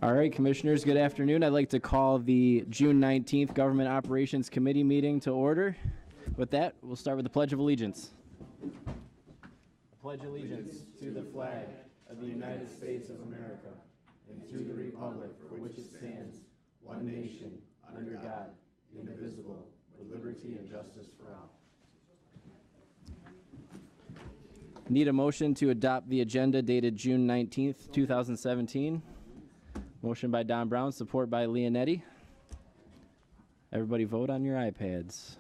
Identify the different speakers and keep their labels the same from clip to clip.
Speaker 1: All right, Commissioners, good afternoon. I'd like to call the June 19th Government Operations Committee meeting to order. With that, we'll start with the Pledge of Allegiance. Pledge allegiance to the flag of the United States of America and to the republic for which it stands, one nation, under God, indivisible, with liberty and justice for all. Need a motion to adopt the agenda dated June 19th, 2017. Motion by Don Brown, support by Leonetti. Everybody vote on your iPads.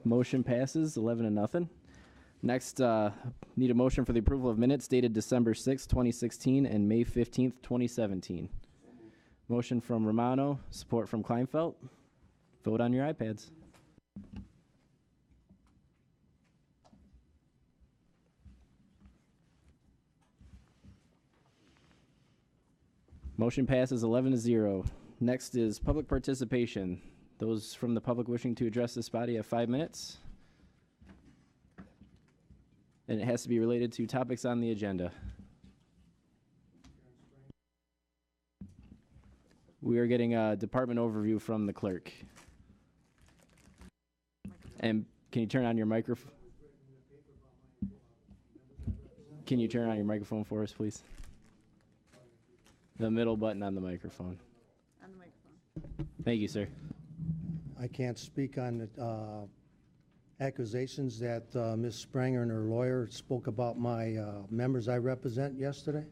Speaker 1: Motion passes 11-0. Next, need a motion for the approval of minutes dated December 6, 2016 and May 15th, 2017. Motion from Romano, support from Kleinfeld. Vote on your iPads. Motion passes 11-0. Next is public participation. Those from the public wishing to address this body have 5 minutes. And it has to be related to topics on the agenda. We are getting a department overview from the clerk. And can you turn on your microphone? Can you turn on your microphone for us, please? The middle button on the microphone.
Speaker 2: On the microphone.
Speaker 1: Thank you, sir.
Speaker 3: I can't speak on the accusations that Ms. Spranger and her lawyer spoke about my members I represent yesterday.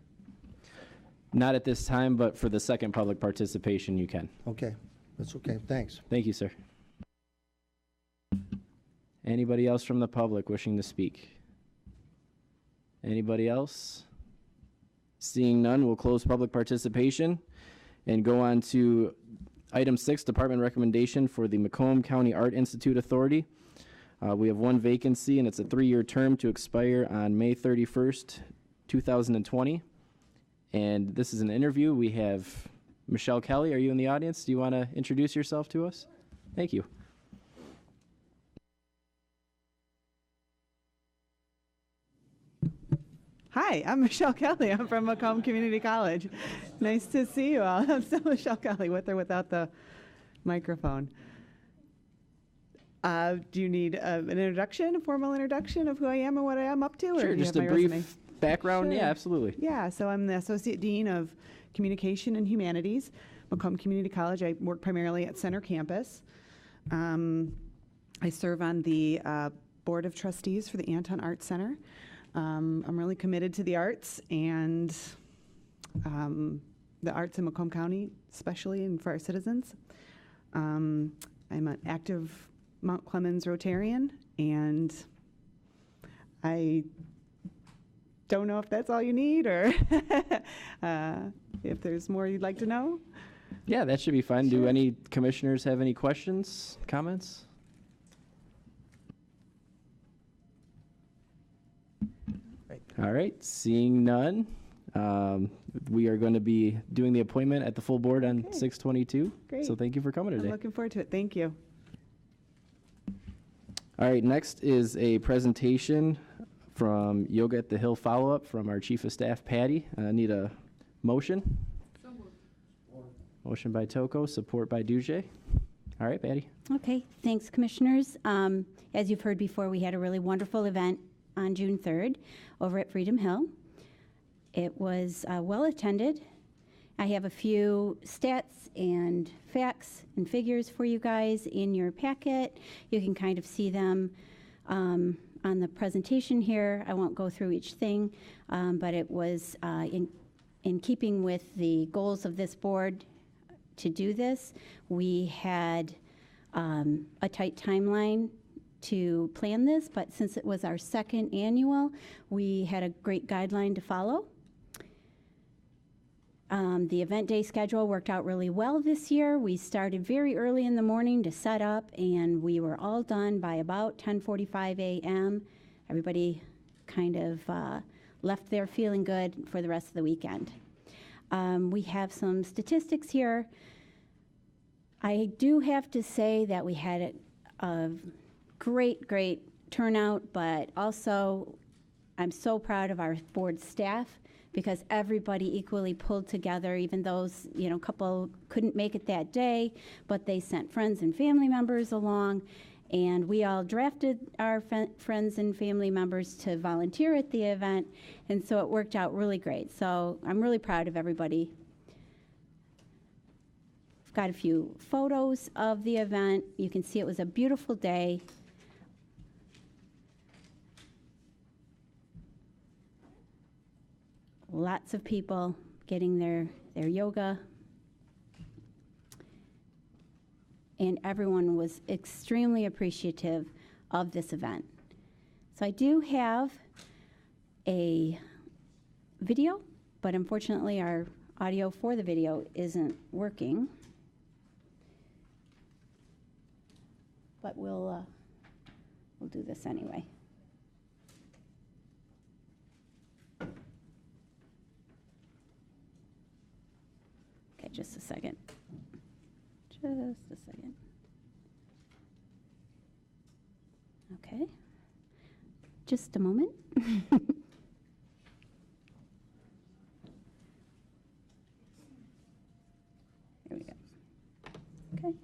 Speaker 1: Not at this time, but for the second public participation, you can.
Speaker 3: Okay, that's okay. Thanks.
Speaker 1: Thank you, sir. Anybody else from the public wishing to speak? Anybody else? Seeing none, we'll close public participation and go on to Item 6, Department Recommendation for the Macomb County Art Institute Authority. We have one vacancy, and it's a 3-year term to expire on May 31st, 2020. And this is an interview. We have Michelle Kelly. Are you in the audience? Do you want to introduce yourself to us? Thank you.
Speaker 2: Hi, I'm Michelle Kelly. I'm from Macomb Community College. Nice to see you all. I'm still Michelle Kelly, with or without the microphone. Do you need an introduction, a formal introduction of who I am and what I am up to?
Speaker 1: Sure,
Speaker 2: or do you
Speaker 1: just
Speaker 2: have
Speaker 1: a
Speaker 2: my
Speaker 1: brief
Speaker 2: resume?
Speaker 1: background.
Speaker 2: Sure.
Speaker 1: Yeah, absolutely.
Speaker 2: Yeah, so I'm the Associate Dean of Communication and Humanities, Macomb Community College. I work primarily at Center Campus. I serve on the Board of Trustees for the Anton Arts Center. I'm really committed to the arts and the arts in Macomb County, especially and for our citizens. I'm an active Mount Clemens Rotarian, and I don't know if that's all you need or if there's more you'd like to know.
Speaker 1: Yeah, that should be fine.
Speaker 2: Sure.
Speaker 1: Do any commissioners have any questions, comments? All right, seeing none, we are going to be doing the appointment at the full board on
Speaker 2: Okay.
Speaker 1: 6/22.
Speaker 2: Great.
Speaker 1: So thank you for coming
Speaker 2: I'm
Speaker 1: today.
Speaker 2: looking forward to it. Thank you.
Speaker 1: All right, next is a presentation from Yoga at the Hill follow-up from our Chief of Staff, Patti. I need a motion.
Speaker 4: So moved.
Speaker 1: Motion by Toko, support by Duje. All right, Patti.
Speaker 4: Okay, thanks, Commissioners. As you've heard before, we had a really wonderful event on June 3rd over at Freedom Hill. It was well attended. I have a few stats and facts and figures for you guys in your packet. You can kind of see them on the presentation here. I won't go through each thing, but it was in keeping with the goals of this board to do this. We had a tight timeline to plan this, but since it was our second annual, we had a great guideline to follow. The event day schedule worked out really well this year. We started very early in the morning to set up, and we were all done by about 10:45 a.m. Everybody kind of left there feeling good for the rest of the weekend. We have some statistics here. I do have to say that we had a great turnout, but also I'm so proud of our board staff because everybody equally pulled together, even those, a couple couldn't make it that day, but they sent friends and family members along, and we all drafted our friends and family members to volunteer at the event, and so it worked out really great. So I'm really proud of everybody. I've got a few photos of the event. You can see it was a beautiful day. Lots of people getting their yoga. And everyone was extremely appreciative of this event. So I do have a video, but unfortunately our audio for the video isn't working. But we'll do this anyway. Okay, just a second. Just a second. Okay. Just a moment. Here we go. Okay.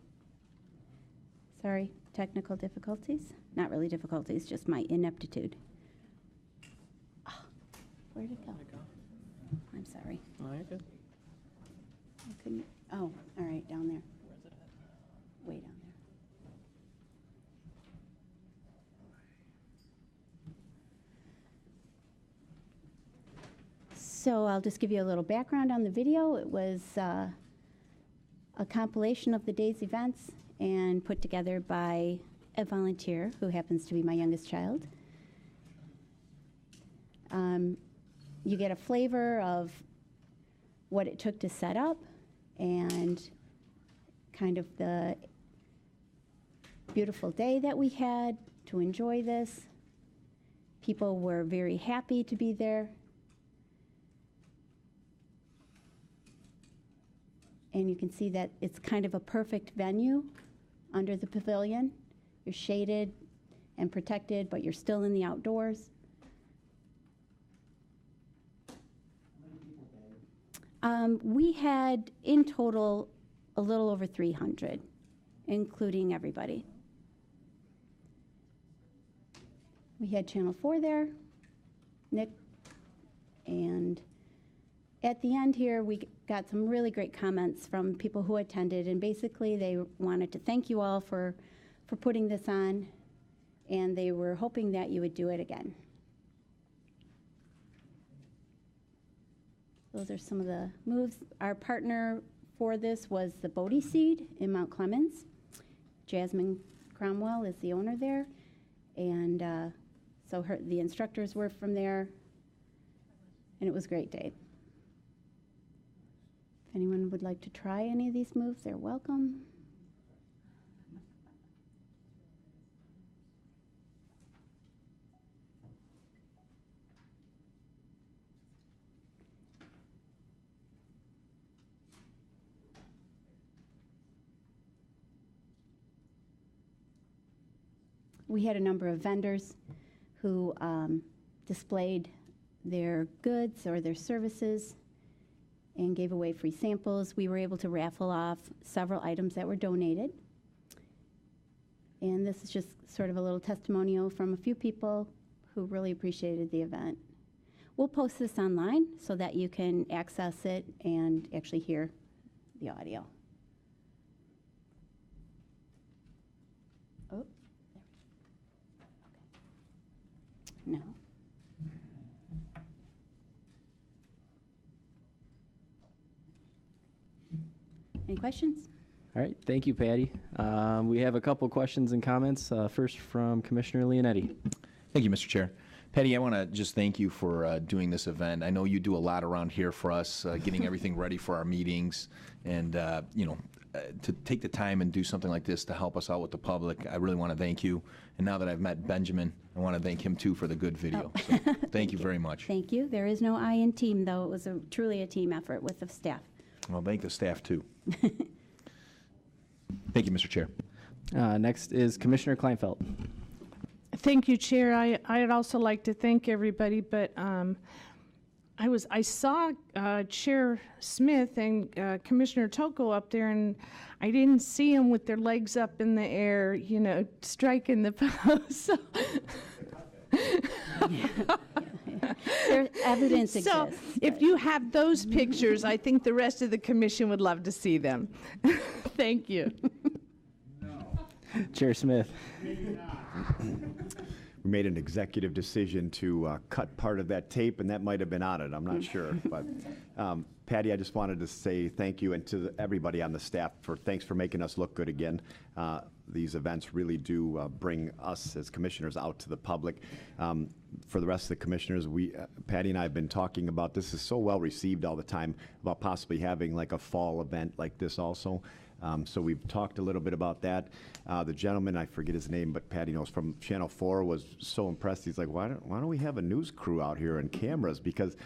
Speaker 4: Sorry, technical difficulties. Not really difficulties, just my ineptitude. Oh, where'd it go? I'm sorry.
Speaker 1: Oh, you're good.
Speaker 4: I couldn't. Oh, all right, down there.
Speaker 1: Where's it at?
Speaker 4: Way down there. So I'll just give you a little background on the video. It was a compilation of the day's events and put together by a volunteer who happens to be my youngest child. You get a flavor of what it took to set up and kind of the beautiful day that we had to enjoy this. People were very happy to be there. And you can see that it's kind of a perfect venue under the pavilion. You're shaded and protected, but you're still in the outdoors. We had in total a little over 300, including everybody. We had Channel 4 there, Nick, and at the end here we got some really great comments from people who attended, and basically they wanted to thank you all for putting this on, and they were hoping that you would do it again. Those are some of the moves. Our partner for this was the Bodie Seed in Mount Clemens. Jasmine Cromwell is the owner there, and so the instructors were from there, and it was a great day. If anyone would like to try any of these moves, they're welcome. We had a number of vendors who displayed their goods or their services and gave away free samples. We were able to raffle off several items that were donated. And this is just sort of a little testimonial from a few people who really appreciated the event. We'll post this online so that you can access it and actually hear the audio. Oh, there. Okay. No. Any questions?
Speaker 1: All right, thank you, Patty. We have a couple questions and comments. First from Commissioner Leonetti.
Speaker 5: Thank you, Mr. Chair. Patti, I want to just thank you for doing this event. I know you do a lot around here for us, getting everything ready for our meetings, and to take the time and do something like this to help us out with the public. I really want to thank you. And now that I've met Benjamin, I want to thank him too for the good video. So thank you very much.
Speaker 4: Thank you. There is no I in team, though. It was truly a team effort with the staff.
Speaker 5: Well, thank the staff too. Thank you, Mr. Chair.
Speaker 1: Next is Commissioner Kleinfeld.
Speaker 6: Thank you, Chair. I'd also like to thank everybody, but I saw Chair Smith and Commissioner Toko up there, and I didn't see them with their legs up in the air, striking the post. So.
Speaker 4: There's evidence
Speaker 6: So
Speaker 4: exists.
Speaker 6: if you have those pictures, I think the rest of the commission would love to see them. Thank you.
Speaker 1: Chair Smith.
Speaker 7: We made an executive decision to cut part of that tape, and that might have been on it. I'm not sure. But Patti, I just wanted to say thank you, and to everybody on the staff thanks for making us look good again. These events really do bring us as commissioners out to the public. For the rest of the commissioners, Patti and I have been talking about this. Is so well received all the time about possibly having like a fall event like this also. So we've talked a little bit about that. The gentleman, I forget his name, but Patti knows, from Channel 4 was so impressed. He's like, why don't we have a news crew out here and cameras? Because,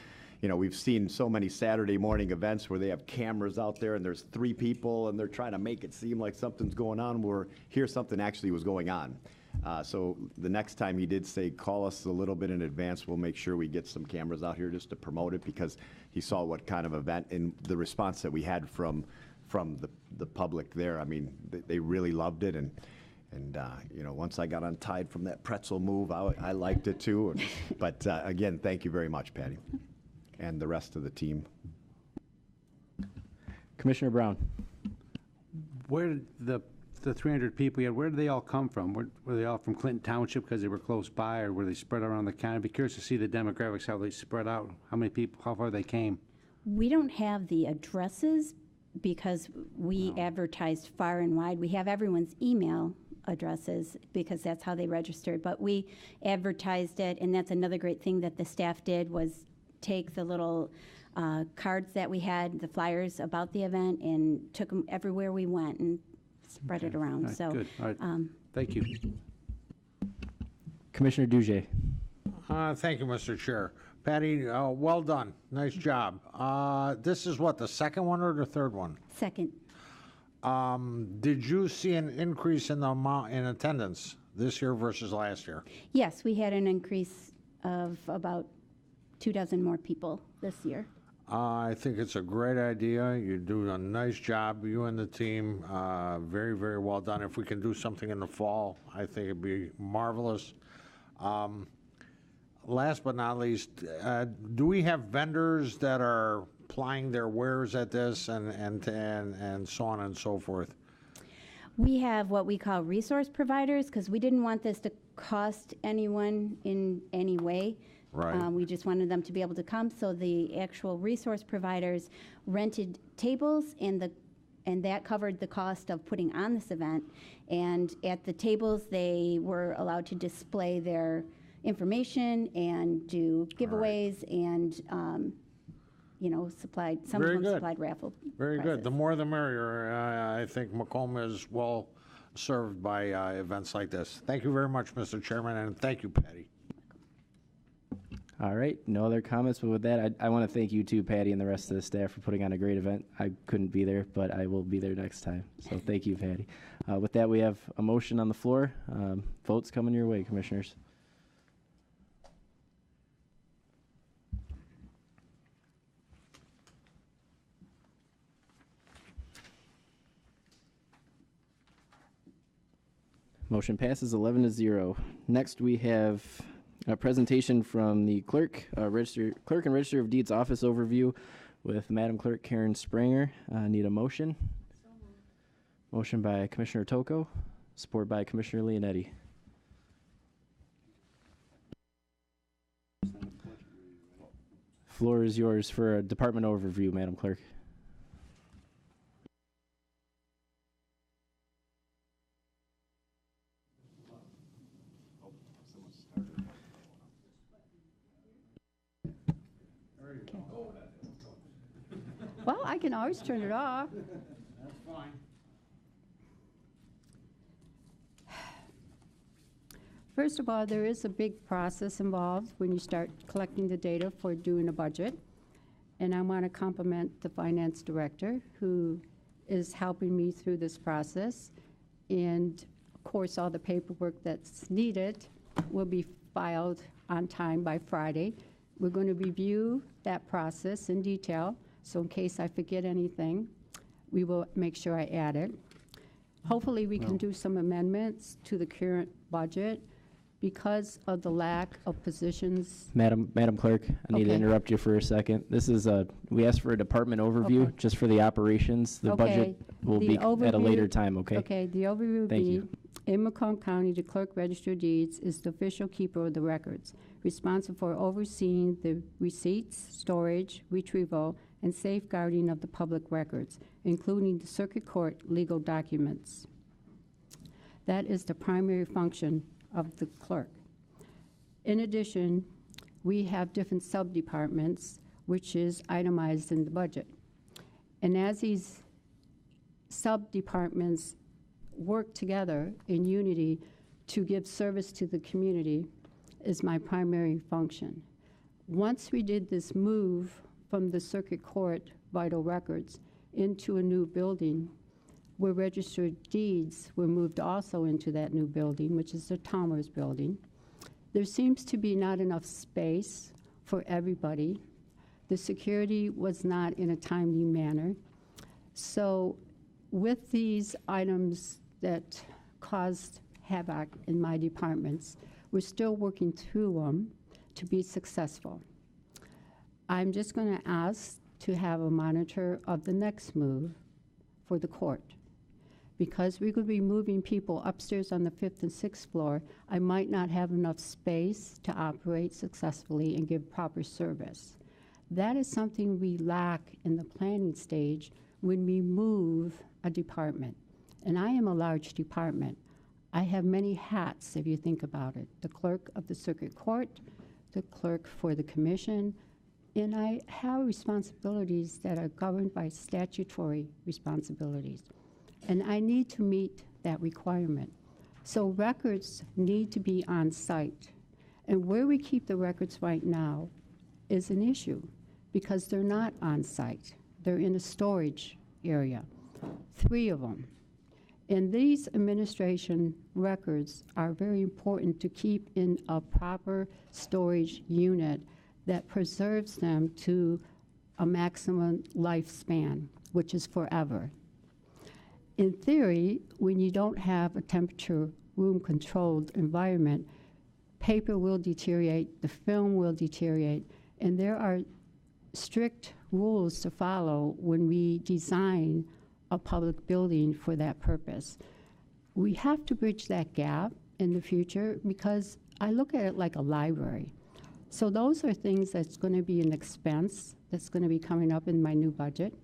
Speaker 7: we've seen so many Saturday morning events where they have cameras out there and there's 3 people and they're trying to make it seem like something's going on, where here something actually was going on. So the next time he did say, call us a little bit in advance, we'll make sure we get some cameras out here just to promote it, because he saw what kind of event and the response that we had from the public there. I mean, they really loved it, and once I got untied from that pretzel move, I liked it too. But again, thank you very much, Patti, and the rest of the team.
Speaker 1: Commissioner Brown.
Speaker 8: Where did the 300 people you had, where did they all come from? Were they all from Clinton Township because they were close by, or were they spread around the county? I'd be curious to see the demographics, how they spread out, how many people, how far they came.
Speaker 4: We don't have the addresses because we advertised far and wide. We have everyone's email addresses because that's how they registered, but we advertised it, and that's another great thing that the staff did, was take the little cards that we had, the flyers about the event, and took them everywhere we went and spread it around.
Speaker 8: All right,
Speaker 4: So
Speaker 8: good. All right. Thank you.
Speaker 1: Commissioner Dujay.
Speaker 9: Thank you, Mr. Chair. Patti, well done. Nice job. This is what, the second one or the third one?
Speaker 4: second,
Speaker 9: Did you see an increase in the amount in attendance this year versus last year?
Speaker 4: yes, we had an increase of about 24 more people this year.
Speaker 9: I think it's a great idea. You're doing a nice job, you and the team. Very, very well done. If we can do something in the fall, I think it'd be marvelous. Last but not least, do we have vendors that are plying their wares at this and so on and so forth?
Speaker 4: We have what we call resource providers because we didn't want this to cost anyone in any way.
Speaker 9: Right.
Speaker 4: We just wanted them to be able to come. So the actual resource providers rented tables, and that covered the cost of putting on this event. And at the tables, they were allowed to display their information and do giveaways and supplied, some
Speaker 9: Very
Speaker 4: of them
Speaker 9: good.
Speaker 4: supplied raffle
Speaker 9: Very
Speaker 4: prizes.
Speaker 9: good. The more the merrier. I think Macomb is well served by events like this. Thank you very much, Mr. Chairman, and thank you, Patti.
Speaker 1: All right, no other comments, but with that, I want to thank you too, Patti, and the rest of the staff for putting on a great event. I couldn't be there, but I will be there next time. So thank you, Patti. With that, we have a motion on the floor. Votes coming your way, commissioners. Motion passes 11-0. Next, we have a presentation from the Clerk and Register of Deeds Office overview with Madam Clerk Karen Spranger. Need a motion? Motion by Commissioner Toko, support by Commissioner Leonetti. Floor is yours for a department overview, Madam Clerk.
Speaker 10: Well, I can always turn it off.
Speaker 8: That's fine.
Speaker 10: First of all, there is a big process involved when you start collecting the data for doing a budget. And I want to compliment the finance director who is helping me through this process. And of course, all the paperwork that's needed will be filed on time by Friday. We're going to review that process in detail. So in case I forget anything, we will make sure I add it. Hopefully, we can do some amendments to the current budget because of the lack of positions.
Speaker 1: Madam Clerk, I need to
Speaker 10: Okay.
Speaker 1: interrupt you for a second. This is we asked for a department overview
Speaker 10: Okay.
Speaker 1: just for the operations. The budget will
Speaker 10: The
Speaker 1: be at a
Speaker 10: overview-
Speaker 1: later time, okay?
Speaker 10: Okay, the overview would
Speaker 1: Thank
Speaker 10: be,
Speaker 1: you.
Speaker 10: in Macomb County, the clerk register of deeds is the official keeper of the records, responsible for overseeing the receipts, storage, retrieval, and safeguarding of the public records, including the circuit court legal documents. That is the primary function of the clerk. In addition, we have different sub-departments, which is itemized in the budget. And as these sub-departments work together in unity to give service to the community is my primary function. Once we did this move from the circuit court vital records into a new building, where registered deeds were moved also into that new building, which is the Talmers building. There seems to be not enough space for everybody. The security was not in a timely manner. So with these items that caused havoc in my departments, we're still working through them to be successful. I'm just going to ask to have a monitor of the next move for the court. Because we could be moving people upstairs on the 5th and 6th floor, I might not have enough space to operate successfully and give proper service. That is something we lack in the planning stage when we move a department. And I am a large department. I have many hats, if you think about it. The clerk of the circuit court, the clerk for the commission, and I have responsibilities that are governed by statutory responsibilities. And I need to meet that requirement. So records need to be on site. And where we keep the records right now is an issue because they're not on site. They're in a storage area, 3 of them. And these administration records are very important to keep in a proper storage unit that preserves them to a maximum lifespan, which is forever. In theory, when you don't have a temperature room-controlled environment, paper will deteriorate, the film will deteriorate, and there are strict rules to follow when we design a public building for that purpose. We have to bridge that gap in the future because I look at it like a library. So those are things that's going to be an expense that's going to be coming up in my new budget.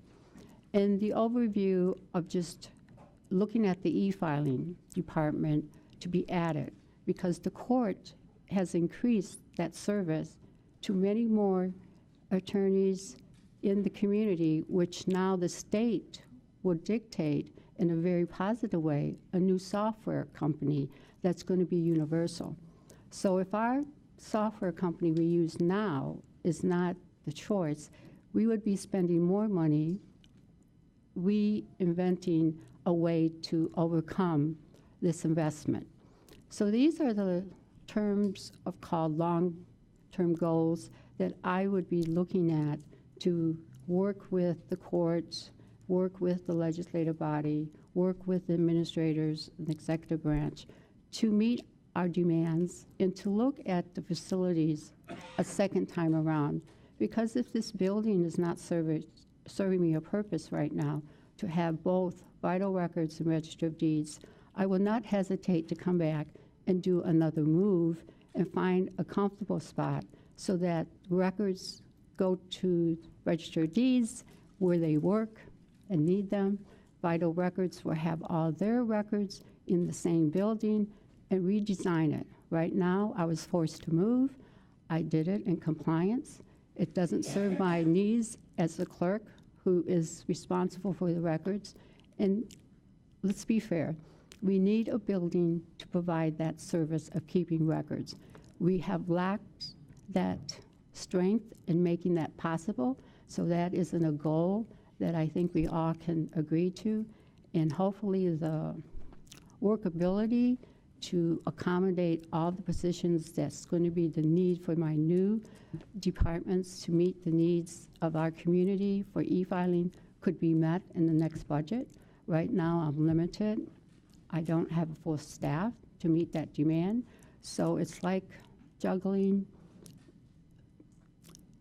Speaker 10: And the overview of just looking at the e-filing department to be added because the court has increased that service to many more attorneys in the community, which now the state will dictate in a very positive way a new software company that's going to be universal. So if our software company we use now is not the choice, we would be spending more money reinventing a way to overcome this investment. So these are the terms of called long-term goals that I would be looking at to work with the courts, work with the legislative body, work with the administrators and the executive branch to meet our demands and to look at the facilities a second time around. Because if this building is not serving me a purpose right now to have both vital records and register of deeds, I will not hesitate to come back and do another move and find a comfortable spot so that records go to register of deeds where they work and need them. Vital records will have all their records in the same building and redesign it. Right now, I was forced to move. I did it in compliance. It doesn't serve my needs as the clerk who is responsible for the records. And let's be fair, we need a building to provide that service of keeping records. We have lacked that strength in making that possible, so that isn't a goal that I think we all can agree to. And hopefully the workability to accommodate all the positions that's going to be the need for my new departments to meet the needs of our community for e-filing could be met in the next budget. Right now, I'm limited. I don't have a full staff to meet that demand. So it's like juggling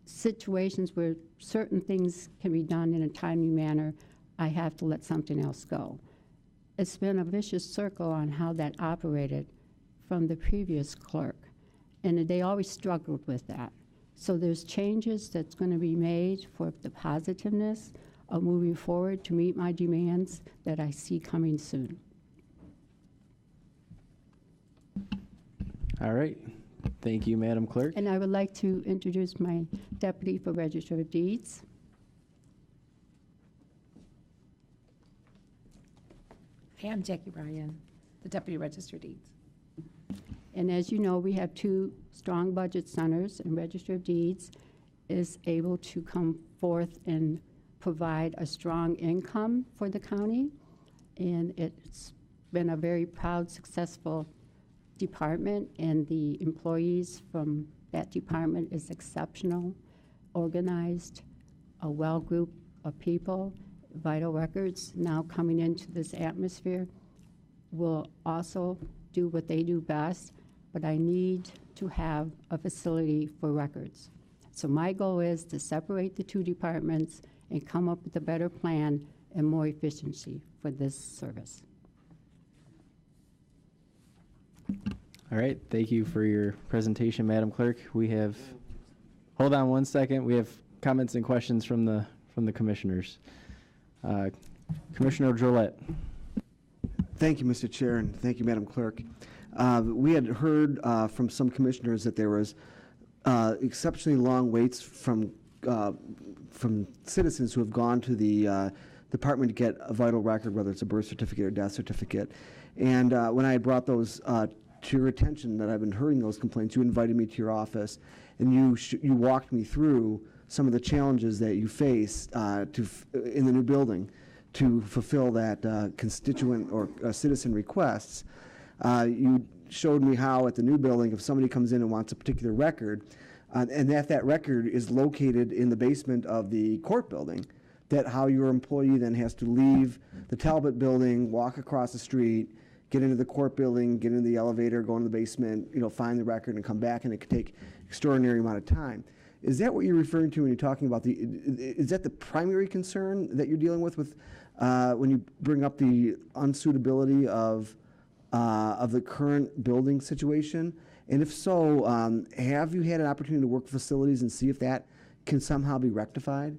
Speaker 10: situations where certain things can be done in a timely manner. I have to let something else go. It's been a vicious circle on how that operated from the previous clerk, and they always struggled with that. So there's changes that's going to be made for the positiveness of moving forward to meet my demands that I see coming soon.
Speaker 1: All right. Thank you, Madam Clerk.
Speaker 10: And I would like to introduce my deputy for Register of Deeds.
Speaker 11: Hey, I'm Jackie Ryan, the Deputy Register of Deeds.
Speaker 10: And as you know, we have two strong budget centers, and Register of Deeds is able to come forth and provide a strong income for the county. And it's been a very proud, successful department, and the employees from that department is exceptional, organized, a well group of people. Vital Records now coming into this atmosphere will also do what they do best, but I need to have a facility for records. So my goal is to separate the two departments and come up with a better plan and more efficiency for this service.
Speaker 1: All right. Thank you for your presentation, Madam Clerk. We have, hold on one second. We have comments and questions from the commissioners. Commissioner Gillette.
Speaker 12: Thank you, Mr. Chair, and thank you, Madam Clerk. We had heard from some commissioners that there was exceptionally long waits from citizens who have gone to the department to get a vital record, whether it's a birth certificate or death certificate. And when I brought those to your attention, that I've been hearing those complaints, you invited me to your office, and you walked me through some of the challenges that you face in the new building to fulfill that constituent or citizen requests. You showed me how at the new building, if somebody comes in and wants a particular record, and that record is located in the basement of the court building, that how your employee then has to leave the Talbot building, walk across the street, get into the court building, get into the elevator, go into the basement, find the record and come back, and it could take extraordinary amount of time. Is that what you're referring to when you're talking about is that the primary concern that you're dealing with when you bring up the unsuitability of the current building situation? And if so, have you had an opportunity to work with facilities and see if that can somehow be rectified?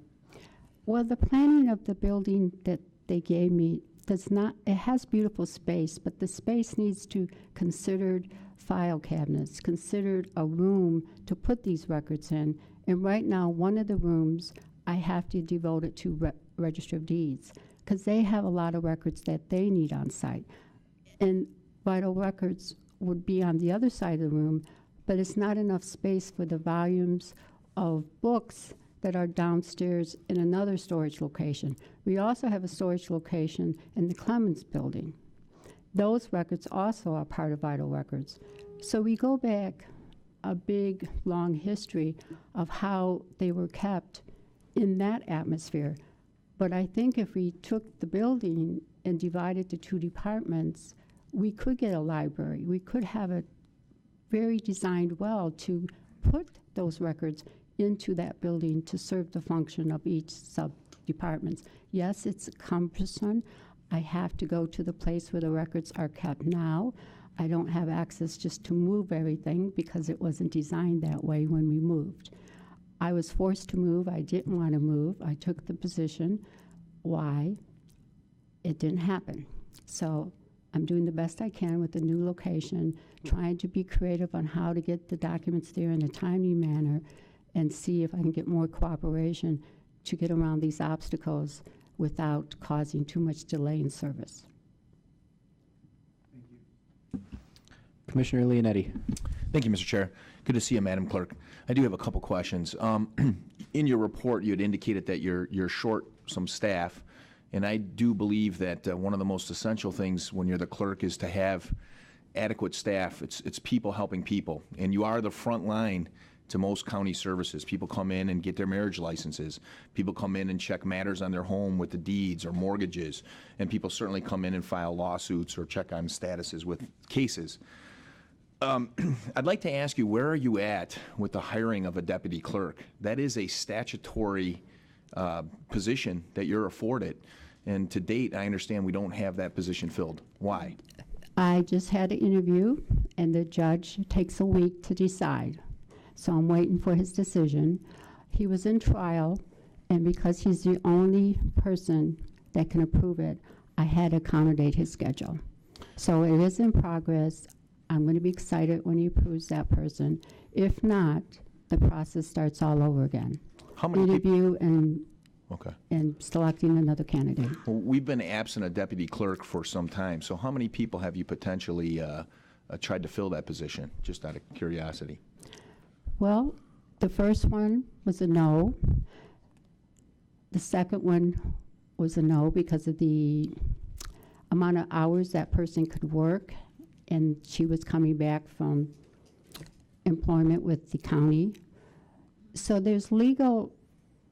Speaker 10: Well, the planning of the building that they gave me it has beautiful space, but the space needs to consider file cabinets, considered a room to put these records in. And right now, one of the rooms, I have to devote it to Register of Deeds, because they have a lot of records that they need on site. And Vital Records would be on the other side of the room, but it's not enough space for the volumes of books that are downstairs in another storage location. We also have a storage location in the Clemens building. Those records also are part of Vital Records. So we go back a big, long history of how they were kept in that atmosphere. But I think if we took the building and divided the two departments, we could get a library. We could have it very designed well to put those records into that building to serve the function of each sub-departments. Yes, it's cumbersome. I have to go to the place where the records are kept now. I don't have access just to move everything because it wasn't designed that way when we moved. I was forced to move. I didn't want to move. I took the position. Why? It didn't happen. So I'm doing the best I can with the new location, trying to be creative on how to get the documents there in a timely manner and see if I can get more cooperation to get around these obstacles without causing too much delay in service.
Speaker 1: Commissioner Leonetti.
Speaker 5: Thank you, Mr. Chair. Good to see you, Madam Clerk. I do have a couple questions. In your report, you had indicated that you're short some staff, and I do believe that one of the most essential things when you're the clerk is to have adequate staff. It's people helping people, and you are the front line to most county services. People come in and get their marriage licenses. People come in and check matters on their home with the deeds or mortgages, and people certainly come in and file lawsuits or check on statuses with cases. I'd like to ask you, where are you at with the hiring of a deputy clerk? That is a statutory position that you're afforded. And to date, I understand we don't have that position filled. Why?
Speaker 10: I just had an interview, and the judge takes a week to decide. So I'm waiting for his decision. He was in trial, and because he's the only person that can approve it, I had to accommodate his schedule. So it is in progress. I'm going to be excited when he approves that person. If not, the process starts all over again.
Speaker 5: How many people?
Speaker 10: Interview and
Speaker 5: Okay.
Speaker 10: and selecting another candidate.
Speaker 5: Well, we've been absent a deputy clerk for some time, so how many people have you potentially tried to fill that position, just out of curiosity?
Speaker 10: Well, the first one was a no. The second one was a no because of the amount of hours that person could work, and she was coming back from employment with the county. So there's legal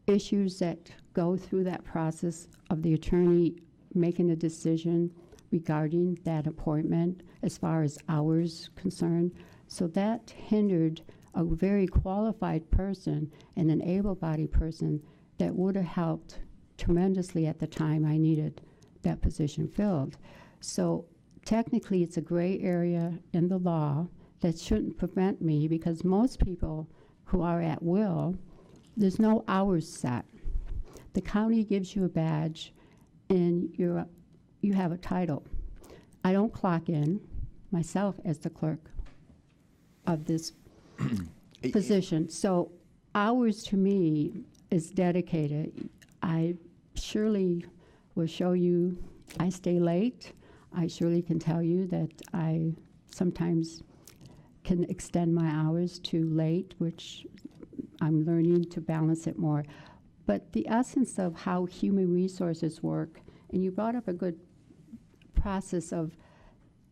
Speaker 10: issues that go through that process of the attorney making a decision regarding that appointment as far as hours concerned. So that hindered a very qualified person and an able-bodied person that would have helped tremendously at the time I needed that position filled. So technically it's a gray area in the law that shouldn't prevent me, because most people who are at will, there's no hours set. The county gives you a badge and you have a title. I don't clock in myself as the clerk of this position. So hours to me is dedicated. I surely will show you I stay late. I surely can tell you that I sometimes can extend my hours to late, which I'm learning to balance it more. But the essence of how human resources work, and you brought up a good process of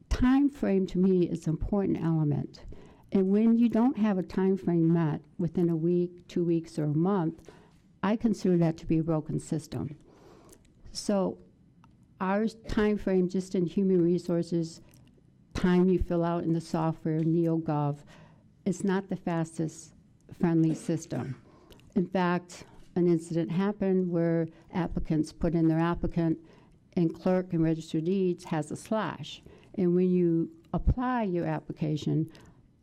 Speaker 10: time frame, to me is an important element. And when you don't have a time frame met within a week, 2 weeks, or a month, I consider that to be a broken system. So our time frame just in human resources, time you fill out in the software, NeoGov, is not the fastest friendly system. In fact, an incident happened where applicants put in their applicant, and Clerk and Register of Deeds has a slash. And when you apply your application,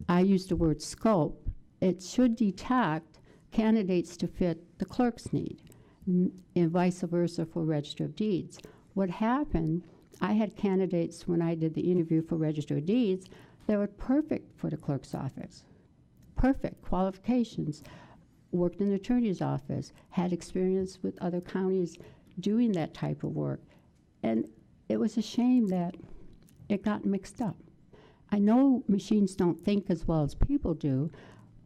Speaker 10: I use the word scope. It should detect candidates to fit the clerk's need, and vice versa for Register of Deeds. What happened, I had candidates when I did the interview for Register of Deeds that were perfect for the clerk's office. Perfect qualifications, worked in the attorney's office, had experience with other counties doing that type of work. And it was a shame that it got mixed up. I know machines don't think as well as people do,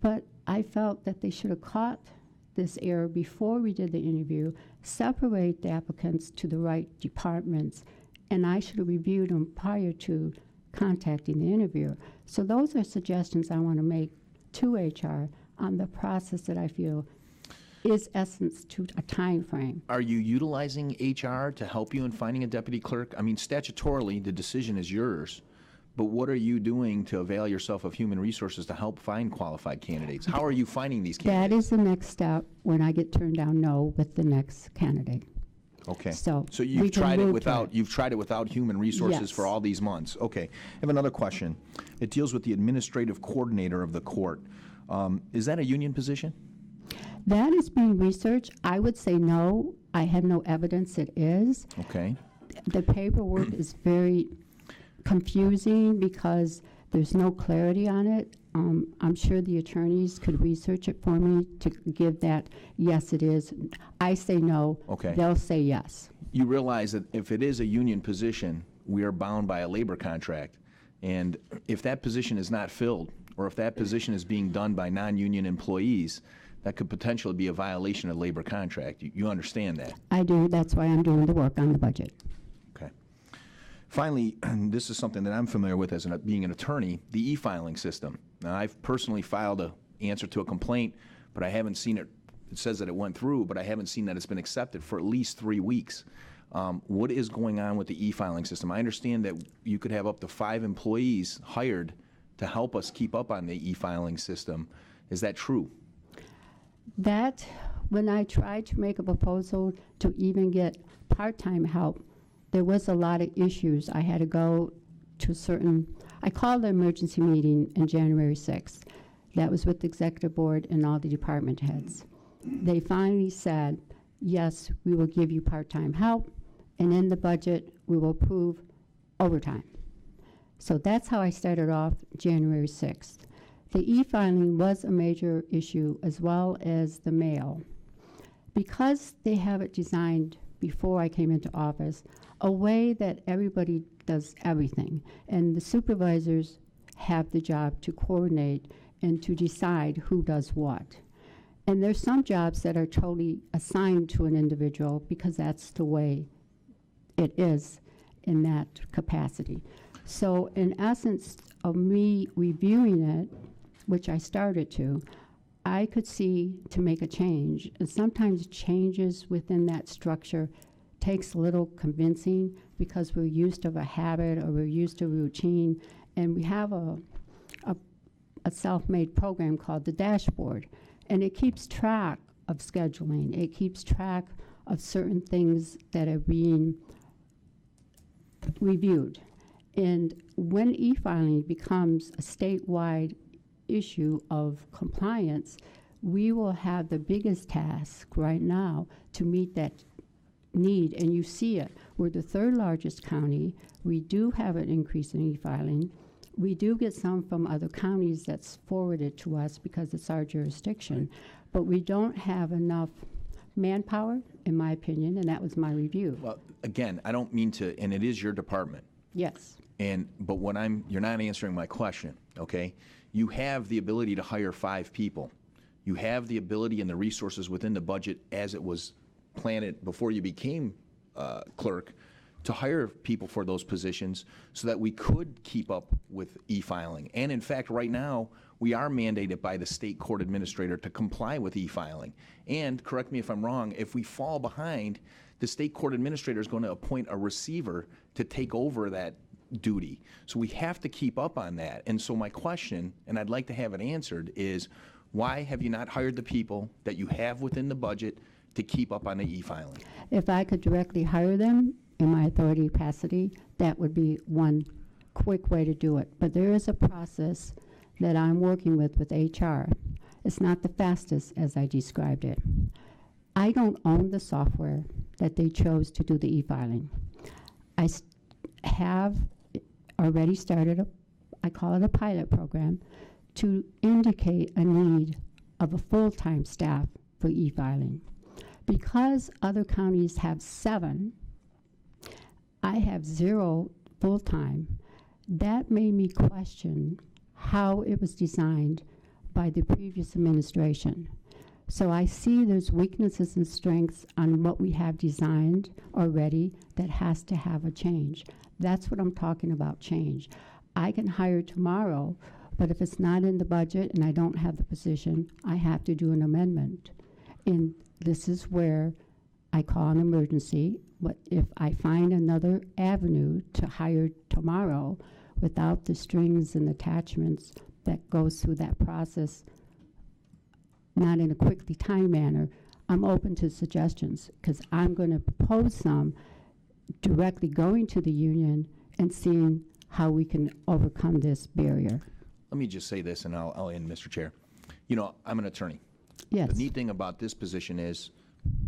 Speaker 10: but I felt that they should have caught this error before we did the interview, separate the applicants to the right departments, and I should have reviewed them prior to contacting the interviewer. So those are suggestions I want to make to HR on the process that I feel is essence to a time frame.
Speaker 5: Are you utilizing HR to help you in finding a deputy clerk? I mean, statutorily, the decision is yours, but what are you doing to avail yourself of human resources to help find qualified candidates? How are you finding these candidates?
Speaker 10: That is the next step when I get turned down no with the next candidate.
Speaker 5: Okay.
Speaker 10: So we
Speaker 5: you've
Speaker 10: can
Speaker 5: tried it
Speaker 10: move to
Speaker 5: without
Speaker 10: it.
Speaker 5: you've tried it without human resources
Speaker 10: Yes.
Speaker 5: for all these months. Okay. I have another question. It deals with the administrative coordinator of the court. Is that a union position?
Speaker 10: That is being researched. I would say no. I have no evidence it is.
Speaker 5: Okay.
Speaker 10: The paperwork is very confusing because There's no clarity on it. I'm sure the attorneys could research it for me to give that, yes, it is. I say no.
Speaker 5: Okay.
Speaker 10: They'll say yes.
Speaker 5: You realize that if it is a union position, we are bound by a labor contract. And if that position is not filled, or if that position is being done by non-union employees, that could potentially be a violation of labor contract. You understand that?
Speaker 10: I do. That's why I'm doing the work on the budget.
Speaker 5: Okay. Finally, this is something that I'm familiar with as being an attorney, the e-filing system. Now, I've personally filed an answer to a complaint, but I haven't seen it. It says that it went through, but I haven't seen that it's been accepted for at least 3 weeks. What is going on with the e-filing system? I understand that you could have up to 5 employees hired to help us keep up on the e-filing system. Is that true?
Speaker 10: That, when I tried to make a proposal to even get part-time help, there was a lot of issues. I had to go to I called the emergency meeting on January 6th. That was with the executive board and all the department heads. They finally said, yes, we will give you part-time help, and in the budget, we will approve overtime. So that's how I started off January 6th. The e-filing was a major issue, as well as the mail. Because they have it designed before I came into office, a way that everybody does everything, and the supervisors have the job to coordinate and to decide who does what. And there's some jobs that are totally assigned to an individual because that's the way it is in that capacity. So in essence of me reviewing it, which I started to, I could see to make a change. And sometimes changes within that structure takes a little convincing because we're used to a habit or we're used to routine. And we have a self-made program called the dashboard. And it keeps track of scheduling. It keeps track of certain things that are being reviewed. And when e-filing becomes a statewide issue of compliance, we will have the biggest task right now to meet that need. And you see it. We're the 3rd largest county. We do have an increase in e-filing. We do get some from other counties that's forwarded to us because it's our jurisdiction. But we don't have enough manpower, in my opinion, and that was my review.
Speaker 5: Well, again, I don't mean to, and it is your department.
Speaker 10: Yes.
Speaker 5: But you're not answering my question, okay? You have the ability to hire 5 people. You have the ability and the resources within the budget as it was planted before you became clerk to hire people for those positions so that we could keep up with e-filing. And in fact, right now, we are mandated by the state court administrator to comply with e-filing. And, correct me if I'm wrong, if we fall behind, the state court administrator is going to appoint a receiver to take over that duty. So we have to keep up on that. And so my question, and I'd like to have it answered, is why have you not hired the people that you have within the budget to keep up on the e-filing?
Speaker 10: If I could directly hire them in my authority capacity, that would be one quick way to do it. But there is a process that I'm working with HR. It's not the fastest as I described it. I don't own the software that they chose to do the e-filing. I have already started I call it a pilot program, to indicate a need of a full-time staff for e-filing. Because other counties have 7, I have 0 full-time. That made me question how it was designed by the previous administration. So I see there's weaknesses and strengths on what we have designed already that has to have a change. That's what I'm talking about, change. I can hire tomorrow, but if it's not in the budget and I don't have the position, I have to do an amendment. And this is where I call an emergency. But if I find another avenue to hire tomorrow without the strings and attachments that goes through that process, not in a quickly timed manner, I'm open to suggestions because I'm going to propose some directly going to the union and seeing how we can overcome this barrier.
Speaker 5: Let me just say this, and I'll end, Mr. Chair. You know, I'm an attorney.
Speaker 10: Yes.
Speaker 5: The neat thing about this position is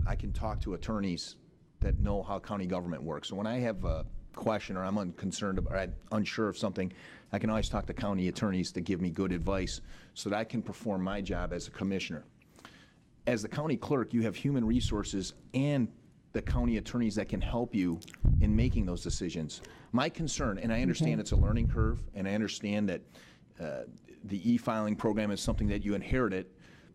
Speaker 5: I can talk to attorneys that know how county government works. So when I have question or I'm unconcerned or I'm unsure of something, I can always talk to county attorneys to give me good advice so that I can perform my job as a commissioner. As the county clerk, you have human resources and the county attorneys that can help you in making those decisions. My concern, and I understand it's a learning curve, and I understand that the e-filing program is something that you inherited,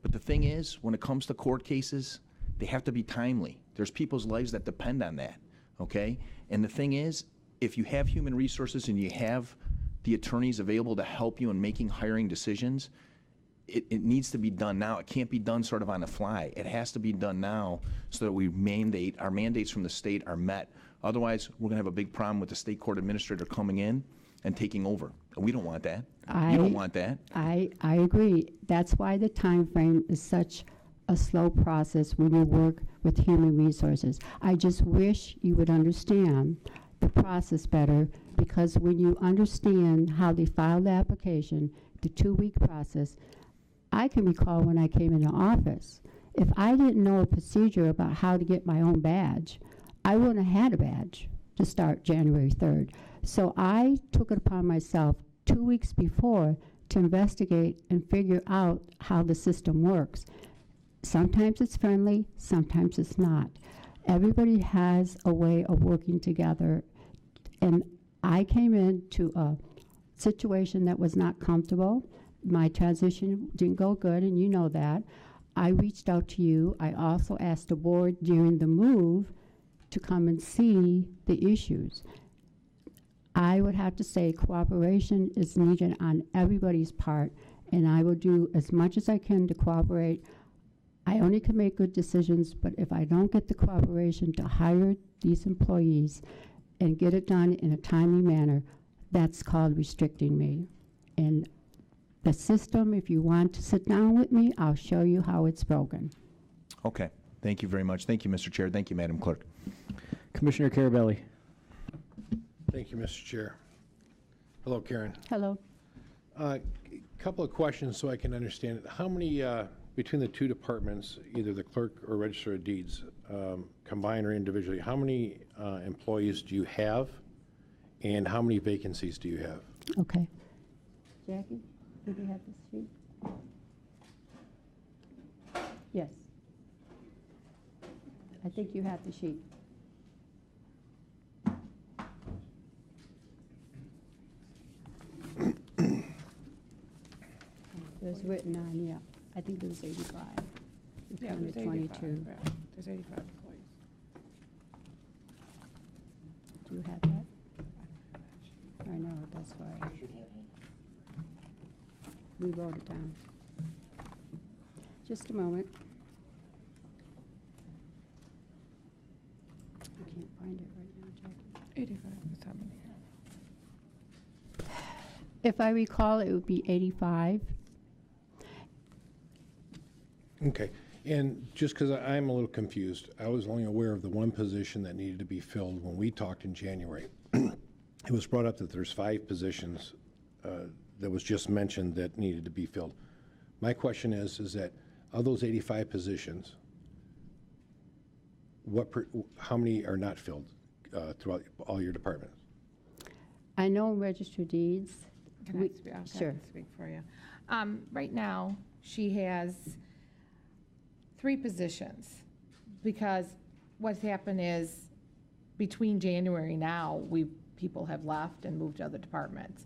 Speaker 5: but the thing is, when it comes to court cases, they have to be timely. There's people's lives that depend on that, okay? And the thing is, if you have human resources and you have the attorneys available to help you in making hiring decisions, it needs to be done now. It can't be done sort of on the fly. It has to be done now so that our mandates from the state are met. Otherwise, we're going to have a big problem with the state court administrator coming in and taking over. We don't want that. You don't want that.
Speaker 10: I agree. That's why the time frame is such a slow process when you work with human resources. I just wish you would understand the process better, because when you understand how they file the application, the 2-week process, I can recall when I came into office, if I didn't know a procedure about how to get my own badge, I wouldn't have had a badge to start January 3rd. So I took it upon myself 2 weeks before to investigate and figure out how the system works. Sometimes it's friendly, sometimes it's not. Everybody has a way of working together, and I came into a situation that was not comfortable. My transition didn't go good, and you know that. I reached out to you. I also asked the board during the move to come and see the issues. I would have to say cooperation is needed on everybody's part, and I will do as much as I can to cooperate. I only can make good decisions, but if I don't get the cooperation to hire these employees and get it done in a timely manner, that's called restricting me. And the system, if you want to sit down with me, I'll show you how it's broken.
Speaker 5: Okay. Thank you very much. Thank you, Mr. Chair. Thank you, Madam Clerk.
Speaker 1: Commissioner Carabelli.
Speaker 9: Thank you, Mr. Chair. Hello, Karen.
Speaker 10: Hello.
Speaker 9: Couple of questions so I can understand it. How many, between the two departments, either the clerk or register of deeds, combined or individually, how many employees do you have, and how many vacancies do you have?
Speaker 10: Okay. Jackie, did you have this sheet? Yes. I think you have the sheet. It was written on, yeah. I think it was 85.
Speaker 11: Yeah,
Speaker 10: It's
Speaker 11: there's
Speaker 10: 22.
Speaker 11: 85, yeah. There's 85 employees.
Speaker 10: Do you have that? I know, that's why. We wrote it down. Just a moment. I can't find it right now, Jackie.
Speaker 11: 85 is how many?
Speaker 10: If I recall, it would be 85.
Speaker 9: Okay. And just because I'm a little confused, I was only aware of the one position that needed to be filled when we talked in January. It was brought up that there's 5 positions that was just mentioned that needed to be filled. My question is that of those 85 positions, how many are not filled throughout all your departments?
Speaker 10: I know Register of Deeds.
Speaker 11: Can I speak?
Speaker 10: Sure.
Speaker 11: I can speak for you. Right now, she has 3 positions, because what's happened is between January now, people have left and moved to other departments.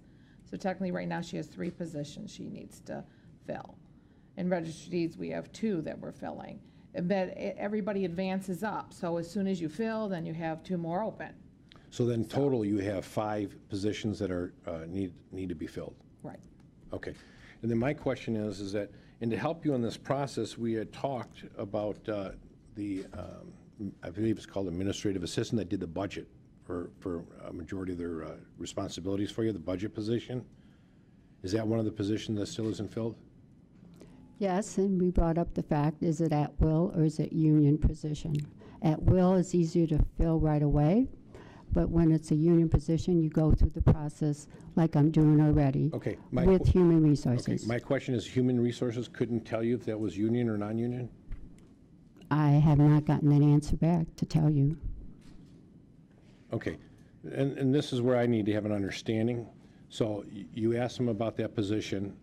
Speaker 11: So technically, right now, she has 3 positions she needs to fill. In Register of Deeds, we have 2 that we're filling. But everybody advances up, so as soon as you fill, then you have 2 more open.
Speaker 9: So then total, you have 5 positions that are need to be filled.
Speaker 11: Right.
Speaker 9: Okay. And then my question is that, and to help you in this process, we had talked about I believe it's called administrative assistant that did the budget for a majority of their responsibilities for you, the budget position. Is that one of the positions that still isn't filled?
Speaker 10: Yes, and we brought up the fact, is it at will or is it union position? At will is easier to fill right away, but when it's a union position, you go through the process like I'm doing already
Speaker 9: Okay.
Speaker 10: with human resources.
Speaker 9: Okay. My question is, human resources couldn't tell you if that was union or non-union?
Speaker 10: I have not gotten an answer back to tell you.
Speaker 9: Okay. And this is where I need to have an understanding. So you asked them about that position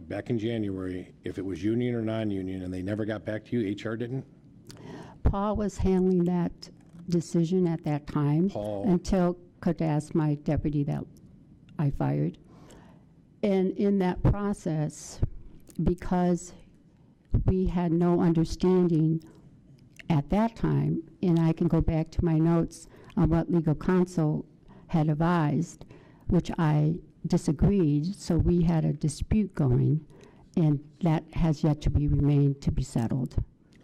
Speaker 9: back in January, if it was union or non-union, and they never got back to you, HR didn't?
Speaker 10: Paul was handling that decision at that time until could ask my deputy that I fired. And in that process, because we had no understanding at that time, and I can go back to my notes on what legal counsel had advised, which I disagreed, so we had a dispute going, and that has yet to be remained to be settled.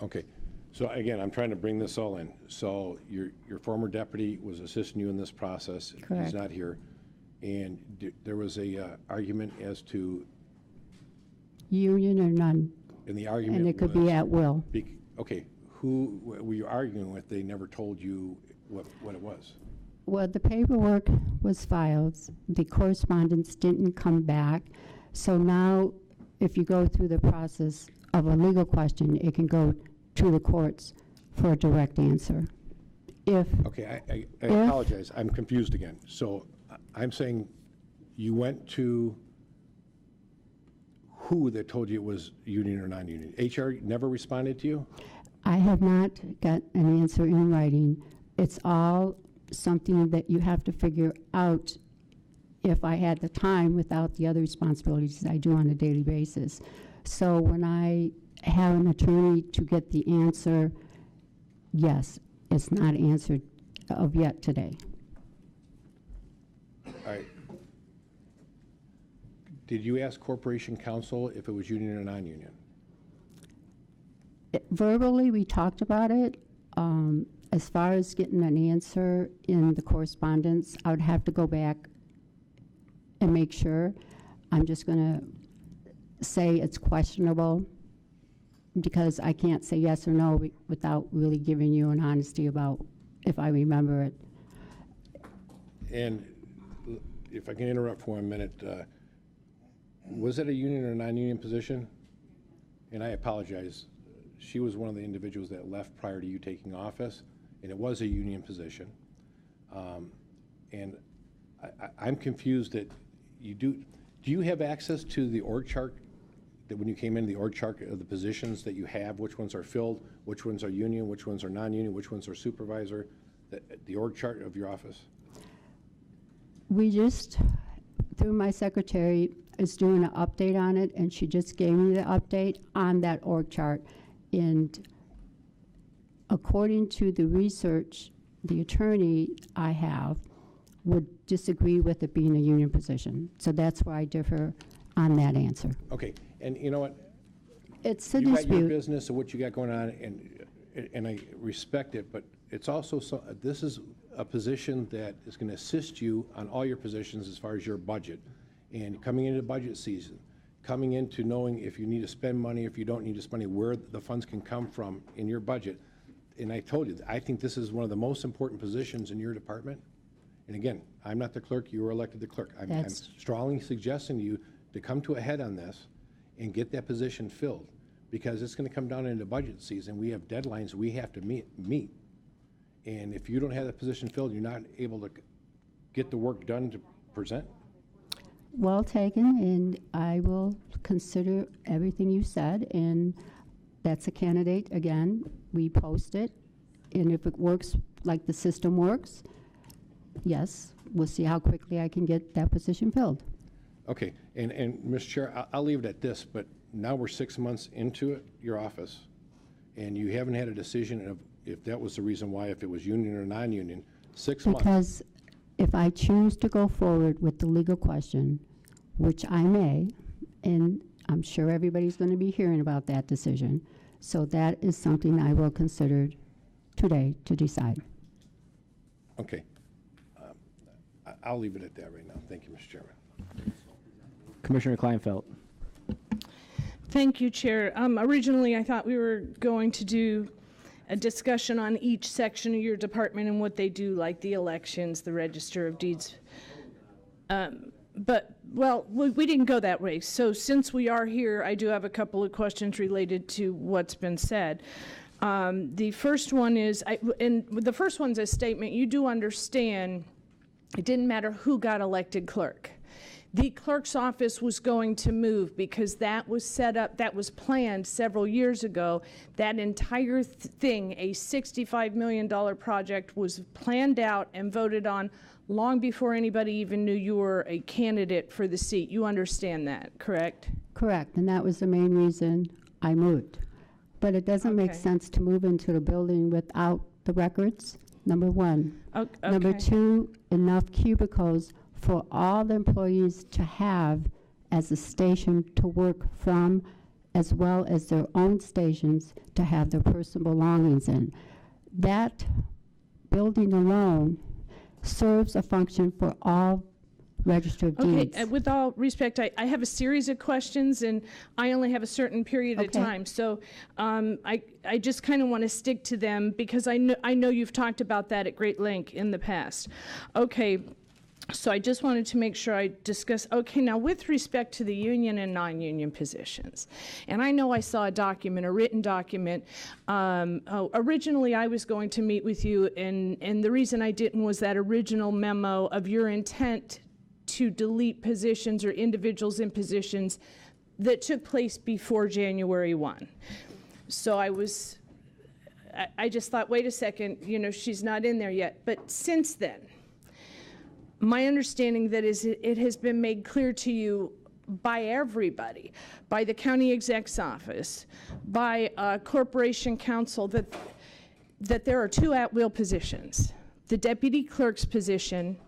Speaker 9: Okay. So again, I'm trying to bring this all in. So your former deputy was assisting you in this process.
Speaker 10: Correct.
Speaker 9: He's not here. And there was a argument as to...
Speaker 10: Union or none,
Speaker 9: And the argument
Speaker 10: and it could
Speaker 9: was-
Speaker 10: be at will.
Speaker 9: Okay, who were you arguing with? They never told you what it was.
Speaker 10: Well, the paperwork was filed, the correspondence didn't come back, so now if you go through the process of a legal question, it can go to the courts for a direct answer.
Speaker 9: Okay, I apologize. I'm confused again. So I'm saying you went to who that told you it was union or non-union? HR never responded to you?
Speaker 10: I have not got an answer in writing. It's all something that you have to figure out if I had the time without the other responsibilities I do on a daily basis. So when I have an attorney to get the answer, yes, it's not answered of yet today.
Speaker 9: All right. Did you ask corporation counsel if it was union or non-union?
Speaker 10: Verbally, we talked about it. As far as getting an answer in the correspondence, I would have to go back and make sure. I'm just going to say it's questionable because I can't say yes or no without really giving you an honesty about if I remember it.
Speaker 9: And if I can interrupt for 1 minute, was it a union or non-union position? And I apologize. She was one of the individuals that left prior to you taking office, and it was a union position. And I'm confused that you do you have access to the org chart, that when you came in, the org chart of the positions that you have, which ones are filled, which ones are union, which ones are non-union, which ones are supervisor, the org chart of your office?
Speaker 10: We just, through my secretary, is doing an update on it, and she just gave me the update on that org chart. And according to the research, the attorney I have would disagree with it being a union position. So that's why I differ on that answer.
Speaker 9: Okay, and you know what?
Speaker 10: It's a
Speaker 9: You got your
Speaker 10: dispute.
Speaker 9: business and what you got going on, and I respect it, but it's also, this is a position that is going to assist you on all your positions as far as your budget. And coming into budget season, coming into knowing if you need to spend money, if you don't need to spend money, where the funds can come from in your budget. And I told you, I think this is one of the most important positions in your department. And again, I'm not the clerk, you were elected the clerk. I'm strongly suggesting to you to come to a head on this and get that position filled, because it's going to come down into budget season. We have deadlines we have to meet. And if you don't have that position filled, you're not able to get the work done to present.
Speaker 10: Well taken, and I will consider everything you said, and that's a candidate. Again, we post it, and if it works like the system works, yes, we'll see how quickly I can get that position filled.
Speaker 9: Okay, and Mr. Chair, I'll leave it at this, but now we're 6 months into it, your office, and you haven't had a decision of if that was the reason why, if it was union or non-union. 6 months.
Speaker 10: Because if I choose to go forward with the legal question, which I may, and I'm sure everybody's going to be hearing about that decision, so that is something I will consider today to decide.
Speaker 9: Okay. I'll leave it at that right now. Thank you, Mr. Chairman.
Speaker 1: Commissioner Kleinfeld.
Speaker 6: Thank you, Chair. Originally, I thought we were going to do a discussion on each section of your department and what they do, like the elections, the Register of Deeds. But, well, we didn't go that way. So since we are here, I do have a couple of questions related to what's been said. The first one is, and the first one's a statement. You do understand It didn't matter who got elected clerk. The clerk's office was going to move because that was set up, that was planned several years ago. That entire thing, a $65 million project, was planned out and voted on long before anybody even knew you were a candidate for the seat. You understand that, correct?
Speaker 10: Correct, and that was the main reason I moved. But it doesn't make
Speaker 6: Okay.
Speaker 10: sense to move into the building without the records, number one.
Speaker 6: Okay.
Speaker 10: Number two, enough cubicles for all the employees to have as a station to work from, as well as their own stations to have their personal belongings in. That building alone serves a function for all register of
Speaker 6: Okay,
Speaker 10: deeds.
Speaker 6: with all respect, I have a series of questions, and I only have a certain period of
Speaker 10: Okay.
Speaker 6: time. So I just kind of want to stick to them because I know you've talked about that at great length in the past. Okay, so I just wanted to make sure I discuss. Okay, now with respect to the union and non-union positions, and I know I saw a document, a written document. Originally, I was going to meet with you, and the reason I didn't was that original memo of your intent to delete positions or individuals in positions that took place before January 1. So I just thought, wait a second, she's not in there yet. But since then, my understanding that is it has been made clear to you by everybody, by the county exec's office, by corporation counsel, that there are two at-will positions. The deputy clerk's position,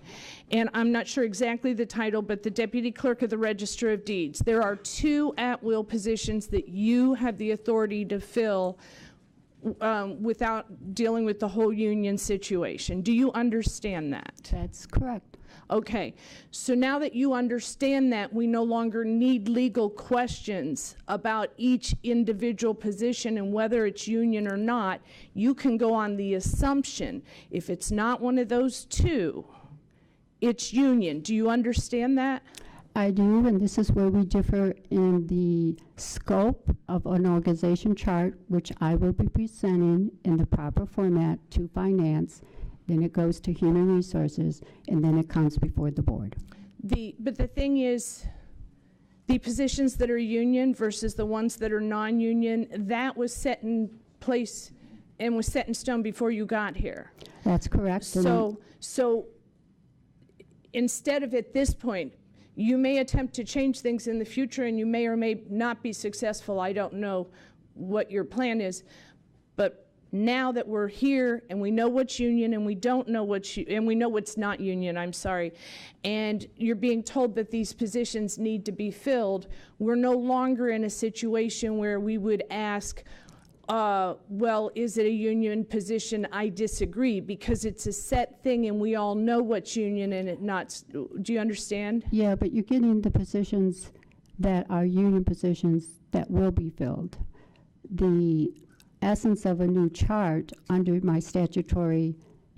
Speaker 6: and I'm not sure exactly the title, but the deputy clerk of the Register of Deeds. There are two at-will positions that you have the authority to fill without dealing with the whole union situation. Do you understand that?
Speaker 10: That's correct.
Speaker 6: Okay, so now that you understand that, we no longer need legal questions about each individual position and whether it's union or not. You can go on the assumption, if it's not one of those two, it's union. Do you understand that?
Speaker 10: I do, and this is where we differ in the scope of an organization chart, which I will be presenting in the proper format to finance. Then it goes to human resources, and then it comes before the board.
Speaker 6: But the thing is, the positions that are union versus the ones that are non-union, that was set in place and was set in stone before you got here.
Speaker 10: That's correct.
Speaker 6: So instead of at this point, you may attempt to change things in the future and you may or may not be successful. I don't know what your plan is, but now that we're here and we know what's union and we don't know and we know what's not union, I'm sorry, and you're being told that these positions need to be filled, we're no longer in a situation where we would ask, well, is it a union position? I disagree, because it's a set thing and we all know what's union and it not. Do you understand?
Speaker 10: Yeah, but you're getting the positions that are union positions that will be filled. The essence of a new chart under my statutory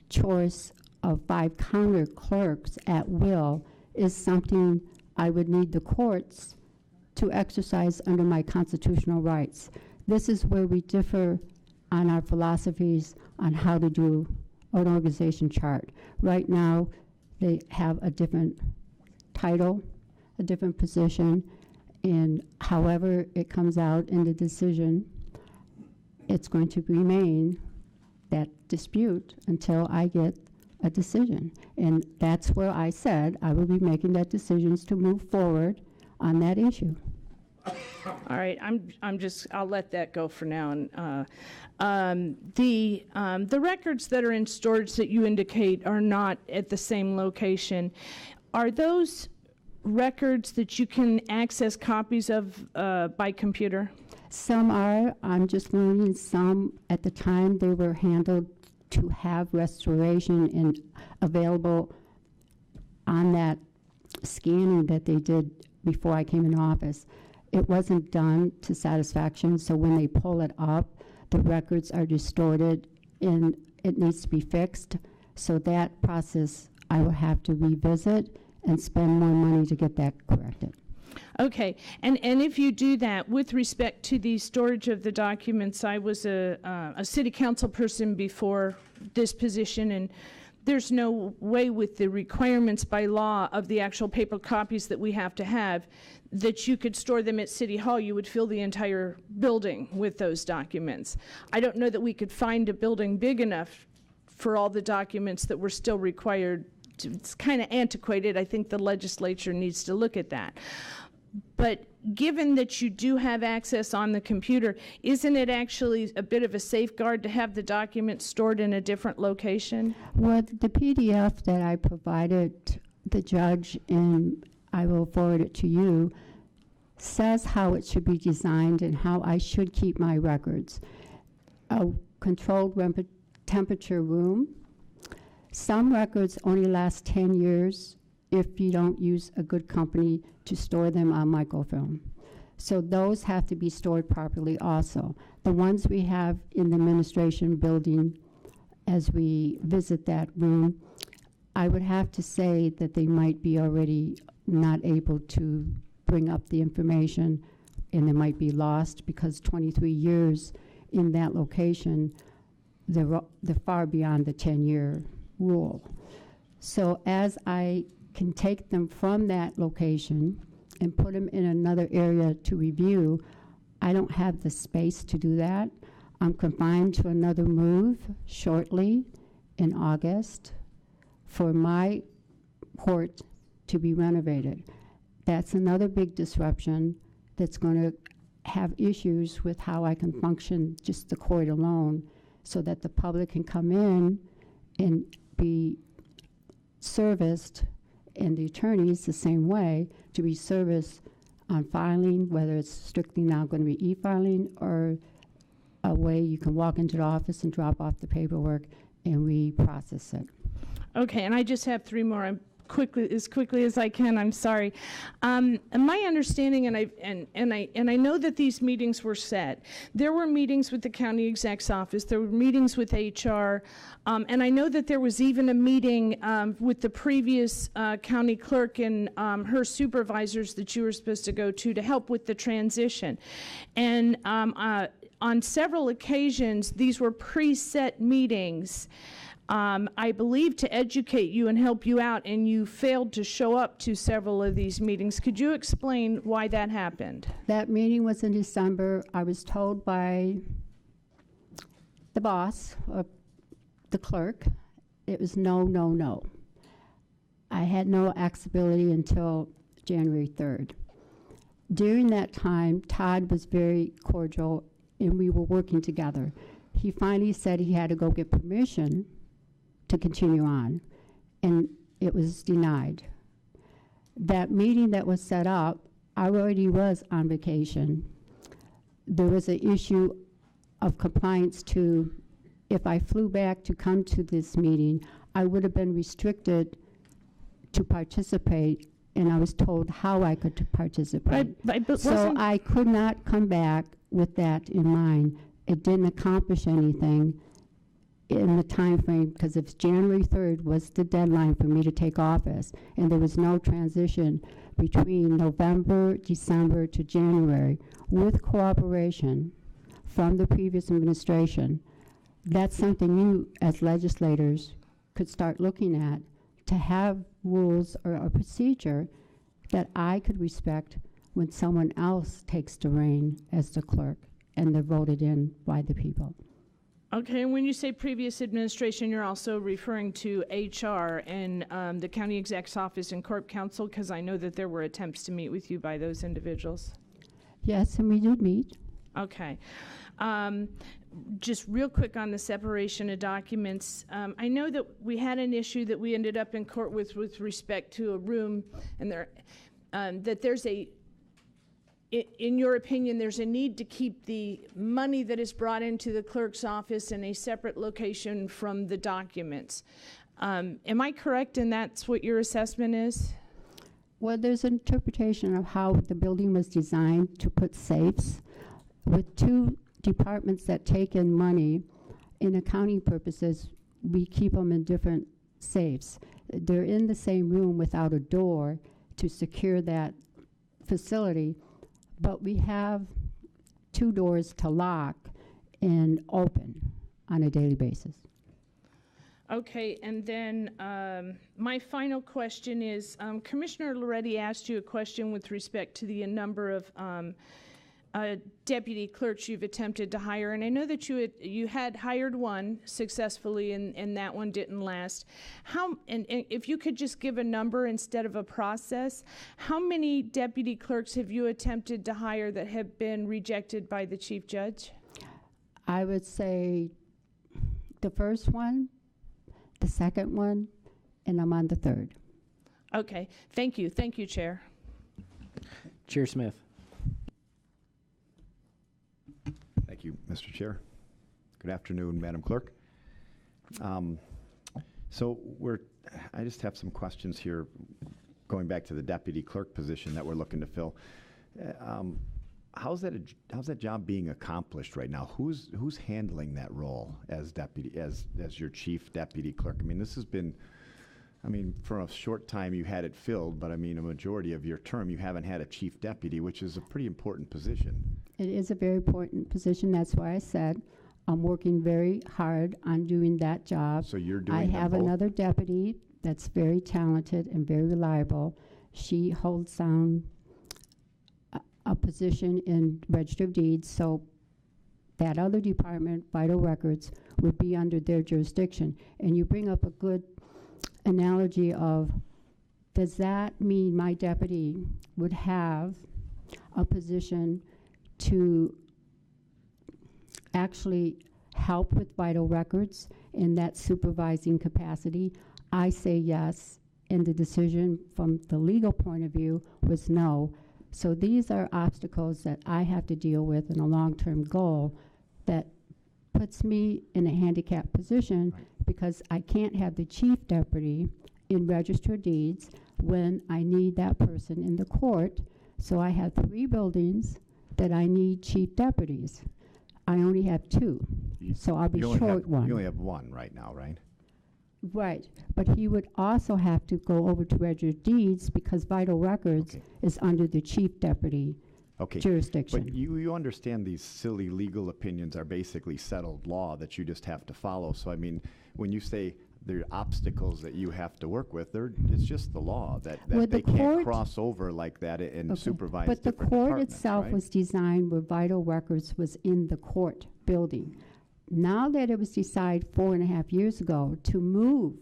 Speaker 10: choice of 5 counter clerks at will is something I would need the courts to exercise under my constitutional rights. This is where we differ on our philosophies on how to do an organization chart. Right now, they have a different title, a different position, and however it comes out in the decision, it's going to remain that dispute until I get a decision. And that's where I said I will be making that decisions to move forward on that issue.
Speaker 6: All right, I'll let that go for now. And the records that are in storage that you indicate are not at the same location. Are those records that you can access copies of by computer?
Speaker 10: Some are. I'm just learning some. At the time, they were handled to have restoration and available on that scanning that they did before I came in office. It wasn't done to satisfaction, so when they pull it up, the records are distorted and it needs to be fixed. So that process, I will have to revisit and spend more money to get that corrected.
Speaker 6: Okay, and if you do that, with respect to the storage of the documents, I was a city council person before this position, and there's no way with the requirements by law of the actual paper copies that we have to have that you could store them at City Hall. You would fill the entire building with those documents. I don't know that we could find a building big enough for all the documents that were still required. It's kind of antiquated. I think the legislature needs to look at that. But given that you do have access on the computer, isn't it actually a bit of a safeguard to have the documents stored in a different location?
Speaker 10: Well, the PDF that I provided the judge, and I will forward it to you, says how it should be designed and how I should keep my records. A controlled temperature room. Some records only last 10 years if you don't use a good company to store them on microfilm. So those have to be stored properly also. The ones we have in the administration building, as we visit that room, I would have to say that they might be already not able to bring up the information, and they might be lost because 23 years in that location, they're far beyond the 10-year rule. So as I can take them from that location and put them in another area to review, I don't have the space to do that. I'm confined to another move shortly in August for my court to be renovated. That's another big disruption that's going to have issues with how I can function just the court alone, so that the public can come in and be serviced, and the attorneys the same way, to be serviced on filing, whether it's strictly now going to be e-filing or a way you can walk into the office and drop off the paperwork and we process it.
Speaker 6: Okay, and I just have three more. I'm as quickly as I can. I'm sorry. And my understanding, and I know that these meetings were set. There were meetings with the county exec's office. There were meetings with HR, and I know that there was even a meeting with the previous county clerk and her supervisors that you were supposed to go to help with the transition. And on several occasions, these were preset meetings. I believe to educate you and help you out, and you failed to show up to several of these meetings. Could you explain why that happened?
Speaker 10: That meeting was in December. I was told by the boss, the clerk, it was no, no, no. I had no accessibility until January 3rd. During that time, Todd was very cordial, and we were working together. He finally said he had to go get permission to continue on, and it was denied. That meeting that was set up, I already was on vacation. There was an issue of compliance to, if I flew back to come to this meeting, I would have been restricted to participate, and I was told how I could participate. So I could not come back with that in mind. It didn't accomplish anything in the time frame, because if January 3rd was the deadline for me to take office, and there was no transition between November, December to January, with cooperation from the previous administration, that's something you as legislators could start looking at, to have rules or a procedure that I could respect when someone else takes the reign as the clerk and they're voted in by the people.
Speaker 6: Okay, and when you say previous administration, you're also referring to HR and the county exec's office and corp counsel, because I know that there were attempts to meet with you by those individuals.
Speaker 10: Yes, and we did meet.
Speaker 6: Okay. Just real quick on the separation of documents. I know that we had an issue that we ended up in court with respect to a room, and that there's a, in your opinion, there's a need to keep the money that is brought into the clerk's office in a separate location from the documents. Am I correct in that's what your assessment is?
Speaker 10: Well, there's an interpretation of how the building was designed to put safes. With two departments that take in money, in accounting purposes, we keep them in different safes. They're in the same room without a door to secure that facility, but we have two doors to lock and open on a daily basis.
Speaker 6: Okay, and then my final question is, Commissioner Loretti asked you a question with respect to the number of deputy clerks you've attempted to hire, and I know that you had hired one successfully, and that one didn't last. And if you could just give a number instead of a process, how many deputy clerks have you attempted to hire that have been rejected by the chief judge?
Speaker 10: I would say the first one, the second one, and I'm on the third.
Speaker 6: Okay, thank you, Chair.
Speaker 1: Chair Smith.
Speaker 7: Thank you, Mr. Chair. Good afternoon, Madam Clerk. So I just have some questions here, going back to the deputy clerk position that we're looking to fill. How's that job being accomplished right now? Who's handling that role as your chief deputy clerk? I mean, this has been, for a short time you had it filled, but a majority of your term you haven't had a chief deputy, which is a pretty important position.
Speaker 10: It is a very important position. That's why I said I'm working very hard on doing that job.
Speaker 7: So you're doing
Speaker 10: I
Speaker 7: them
Speaker 10: have
Speaker 7: both?
Speaker 10: another deputy that's very talented and very reliable. She holds down a position in Register of Deeds, so that other department, Vital Records, would be under their jurisdiction. And you bring up a good analogy of, does that mean my deputy would have a position to actually help with Vital Records in that supervising capacity? I say yes, and the decision from the legal point of view was no. So these are obstacles that I have to deal with in a long-term goal that puts me in a handicapped position because I can't have the chief deputy in Register of Deeds when I need that person in the court. So I have 3 buildings that I need chief deputies. I only have 2, so I'll be short one.
Speaker 7: You only have 1 right now, right?
Speaker 10: Right, but he would also have to go over to Register of Deeds because Vital Records is under the chief deputy jurisdiction.
Speaker 7: But you understand these silly legal opinions are basically settled law that you just have to follow. So when you say there are obstacles that you have to work with, it's just the law that they can't cross over like that and supervise
Speaker 10: But the
Speaker 7: different
Speaker 10: court
Speaker 7: departments,
Speaker 10: itself
Speaker 7: right?
Speaker 10: was designed where Vital Records was in the court building. Now that it was decided 4.5 years ago to move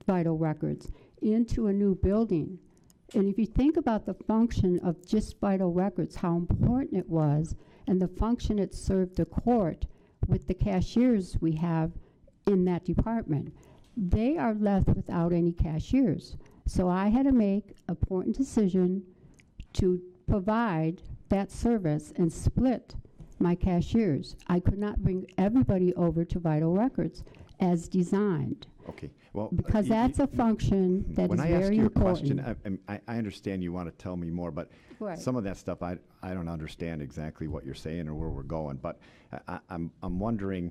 Speaker 10: Vital Records into a new building, and if you think about the function of just Vital Records, how important it was, and the function it served the court with the cashiers we have in that department, they are left without any cashiers. So I had to make an important decision to provide that service and split my cashiers. I could not bring everybody over to Vital Records as designed.
Speaker 7: Okay, well,
Speaker 10: because that's a function that is very important.
Speaker 7: When I ask you a question, I understand you want to tell me more, but some of that stuff I don't understand exactly what you're saying or where we're going. But I'm wondering.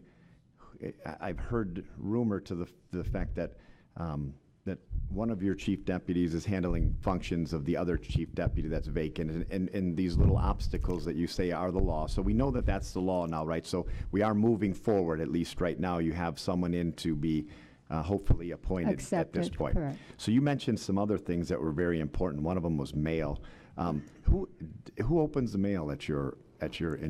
Speaker 7: I've heard rumor to the fact that that one of your chief deputies is handling functions of the other chief deputy that's vacant, and these little obstacles that you say are the law. So we know that that's the law now, right? So we are moving forward, at least right now. You have someone in to be hopefully appointed at this point.
Speaker 10: Correct.
Speaker 7: So you mentioned some other things that were very important. One of them was mail. Who opens the mail in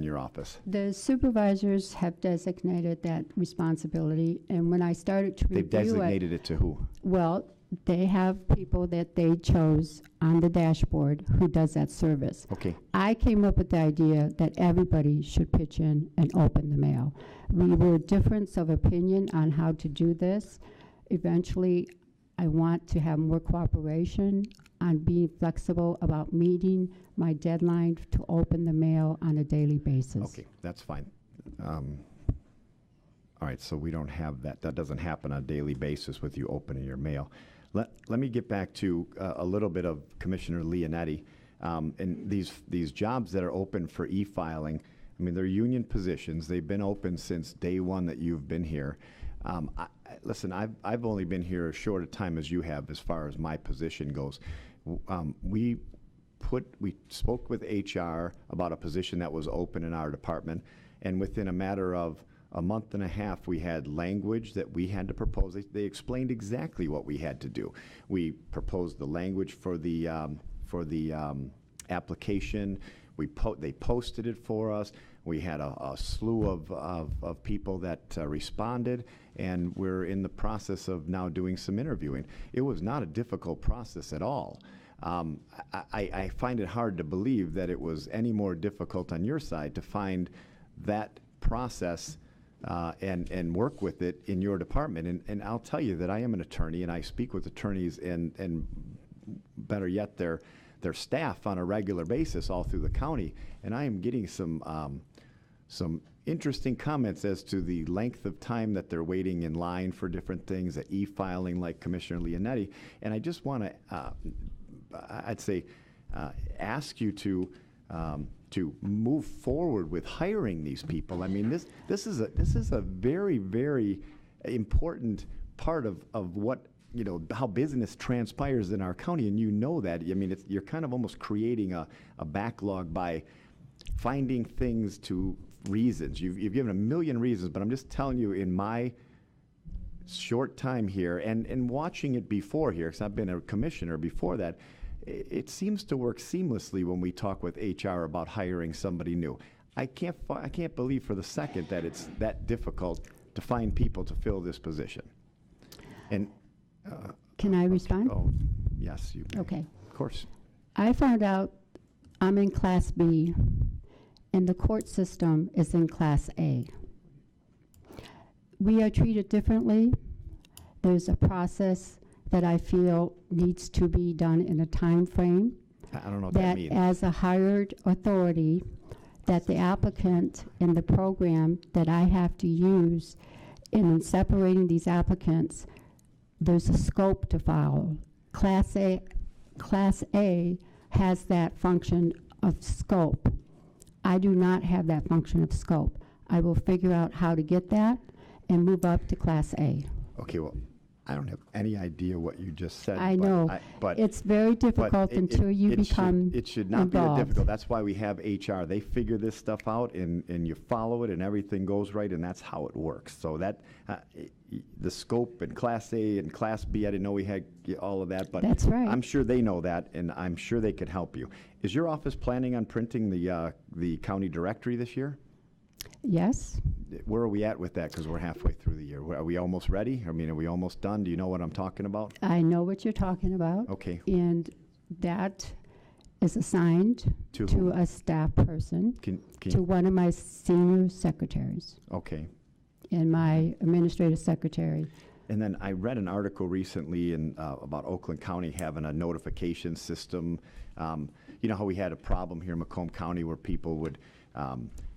Speaker 7: your office?
Speaker 10: The supervisors have designated that responsibility, and when I started to review
Speaker 7: They've designated it to who?
Speaker 10: Well, they have people that they chose on the dashboard who does that service.
Speaker 7: Okay.
Speaker 10: I came up with the idea that everybody should pitch in and open the mail. We were a difference of opinion on how to do this. Eventually, I want to have more cooperation on being flexible about meeting my deadline to open the mail on a daily basis.
Speaker 7: Okay, that's fine. All right, so we don't have that. That doesn't happen on a daily basis with you opening your mail. Let me get back to a little bit of Commissioner Leonetti. And these jobs that are open for e-filing, they're union positions. They've been open since day one that you've been here. Listen, I've only been here as short a time as you have as far as my position goes. We spoke with HR about a position that was open in our department, and within a matter of a month and a half, we had language that we had to propose. They explained exactly what we had to do. We proposed the language for the application. They posted it for us. We had a slew of people that responded, and we're in the process of now doing some interviewing. It was not a difficult process at all. I find it hard to believe that it was any more difficult on your side to find that process and work with it in your department. And I'll tell you that I am an attorney, and I speak with attorneys and better yet, their staff on a regular basis all through the county, and I am getting some interesting comments as to the length of time that they're waiting in line for different things, at e-filing like Commissioner Leonetti. And I just want to, I'd say, ask you to move forward with hiring these people. I mean, this is a very, very important part of what, you know, how business transpires in our county, and you know that. I mean, you're kind of almost creating a backlog by finding things to reasons. You've given a million reasons, but I'm just telling you, in my short time here and watching it before here, because I've been a commissioner before that, it seems to work seamlessly when we talk with HR about hiring somebody new. I can't believe for the second that it's that difficult to find people to fill this position. And
Speaker 10: can I respond?
Speaker 7: Oh, yes, you may.
Speaker 10: Okay.
Speaker 7: Of course.
Speaker 10: I found out I'm in Class B, and the court system is in Class A. We are treated differently. There's a process that I feel needs to be done in a time frame.
Speaker 7: I don't know what that means.
Speaker 10: As a hired authority, that the applicant in the program that I have to use in separating these applicants, there's a scope to follow. Class A has that function of scope. I do not have that function of scope. I will figure out how to get that and move up to Class A.
Speaker 7: Okay, well, I don't have any idea what you just said.
Speaker 10: I know.
Speaker 7: But
Speaker 10: it's very difficult until you become
Speaker 7: it should not
Speaker 10: involved.
Speaker 7: be that difficult. That's why we have HR. They figure this stuff out, and you follow it, and everything goes right, and that's how it works. So that the scope and Class A and Class B, I didn't know we had all of that, but
Speaker 10: that's right.
Speaker 7: I'm sure they know that, and I'm sure they could help you. Is your office planning on printing the county directory this year?
Speaker 10: Yes.
Speaker 7: Where are we at with that? Because we're halfway through the year. Are we almost ready? I mean, are we almost done? Do you know what I'm talking about?
Speaker 10: I know what you're talking about.
Speaker 7: Okay.
Speaker 10: And that is assigned to a staff person, to one of my senior secretaries.
Speaker 7: Okay.
Speaker 10: And my administrative secretary.
Speaker 7: And then I read an article recently about Oakland County having a notification system. You know how we had a problem here in Macomb County where people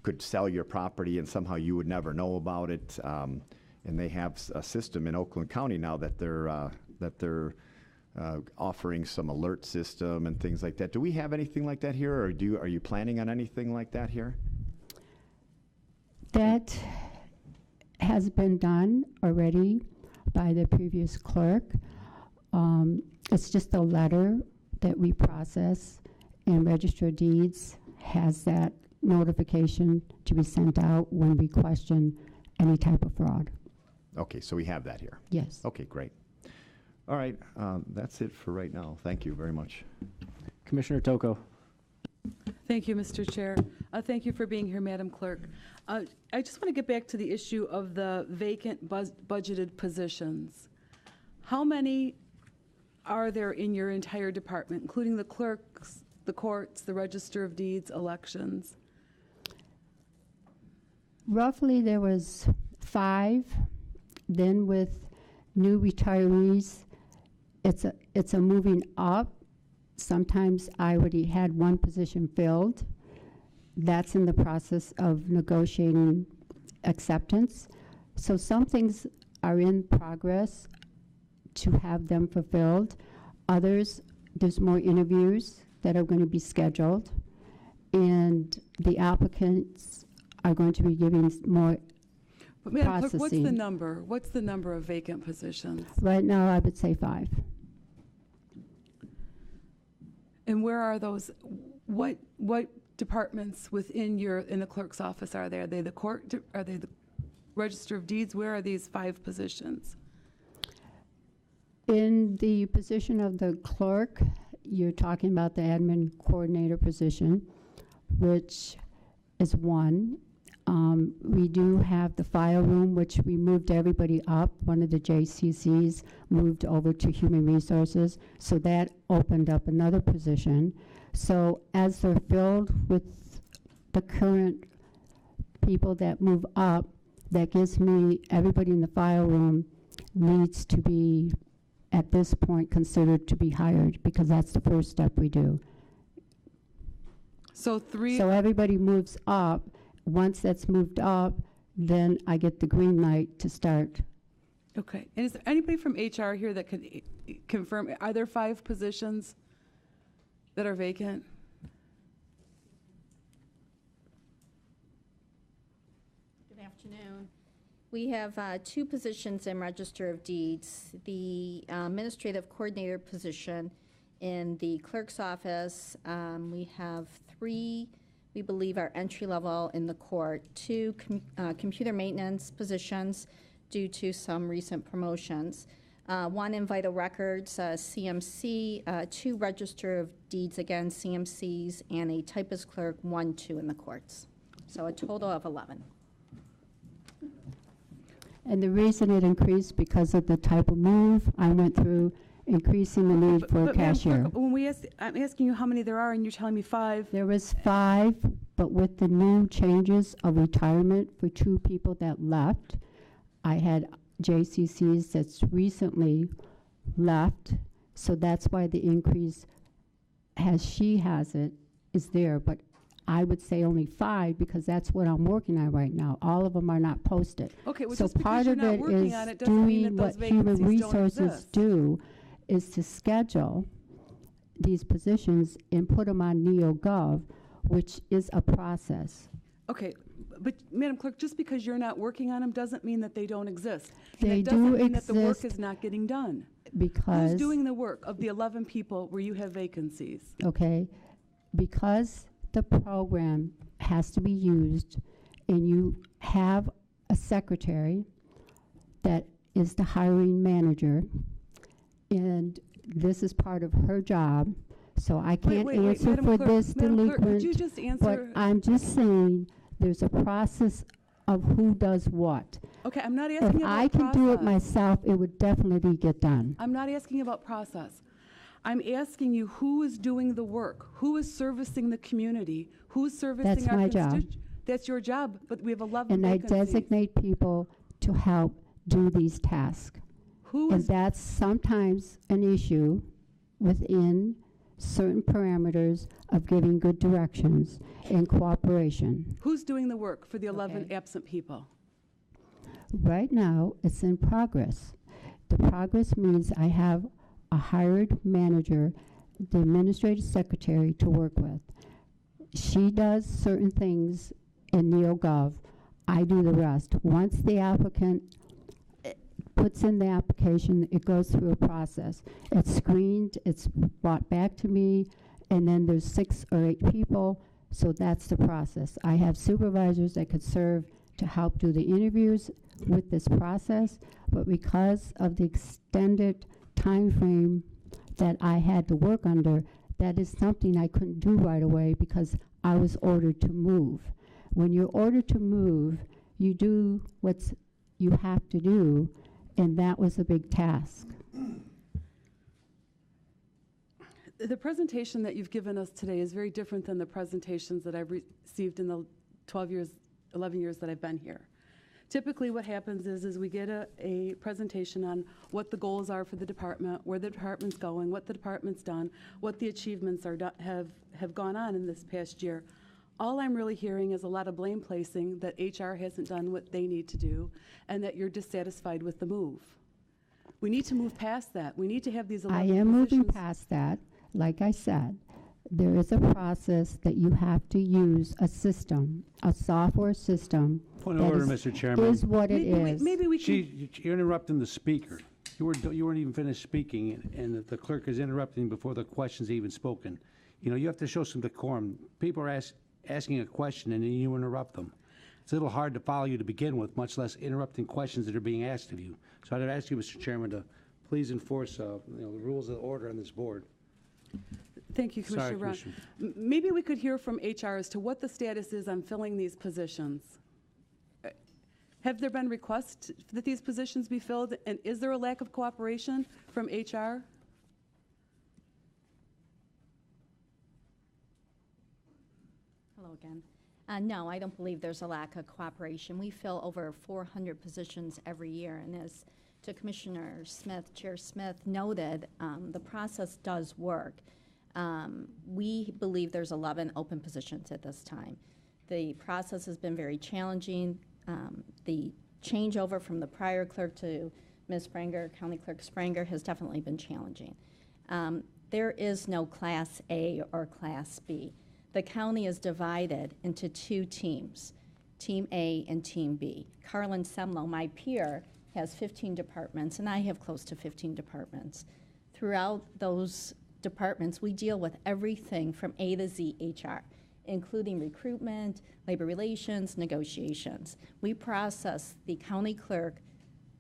Speaker 7: could sell your property and somehow you would never know about it. And they have a system in Oakland County now that they're offering some alert system and things like that. Do we have anything like that here, or are you planning on anything like that here?
Speaker 10: That has been done already by the previous clerk. It's just a letter that we process, and Register of Deeds has that notification to be sent out when we question any type of fraud.
Speaker 7: Okay, so we have that here.
Speaker 10: Yes.
Speaker 7: Okay, great. All right, that's it for right now. Thank you very much.
Speaker 1: Commissioner Toko.
Speaker 13: Thank you, Mr. Chair. Thank you for being here, Madam Clerk. I just want to get back to the issue of the vacant budgeted positions. How many are there in your entire department, including the clerks, the courts, the Register of Deeds, elections?
Speaker 10: Roughly there was 5. Then with new retirees, it's a moving up. Sometimes I already had one position filled. That's in the process of negotiating acceptance. So some things are in progress to have them fulfilled. Others, there's more interviews that are going to be scheduled, and the applicants are going to be giving more
Speaker 13: But Madam
Speaker 10: processing.
Speaker 13: Clerk, what's the number? What's the number of vacant positions?
Speaker 10: Right now, I would say 5.
Speaker 13: And where are those? What departments within in the clerk's office are they? Are they the court? Are they the Register of Deeds, where are these 5 positions?
Speaker 10: In the position of the clerk, you're talking about the admin coordinator position, which is 1. We do have the file room, which we moved everybody up. One of the JCCs moved over to Human Resources, so that opened up another position. So as they're filled with the current people that move up, that gives me, everybody in the file room needs to be, at this point, considered to be hired, because that's the first step we do.
Speaker 13: So 3.
Speaker 10: So everybody moves up. Once that's moved up, then I get the green light to start.
Speaker 13: Okay. And is there anybody from HR here that could confirm, are there 5 positions that are vacant?
Speaker 14: Good afternoon. We have 2 positions in Register of Deeds. The administrative coordinator position in the clerk's office, we have 3, we believe, are entry level in the court, 2 computer maintenance positions due to some recent promotions, 1 in vital records, CMC, 2 Register of Deeds, again, CMCs, and a typist clerk, 1, 2 in the courts. So a total of 11.
Speaker 10: And the reason it increased because of the type of move, I went through increasing the need for a
Speaker 13: Madam
Speaker 10: cashier.
Speaker 13: Clerk, when I'm asking you how many there are, and you're telling me 5.
Speaker 10: There was 5, but with the new changes of retirement for 2 people that left, I had JCCs that's recently left, so that's why the increase, as she has it, is there. But I would say only 5 because that's what I'm working on right now. All of them are not posted.
Speaker 13: Okay, well,
Speaker 10: so
Speaker 13: just because
Speaker 10: part
Speaker 13: you're
Speaker 10: of
Speaker 13: not
Speaker 10: it
Speaker 13: working
Speaker 10: is
Speaker 13: on it doesn't mean
Speaker 10: doing
Speaker 13: that those
Speaker 10: what human
Speaker 13: vacancies don't
Speaker 10: resources
Speaker 13: exist.
Speaker 10: do is to schedule these positions and put them on NeoGov, which is a process.
Speaker 13: Okay, but Madam Clerk, just because you're not working on them doesn't mean that they don't exist. And
Speaker 10: They
Speaker 13: it doesn't
Speaker 10: do
Speaker 13: mean that the work
Speaker 10: exist
Speaker 13: is not getting done.
Speaker 10: because
Speaker 13: Who's doing the work of the 11 people where you have vacancies?
Speaker 10: okay, because the program has to be used and you have a secretary that is the hiring manager, and this is part of her job, so I can't answer
Speaker 13: Madam
Speaker 10: for
Speaker 13: Clerk,
Speaker 10: this
Speaker 13: Madam Clerk,
Speaker 10: delinquent.
Speaker 13: could you just
Speaker 10: But
Speaker 13: answer?
Speaker 10: I'm just saying, there's a process of who does what.
Speaker 13: Okay, I'm not
Speaker 10: If
Speaker 13: asking about
Speaker 10: I can do it
Speaker 13: process.
Speaker 10: myself, it would definitely get done.
Speaker 13: I'm not asking about process. I'm asking you who is doing the work, who is servicing the community, who's servicing
Speaker 10: That's
Speaker 13: our
Speaker 10: my job.
Speaker 13: That's your job, but we have 11
Speaker 10: And I
Speaker 13: vacancies.
Speaker 10: designate people to help do these tasks.
Speaker 13: Who
Speaker 10: And
Speaker 13: is,
Speaker 10: that's sometimes an issue within certain parameters of giving good directions and cooperation.
Speaker 13: who's doing the work for the 11
Speaker 10: Okay.
Speaker 13: absent people?
Speaker 10: Right now, it's in progress. The progress means I have a hired manager, the administrative secretary to work with. She does certain things in NeoGov. I do the rest. Once the applicant puts in the application, it goes through a process. It's screened, it's brought back to me, and then there's 6 or 8 people, so that's the process. I have supervisors that could serve to help do the interviews with this process, but because of the extended time frame that I had to work under, that is something I couldn't do right away because I was ordered to move. When you're ordered to move, you do what you have to do, and that was a big task.
Speaker 13: The presentation that you've given us today is very different than the presentations that I've received in the 11 years that I've been here. Typically what happens is we get a presentation on what the goals are for the department, where the department's going, what the department's done, what the achievements are have gone on in this past year. All I'm really hearing is a lot of blame placing that HR hasn't done what they need to do and that you're dissatisfied with the move. We need to move past that. We need to have these 11
Speaker 10: I am moving
Speaker 13: positions.
Speaker 10: past that. Like I said, there is a process that you have to use a system, a software system.
Speaker 8: Point of
Speaker 10: that
Speaker 8: order,
Speaker 10: is-
Speaker 8: Mr. Chairman.
Speaker 10: Is what it is.
Speaker 13: Maybe we can.
Speaker 8: You're interrupting the speaker. You weren't even finished speaking, and the clerk is interrupting before the question's even spoken. You know, you have to show some decorum. People are asking a question, and then you interrupt them. it's a little hard to follow you to begin with, much less interrupting questions that are being asked of you. So I'd ask you, Mr. Chairman, to please enforce the rules of order on this board.
Speaker 13: Thank you, Commissioner
Speaker 8: Sorry,
Speaker 13: Brown.
Speaker 8: Commissioner.
Speaker 13: Maybe we could hear from HR as to what the status is on filling these positions. Have there been requests that these positions be filled, and is there a lack of cooperation from HR?
Speaker 14: Hello again. No, I don't believe there's a lack of cooperation. We fill over 400 positions every year, and as to Commissioner Smith, Chair Smith noted, the process does work. We believe there's 11 open positions at this time. The process has been very challenging. The changeover from the prior clerk to Ms. Spranger, County Clerk Spranger, has definitely been challenging. There is no Class A or Class B. The county is divided into two teams, Team A and Team B. Carlin Semlo, my peer, has 15 departments, and I have close to 15 departments. Throughout those departments, we deal with everything from A to Z HR, including recruitment, labor relations, negotiations. We process the county clerk,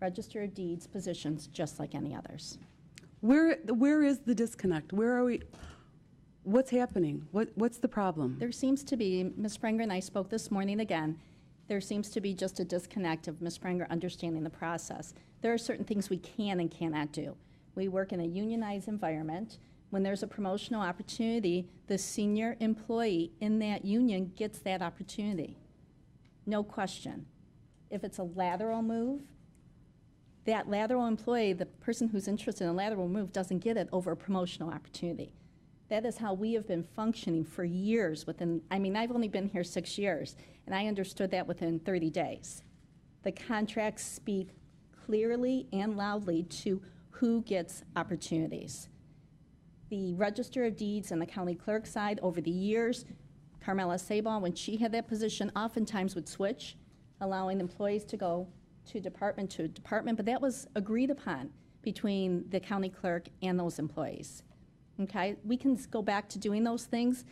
Speaker 14: register of deeds positions just like any others.
Speaker 13: Where is the disconnect? Where are we? What's happening? What's the problem?
Speaker 14: There seems to be, Ms. Spranger and I spoke this morning again, there seems to be just a disconnect of Ms. Spranger understanding the process. There are certain things we can and cannot do. We work in a unionized environment. When there's a promotional opportunity, the senior employee in that union gets that opportunity. No question. If it's a lateral move, that lateral employee, the person who's interested in a lateral move, doesn't get it over a promotional opportunity. That is how we have been functioning for years I've only been here 6 years, and I understood that within 30 days. The contracts speak clearly and loudly to who gets opportunities. The Register of Deeds and the county clerk side, over the years, Carmela Sabal, when she had that position, oftentimes would switch, allowing employees to go to department, but that was agreed upon between the county clerk and those employees. Okay, we can go back to doing those things,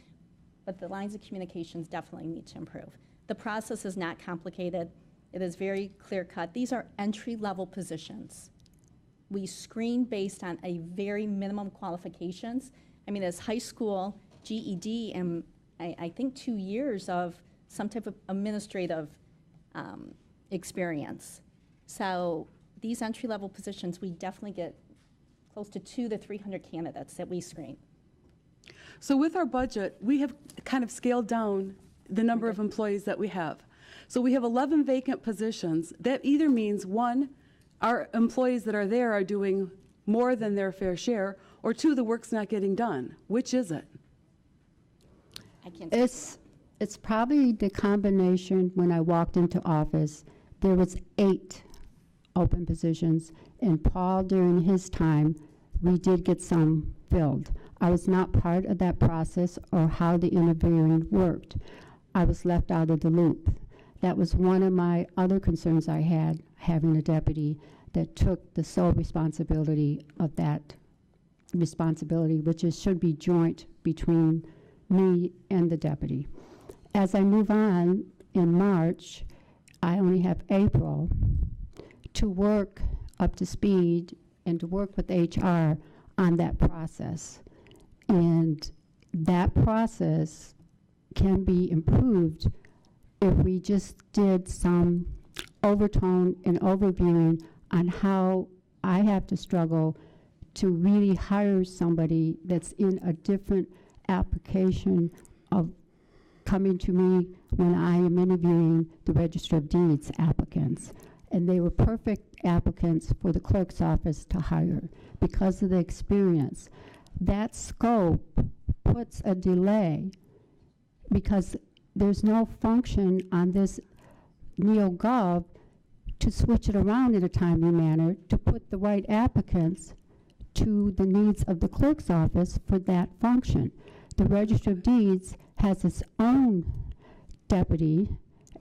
Speaker 14: but the lines of communications definitely need to improve. The process is not complicated. It is very clear-cut. These are entry-level positions. We screen based on a very minimum qualifications. I mean, as high school, GED, and I think 2 years of some type of administrative experience. So these entry-level positions, we definitely get close to 200 to 300 candidates that we screen.
Speaker 13: So with our budget, we have kind of scaled down the number of employees that we have. So we have 11 vacant positions. That either means, one, our employees that are there are doing more than their fair share, or two, the work's not getting done. Which is it?
Speaker 14: I can't.
Speaker 10: It's probably the combination. When I walked into office, there was 8 open positions, and Paul, during his time, we did get some filled. I was not part of that process or how the interviewing worked. I was left out of the loop. That was one of my other concerns I had, having a deputy that took the sole responsibility of that responsibility, which should be joint between me and the deputy. As I move on in March, I only have April to work up to speed and to work with HR on that process. And that process can be improved if we just did some overtone and overviewing on how I have to struggle to really hire somebody that's in a different application of coming to me when I am interviewing the Register of Deeds applicants. And they were perfect applicants for the clerk's office to hire because of the experience. That scope puts a delay because there's no function on this NeoGov to switch it around in a timely manner to put the right applicants to the needs of the clerk's office for that function. The Register of Deeds has its own deputy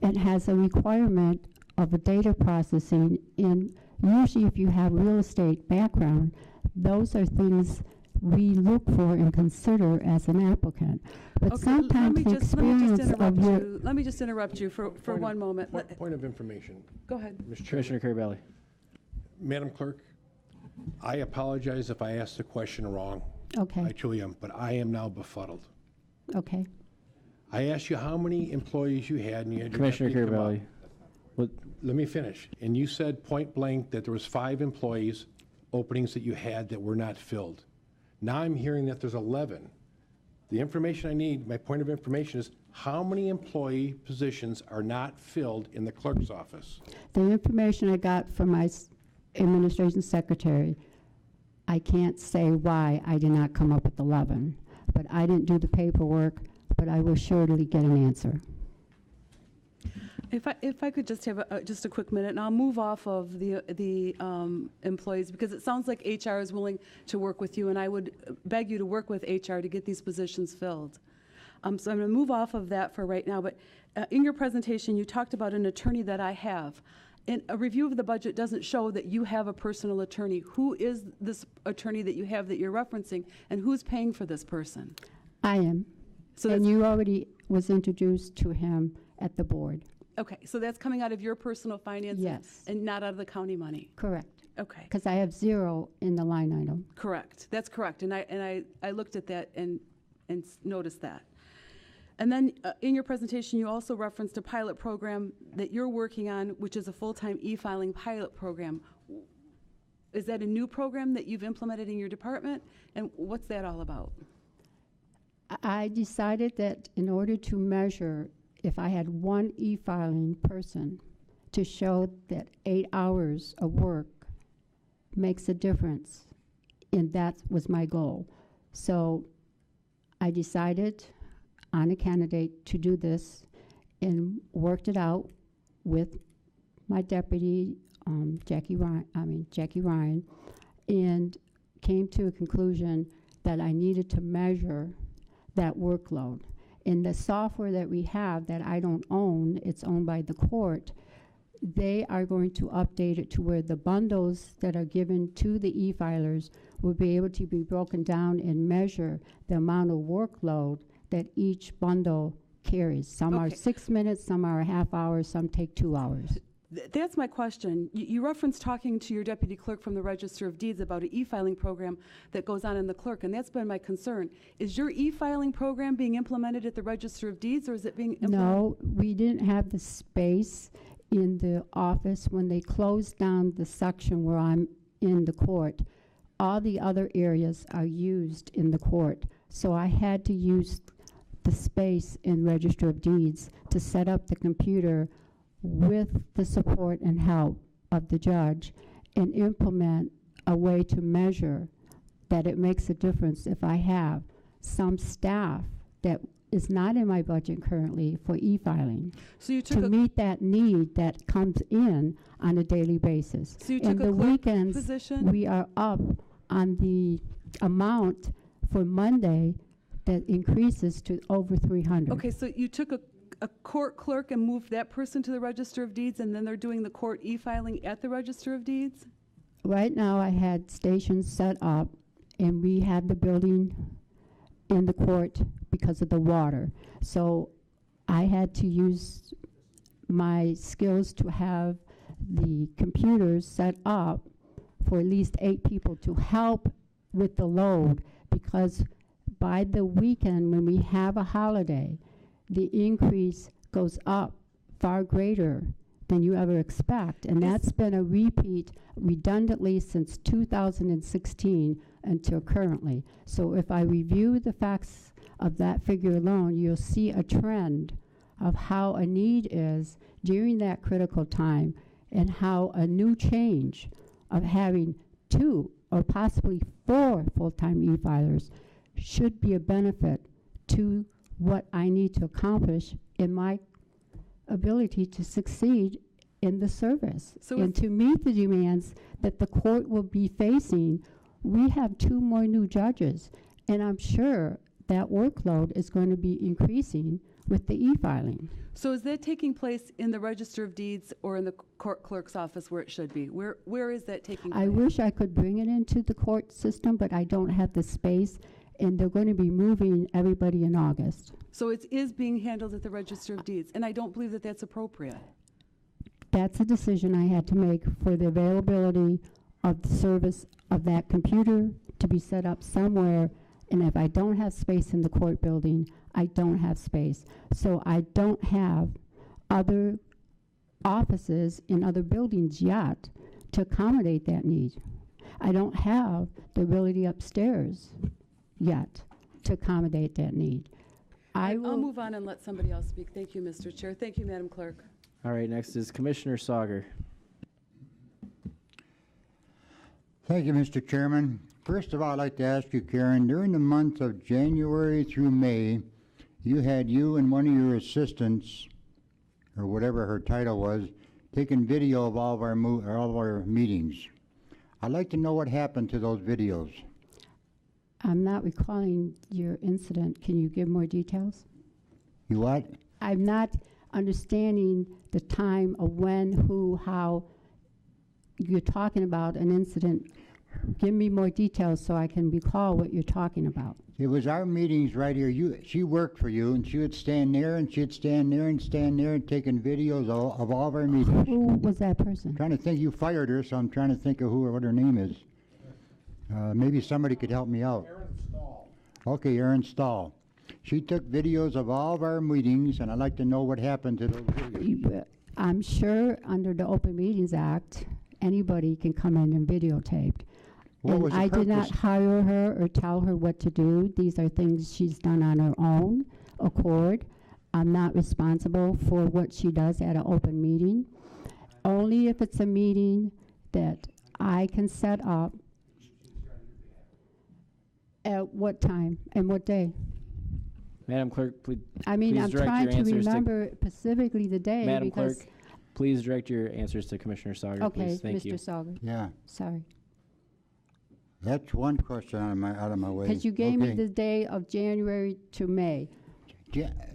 Speaker 10: and has a requirement of a data processing. In usually if you have real estate background, those are things we look for and consider as an applicant. But sometimes the experience of your...
Speaker 13: Let me just interrupt you for one moment.
Speaker 9: Point of information.
Speaker 13: Go ahead.
Speaker 9: Mr.
Speaker 1: Commissioner Carabelli.
Speaker 9: Madam Clerk, I apologize if I asked the question wrong.
Speaker 10: Okay.
Speaker 9: I truly am, but I am now befuddled.
Speaker 10: Okay.
Speaker 9: I asked you how many employees you had, and you had your
Speaker 1: Commissioner
Speaker 9: deputy come up.
Speaker 1: Carabelli.
Speaker 9: Let me finish. And you said point blank that there was 5 employees openings that you had that were not filled. Now I'm hearing that there's 11. The information I need, my point of information is how many employee positions are not filled in the clerk's office?
Speaker 10: The information I got from my administration secretary, I can't say why I did not come up with 11, but I didn't do the paperwork, but I will surely get an answer.
Speaker 13: If I could just have just a quick minute, and I'll move off of the employees, because it sounds like HR is willing to work with you, and I would beg you to work with HR to get these positions filled. So I'm going to move off of that for right now, but in your presentation, you talked about an attorney that I have. And a review of the budget doesn't show that you have a personal attorney. Who is this attorney that you have that you're referencing, and who's paying for this person?
Speaker 10: I am.
Speaker 13: So
Speaker 10: and you already was introduced to him at the board.
Speaker 13: Okay, so that's coming out of your personal finances?
Speaker 10: Yes.
Speaker 13: And not out of the county money?
Speaker 10: Correct.
Speaker 13: Okay.
Speaker 10: Because I have 0 in the line item.
Speaker 13: Correct. That's correct. And I looked at that and noticed that. And then in your presentation, you also referenced a pilot program that you're working on, which is a full-time e-filing pilot program. Is that a new program that you've implemented in your department? And what's that all about?
Speaker 10: I decided that in order to measure if I had one e-filing person to show that 8 hours of work makes a difference, and that was my goal. So I decided on a candidate to do this and worked it out with my deputy, Jackie Ryan, and came to a conclusion that I needed to measure that workload. In the software that we have that I don't own, it's owned by the court, they are going to update it to where the bundles that are given to the e-filers will be able to be broken down and measure the amount of workload that each bundle carries. Some are 6 minutes, some are a half hour, some take 2 hours.
Speaker 13: That's my question. You referenced talking to your deputy clerk from the Register of Deeds about an e-filing program that goes on in the clerk, and that's been my concern. Is your e-filing program being implemented at the Register of Deeds, or is it being implemented?
Speaker 10: No, we didn't have the space in the office when they closed down the section where I'm in the court. All the other areas are used in the court, so I had to use the space in Register of Deeds to set up the computer with the support and help of the judge and implement a way to measure that it makes a difference if I have some staff that is not in my budget currently for e-filing
Speaker 13: So you took
Speaker 10: to meet that need that comes in on a daily basis.
Speaker 13: So you
Speaker 10: and
Speaker 13: took a
Speaker 10: the
Speaker 13: clerk
Speaker 10: weekends,
Speaker 13: position?
Speaker 10: we are up on the amount for Monday that increases to over 300.
Speaker 13: Okay, so you took a court clerk and moved that person to the Register of Deeds, and then they're doing the court e-filing at the Register of Deeds?
Speaker 10: Right now, I had stations set up, and we had the building in the court because of the water. So I had to use my skills to have the computers set up for at least 8 people to help with the load, because by the weekend, when we have a holiday, the increase goes up far greater than you ever expect. And that's been a repeat redundantly since 2016 until currently. So if I review the facts of that figure alone, you'll see a trend of how a need is during that critical time, and how a new change of having 2 or possibly 4 full-time e-filers should be a benefit to what I need to accomplish in my ability to succeed in the service. And to meet the demands that the court will be facing, we have 2 more new judges, and I'm sure that workload is going to be increasing with the e-filing.
Speaker 13: So is that taking place in the Register of Deeds or in the court clerk's office where it should be? Where is that taking place?
Speaker 10: I wish I could bring it into the court system, but I don't have the space, and they're going to be moving everybody in August.
Speaker 13: So it is being handled at the Register of Deeds, and I don't believe that that's appropriate.
Speaker 10: That's a decision I had to make for the availability of the service of that computer to be set up somewhere. And if I don't have space in the court building, I don't have space. So I don't have other offices in other buildings yet to accommodate that need. I don't have the ability upstairs yet to accommodate that need.
Speaker 13: I'll move on and let somebody else speak. Thank you, Mr. Chair. Thank you, Madam Clerk.
Speaker 1: All right, next is Commissioner Sauger.
Speaker 15: Thank you, Mr. Chairman. First of all, I'd like to ask you, Karen, during the month of January through May, you and one of your assistants, or whatever her title was, taking video of all of our meetings. I'd like to know what happened to those videos.
Speaker 10: I'm not recalling your incident. Can you give more details?
Speaker 15: You what?
Speaker 10: I'm not understanding the time of when, who, how. You're talking about an incident. Give me more details so I can recall what you're talking about.
Speaker 15: It was our meetings right here. She worked for you, and she would stand there, and she'd stand there and stand there and taking videos of all of our meetings.
Speaker 10: Who was that person?
Speaker 15: I'm trying to think. You fired her, so I'm trying to think of what her name is. Maybe somebody could help me out. Erin Stahl. Okay, Erin Stahl. She took videos of all of our meetings, and I'd like to know what happened to those videos.
Speaker 10: I'm sure under the Open Meetings Act, anybody can come in and videotape. And I did not hire her or tell her what to do. These are things she's done on her own accord. I'm not responsible for what she does at an open meeting. Only if it's a meeting that I can set up. At what time and what day?
Speaker 1: Madam Clerk, please.
Speaker 10: I'm trying to remember specifically the day.
Speaker 1: Madam Clerk, please direct your answers to Commissioner Sauger.
Speaker 10: Okay,
Speaker 1: please. Thank you.
Speaker 10: Mr. Sauger.
Speaker 15: Yeah.
Speaker 10: Sorry.
Speaker 15: That's one question out of my way.
Speaker 10: Because you gave me the day of January to May.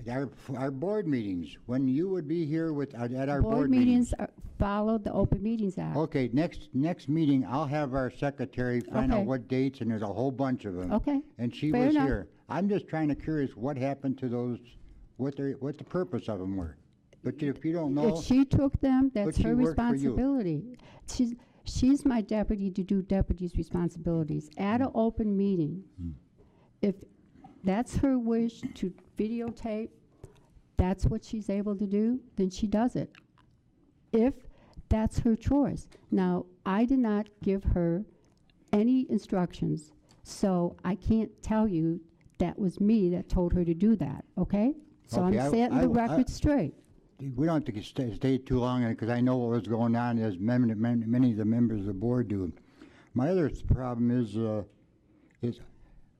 Speaker 15: Our board meetings, when you would be here at our
Speaker 10: board meetings follow the Open Meetings Act.
Speaker 15: Okay, next meeting, I'll have our secretary find out what dates, and there's a whole bunch of them.
Speaker 10: Okay.
Speaker 15: And she was here. I'm just trying to curious what happened to those, what the purpose of them were. But if you don't know.
Speaker 10: If she took them, that's her responsibility. She's my deputy to do deputy's responsibilities at an open meeting. If that's her wish to videotape, that's what she's able to do, then she does it. If that's her choice. Now, I did not give her any instructions, so I can't tell you that was me that told her to do that, okay? So I'm setting the record straight.
Speaker 15: We don't have to stay too long because I know what was going on, as many of the members of the board do. My other problem is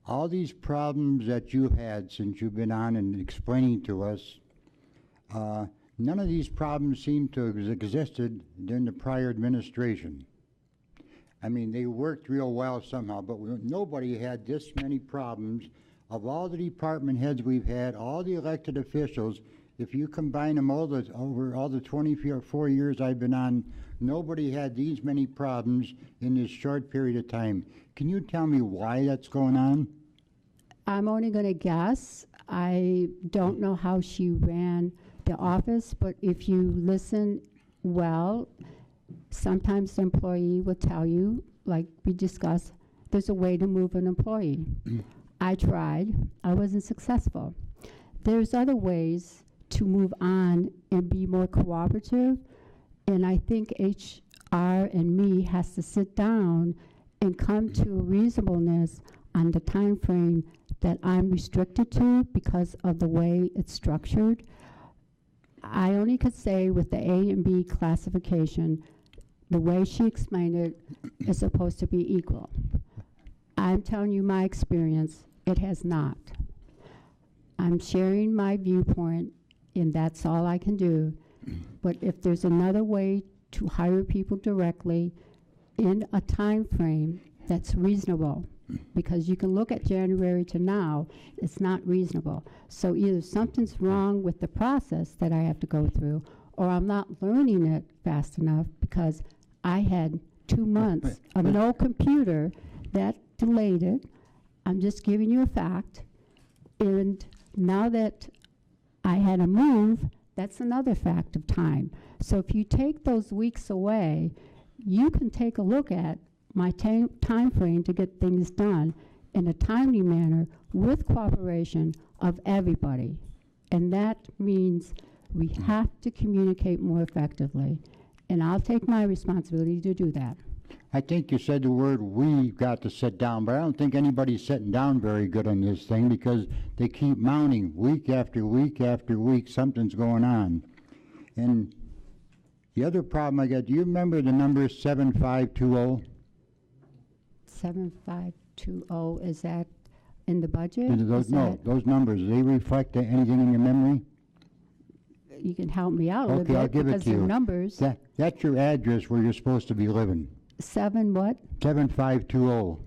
Speaker 15: all these problems that you've had since you've been on and explaining to us, none of these problems seem to have existed during the prior administration. I mean, they worked real well somehow, but nobody had this many problems. Of all the department heads we've had, all the elected officials, if you combine them over all the 24 years I've been on, nobody had these many problems in this short period of time. Can you tell me why that's going on?
Speaker 10: I'm only going to guess. I don't know how she ran the office, but if you listen well, sometimes the employee will tell you, like we discussed, there's a way to move an employee. I tried. I wasn't successful. There's other ways to move on and be more cooperative, and I think HR and me has to sit down and come to a reasonableness on the time frame that I'm restricted to because of the way it's structured. I only could say with the A and B classification, the way she explained it is supposed to be equal. I'm telling you my experience, it has not. I'm sharing my viewpoint, and that's all I can do. But if there's another way to hire people directly in a time frame that's reasonable, because you can look at January to now, it's not reasonable. So either something's wrong with the process that I have to go through, or I'm not learning it fast enough because I had 2 months of no computer that delayed it. I'm just giving you a fact. And now that I had to move, that's another fact of time. So if you take those weeks away, you can take a look at my time frame to get things done in a timely manner with cooperation of everybody. And that means we have to communicate more effectively. And I'll take my responsibility to do that.
Speaker 15: I think you said the word "we" got to sit down, but I don't think anybody's sitting down very good on this thing because they keep mounting week after week after week. Something's going on. And the other problem I got, do you remember the number 7520?
Speaker 10: 7520, is that in the budget?
Speaker 15: Those numbers, do they reflect anything in your memory?
Speaker 10: You can help me out a little
Speaker 15: Okay,
Speaker 10: bit
Speaker 15: I'll give it
Speaker 10: because
Speaker 15: to
Speaker 10: the
Speaker 15: you.
Speaker 10: numbers.
Speaker 15: That's your address where you're supposed to be living.
Speaker 10: 7 what?
Speaker 15: 7520.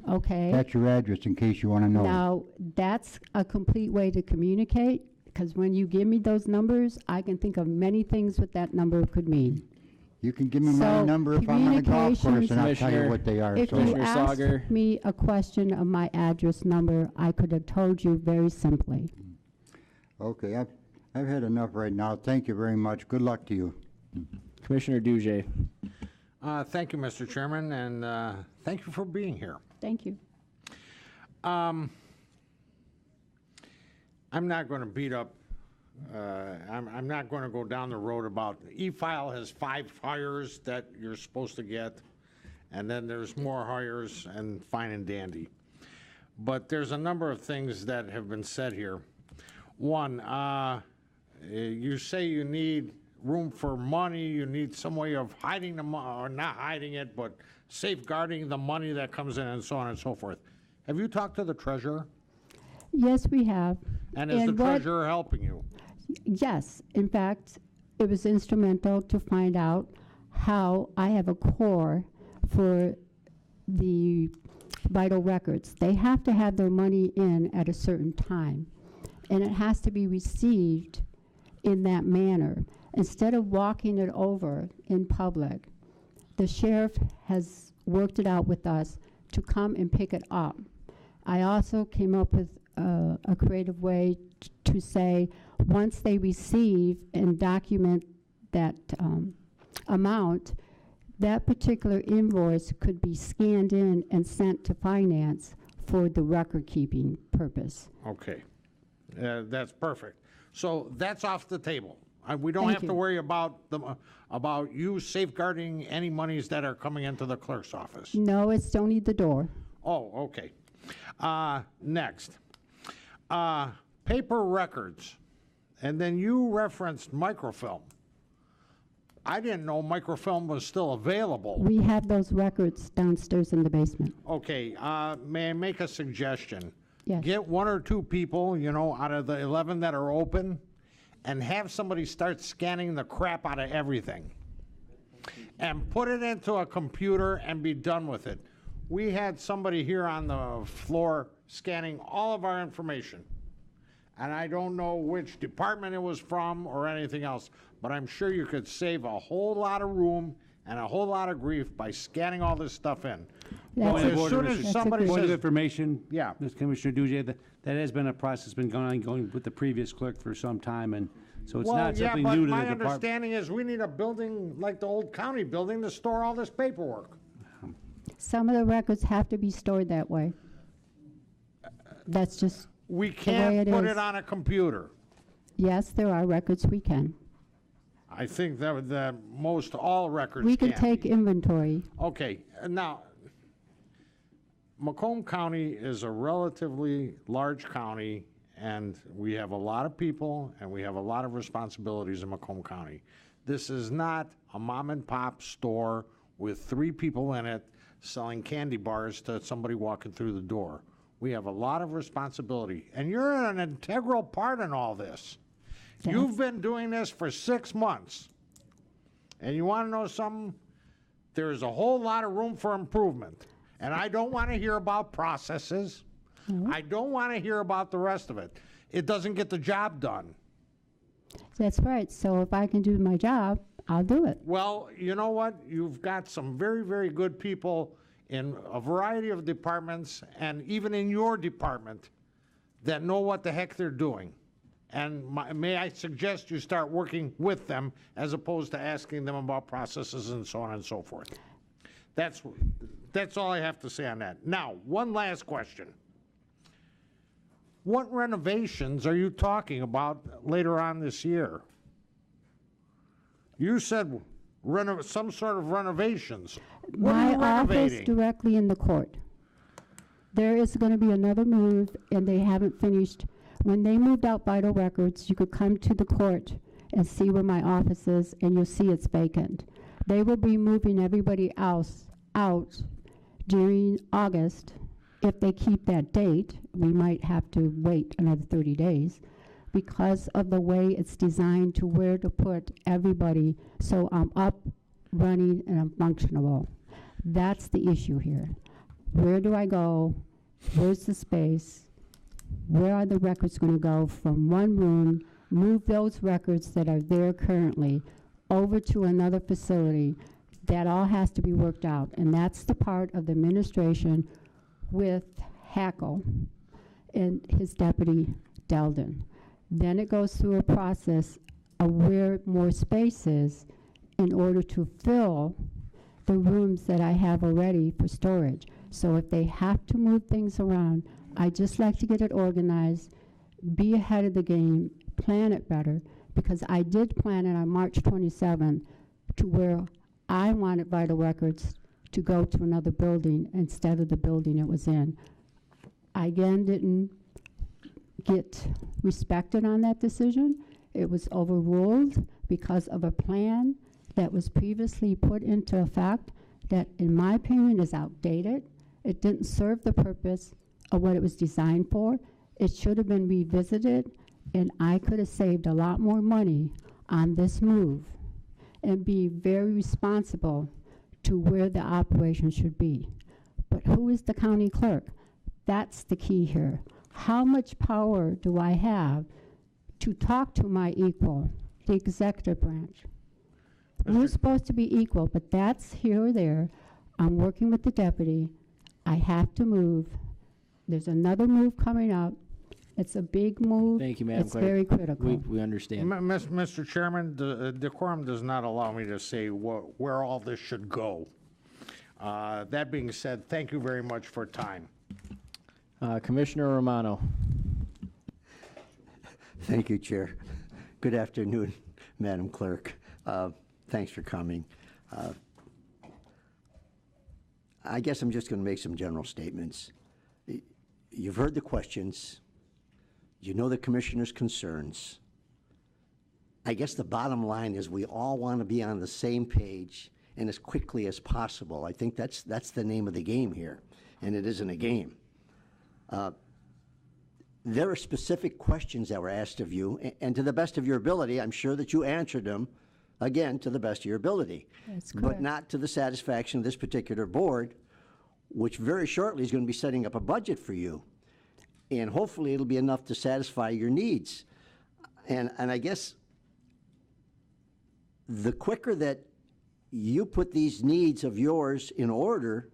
Speaker 10: Okay.
Speaker 15: That's your address in case you want to know.
Speaker 10: Now, that's a complete way to communicate, because when you give me those numbers, I can think of many things what that number could mean.
Speaker 15: You can give me my number if I'm on the golf course, and I'll tell you what they are.
Speaker 10: If
Speaker 15: So
Speaker 10: you asked me a question of my address number, I could have told you very simply.
Speaker 15: Okay, I've had enough right now. Thank you very much. Good luck to you.
Speaker 1: Commissioner Duje.
Speaker 16: Thank you, Mr. Chairman, and thank you for being here.
Speaker 10: Thank you.
Speaker 16: I'm not going to beat up, I'm not going to go down the road about, E-File has 5 hires that you're supposed to get, and then there's more hires, and fine and dandy. But there's a number of things that have been said here. One, you say you need room for money, you need some way of hiding the money, or not hiding it, but safeguarding the money that comes in and so on and so forth. Have you talked to the treasurer?
Speaker 10: Yes, we have.
Speaker 16: And is the treasurer helping you?
Speaker 10: Yes. In fact, it was instrumental to find out how I have a core for the vital records. They have to have their money in at a certain time, and it has to be received in that manner. Instead of walking it over in public, the sheriff has worked it out with us to come and pick it up. I also came up with a creative way to say, once they receive and document that amount, that particular invoice could be scanned in and sent to finance for the record-keeping purpose.
Speaker 16: Okay. That's perfect. So that's off the table. We don't
Speaker 10: Thank
Speaker 16: have
Speaker 10: you.
Speaker 16: to worry about about you safeguarding any monies that are coming into the clerk's office.
Speaker 10: No, it's only the door.
Speaker 16: Oh, okay. Next. Paper records. And then you referenced microfilm. I didn't know microfilm was still available.
Speaker 10: We have those records downstairs in the basement.
Speaker 16: Okay, may I make a suggestion?
Speaker 10: Yes.
Speaker 16: Get 1 or 2 people, you know, out of the 11 that are open, and have somebody start scanning the crap out of everything. And put it into a computer and be done with it. We had somebody here on the floor scanning all of our information. And I don't know which department it was from or anything else, but I'm sure you could save a whole lot of room and a whole lot of grief by scanning all this stuff in. But as soon as somebody
Speaker 8: Point of
Speaker 16: says,
Speaker 8: information.
Speaker 16: Yeah.
Speaker 8: Mr. Commissioner Duje, that has been a process been going with the previous clerk for some time, and so it's not something new to the
Speaker 16: my
Speaker 8: department.
Speaker 16: understanding is we need a building like the old county building to store all this paperwork.
Speaker 10: Some of the records have to be stored that way. That's just
Speaker 16: We
Speaker 10: the way
Speaker 16: can't
Speaker 10: it
Speaker 16: put
Speaker 10: is.
Speaker 16: it on a computer.
Speaker 10: Yes, there are records we can.
Speaker 16: I think that most all records
Speaker 10: We can
Speaker 16: can
Speaker 10: take
Speaker 16: be.
Speaker 10: inventory.
Speaker 16: Okay, now, Macomb County is a relatively large county, and we have a lot of people, and we have a lot of responsibilities in Macomb County. This is not a mom-and-pop store with 3 people in it selling candy bars to somebody walking through the door. We have a lot of responsibility, and you're an integral part in all this.
Speaker 10: Yes.
Speaker 16: You've been doing this for 6 months, and you want to know something? There's a whole lot of room for improvement. And I don't want to hear about processes. I don't want to hear about the rest of it. It doesn't get the job done.
Speaker 10: That's right. So if I can do my job, I'll do it.
Speaker 16: Well, you know what? You've got some very, very good people in a variety of departments, and even in your department, that know what the heck they're doing. And may I suggest you start working with them as opposed to asking them about processes and so on and so forth. That's all I have to say on that. Now, one last question. What renovations are you talking about later on this year? You said some sort of renovations. What are you
Speaker 10: My office
Speaker 16: renovating?
Speaker 10: directly in the court. There is going to be another move, and they haven't finished. When they moved out Vital Records, you could come to the court and see where my office is, and you'll see it's vacant. They will be moving everybody else out during August. If they keep that date, we might have to wait another 30 days because of the way it's designed to where to put everybody, so I'm up, running, and I'm functional. That's the issue here. Where do I go? Where's the space? Where are the records going to go from one room, move those records that are there currently over to another facility? That all has to be worked out, and that's the part of the administration with Hackle and his deputy Delden. Then it goes through a process of where more space is in order to fill the rooms that I have already for storage. So if they have to move things around, I just like to get it organized, be ahead of the game, plan it better, because I did plan it on March 27 to where I wanted Vital Records to go to another building instead of the building it was in. I again didn't get respected on that decision. It was overruled because of a plan that was previously put into effect that, in my opinion, is outdated. It didn't serve the purpose of what it was designed for. It should have been revisited, and I could have saved a lot more money on this move and be very responsible to where the operation should be. But who is the county clerk? That's the key here. How much power do I have to talk to my equal, the executive branch? We're supposed to be equal, but that's here or there. I'm working with the deputy. I have to move. There's another move coming up. It's a big move.
Speaker 1: Thank you, Madam
Speaker 10: It's
Speaker 1: Clerk.
Speaker 10: very critical.
Speaker 1: We understand.
Speaker 16: Mr. Chairman, decorum does not allow me to say where all this should go. That being said, thank you very much for time.
Speaker 1: Commissioner Romano.
Speaker 17: Thank you, Chair. Good afternoon, Madam Clerk. Thanks for coming. I guess I'm just going to make some general statements. You've heard the questions. You know the commissioner's concerns. I guess the bottom line is we all want to be on the same page and as quickly as possible. I think that's the name of the game here, and it isn't a game. There are specific questions that were asked of you, and to the best of your ability, I'm sure that you answered them, again, to the best of your ability.
Speaker 10: That's
Speaker 17: but
Speaker 10: correct.
Speaker 17: not to the satisfaction of this particular board, which very shortly is going to be setting up a budget for you. And hopefully it'll be enough to satisfy your needs. And I guess the quicker that you put these needs of yours in order,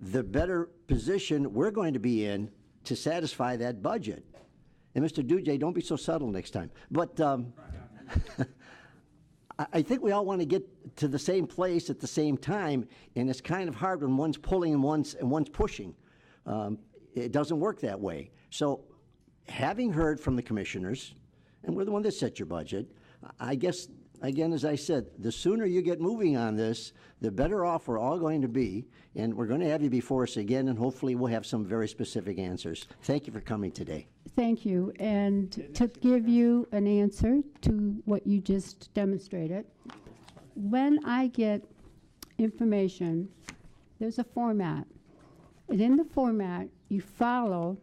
Speaker 17: the better position we're going to be in to satisfy that budget. And Mr. Dujay, don't be so subtle next time. But I think we all want to get to the same place at the same time, and it's kind of hard when one's pulling and one's pushing. It doesn't work that way. So having heard from the commissioners, and we're the one that set your budget, I guess, again, as I said, the sooner you get moving on this, the better off we're all going to be, and we're going to have you before us again, and hopefully we'll have some very specific answers. Thank you for coming today.
Speaker 10: Thank you. And to give you an answer to what you just demonstrated, when I get information, there's a format. And in the format, you follow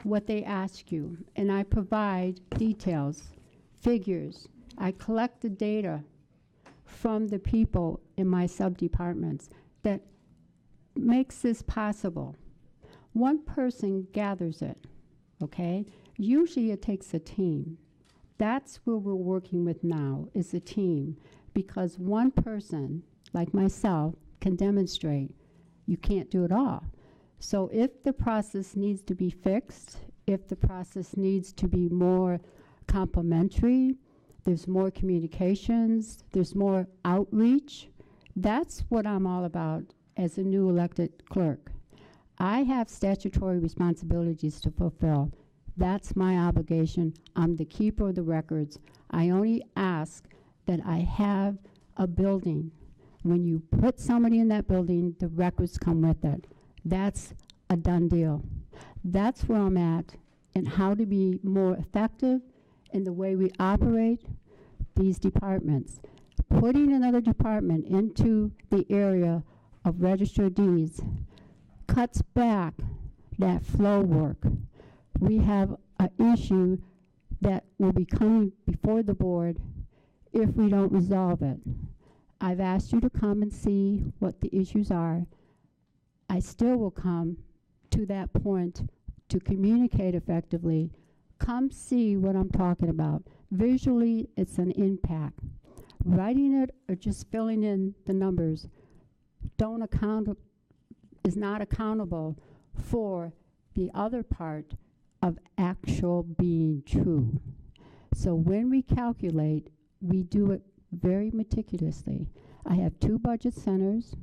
Speaker 10: what they ask you. And I provide details, figures. I collect the data from the people in my sub-departments that makes this possible? One person gathers it, okay? Usually it takes a team. That's where we're working with now, is a team, because one person, like myself, can demonstrate. You can't do it all. So if the process needs to be fixed, if the process needs to be more complementary, there's more communications, there's more outreach, that's what I'm all about as a new elected clerk. I have statutory responsibilities to fulfill. That's my obligation. I'm the keeper of the records. I only ask that I have a building. When you put somebody in that building, the records come with it. That's a done deal. That's where I'm at, and how to be more effective in the way we operate these departments. Putting another department into the area of registered deeds cuts back that flow work. We have an issue that will be coming before the board if we don't resolve it. I've asked you to come and see what the issues are. I still will come to that point to communicate effectively. Come see what I'm talking about. Visually, it's an impact. Writing it or just filling in the numbers is not accountable for the other part of actual being true. So when we calculate, we do it very meticulously. I have 2 budget centers.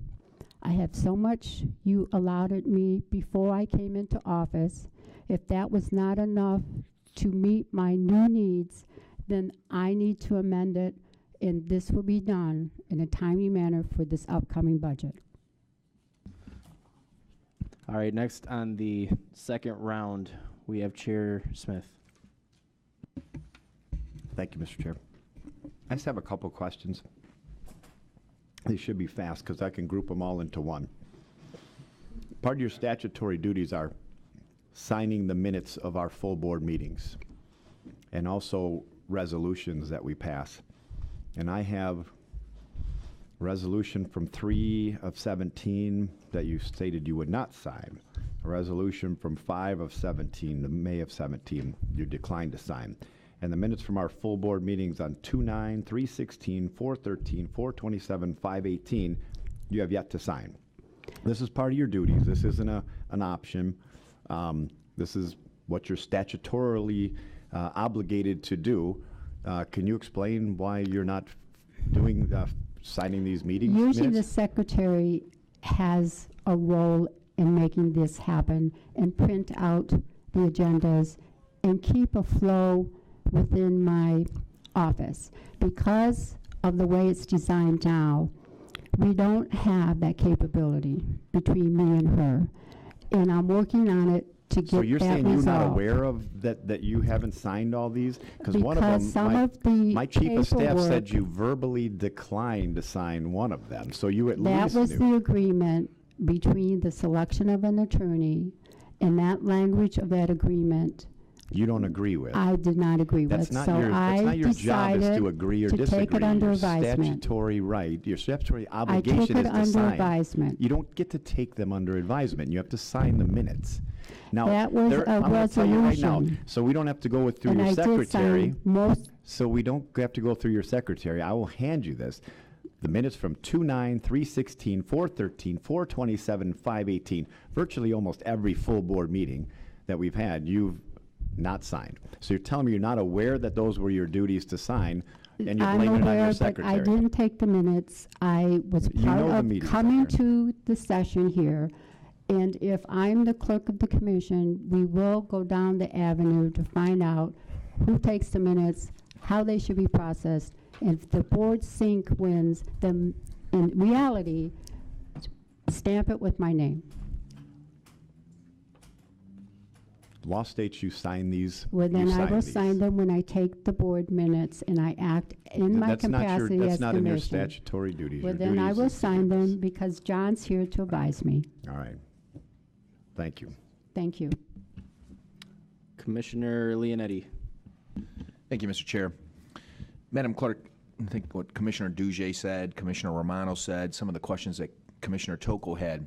Speaker 10: I have so much you allotted me before I came into office. If that was not enough to meet my new needs, then I need to amend it, and this will be done in a timely manner for this upcoming budget.
Speaker 1: All right, next on the second round, we have Chair Smith.
Speaker 7: Thank you, Mr. Chair. I just have a couple questions. They should be fast because I can group them all into one. Part of your statutory duties are signing the minutes of our full board meetings and also resolutions that we pass. And I have resolution from 3 of 17 that you stated you would not sign. A resolution from 5 of 17, the May of 17, you declined to sign. And the minutes from our full board meetings on 2/9, 3/16, 4/13, 4/27, 5/18, you have yet to sign. This is part of your duties. This isn't an option. This is what you're statutorily obligated to do. Can you explain why you're not doing signing these meetings
Speaker 10: Usually
Speaker 7: minutes?
Speaker 10: the secretary has a role in making this happen and print out the agendas and keep a flow within my office. Because of the way it's designed now, we don't have that capability between me and her. And I'm working on it to get that
Speaker 7: So you're saying you're not
Speaker 10: resolved.
Speaker 7: aware of that you haven't signed all these? One of
Speaker 10: Because
Speaker 7: them,
Speaker 10: some of the
Speaker 7: my chief of staff said
Speaker 10: paperwork-
Speaker 7: you verbally declined to sign one of them, so you at
Speaker 10: That
Speaker 7: least
Speaker 10: was
Speaker 7: knew.
Speaker 10: the agreement between the selection of an attorney, and that language of that agreement
Speaker 7: You don't agree with.
Speaker 10: I did not agree
Speaker 7: That's
Speaker 10: with.
Speaker 7: not
Speaker 10: So
Speaker 7: your, that's
Speaker 10: I
Speaker 7: not your job is
Speaker 10: decided
Speaker 7: to agree or
Speaker 10: to
Speaker 7: disagree.
Speaker 10: take it under
Speaker 7: Your
Speaker 10: advisement.
Speaker 7: statutory right, your statutory
Speaker 10: I
Speaker 7: obligation
Speaker 10: took it
Speaker 7: is to
Speaker 10: under
Speaker 7: sign.
Speaker 10: advisement.
Speaker 7: You don't get to take them under advisement. You have to sign the minutes. Now,
Speaker 10: That was
Speaker 7: there-
Speaker 10: a
Speaker 7: I'm gonna tell you right now,
Speaker 10: resolution.
Speaker 7: so we don't have to go through
Speaker 10: And
Speaker 7: your
Speaker 10: I did
Speaker 7: secretary.
Speaker 10: sign most,
Speaker 7: So we don't have to go through your secretary. I will hand you this. The minutes from 2/9, 3/16, 4/13, 4/27, 5/18, virtually almost every full board meeting that we've had, you've not signed. So you're telling me you're not aware that those were your duties to sign, and you're
Speaker 10: I'm
Speaker 7: blaming it on
Speaker 10: aware,
Speaker 7: your
Speaker 10: but
Speaker 7: secretary.
Speaker 10: I didn't take the minutes. I was
Speaker 7: You
Speaker 10: part
Speaker 7: know the
Speaker 10: of
Speaker 7: meetings
Speaker 10: coming
Speaker 7: are.
Speaker 10: to the session here. And if I'm the clerk of the commission, we will go down the avenue to find out who takes the minutes, how they should be processed. And if the board sync wins, then in reality, stamp it with my name.
Speaker 7: Law states you sign these.
Speaker 10: Well, then
Speaker 7: you
Speaker 10: I will
Speaker 7: these.
Speaker 10: sign them when I take the board minutes and I act in my
Speaker 7: That's not your,
Speaker 10: capacity
Speaker 7: that's
Speaker 10: as
Speaker 7: not in your
Speaker 10: commission.
Speaker 7: statutory duties.
Speaker 10: Well,
Speaker 7: Your
Speaker 10: then I
Speaker 7: duties
Speaker 10: will
Speaker 7: is to do
Speaker 10: sign
Speaker 7: this.
Speaker 10: them because John's here to advise me.
Speaker 7: All right. Thank you.
Speaker 10: Thank you.
Speaker 1: Commissioner Leonetti.
Speaker 5: Thank you, Mr. Chair. Madam Clerk, I think what Commissioner Duge said, Commissioner Romano said, some of the questions that Commissioner Toko had,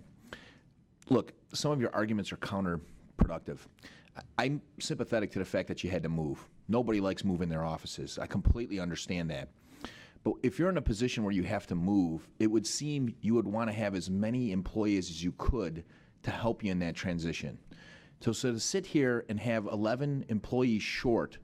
Speaker 5: Look, some of your arguments are counterproductive. I'm sympathetic to the fact that you had to move. Nobody likes moving their offices. I completely understand that. But if you're in a position where you have to move, it would seem you would want to have as many employees as you could to help you in that transition. So to sit here and have 11 employees short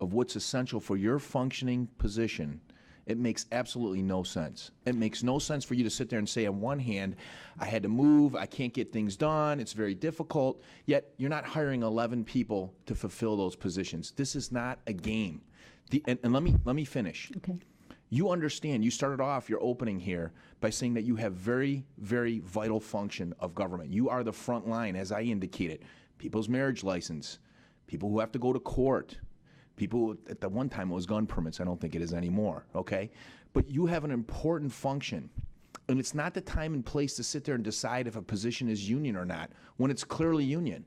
Speaker 5: of what's essential for your functioning position, it makes absolutely no sense. It makes no sense for you to sit there and say, on one hand, I had to move, I can't get things done, it's very difficult, yet you're not hiring 11 people to fulfill those positions. This is not a game. And let me finish.
Speaker 10: Okay.
Speaker 5: You understand, you started off your opening here by saying that you have very, very vital function of government. You are the front line, as I indicated. People's marriage license, people who have to go to court, people, at the one time it was gun permits, I don't think it is anymore, okay? But you have an important function, and it's not the time and place to sit there and decide if a position is union or not, when it's clearly union.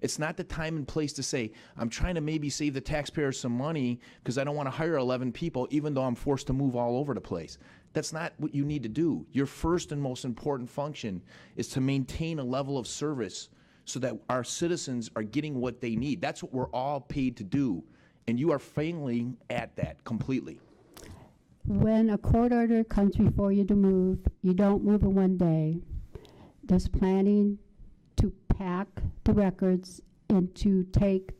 Speaker 5: It's not the time and place to say, I'm trying to maybe save the taxpayers some money because I don't want to hire 11 people even though I'm forced to move all over the place. That's not what you need to do. Your first and most important function is to maintain a level of service so that our citizens are getting what they need. That's what we're all paid to do, and you are failing at that completely.
Speaker 10: When a court order comes before you to move, you don't move in one day. There's planning to pack the records and to take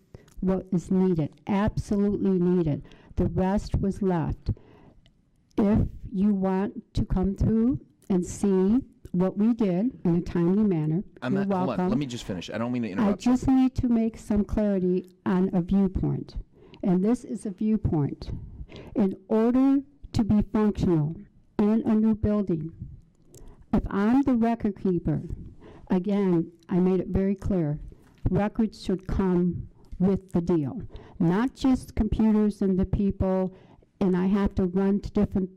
Speaker 10: what is needed, absolutely needed. The rest was left. If you want to come through and see what we did in a timely manner, you're welcome.
Speaker 5: Hold on, let me just finish. I don't mean to
Speaker 10: I
Speaker 5: interrupt.
Speaker 10: just need to make some clarity on a viewpoint, and this is a viewpoint. In order to be functional in a new building, if I'm the record keeper, again, I made it very clear, records should come with the deal, not just computers and the people, and I have to run to different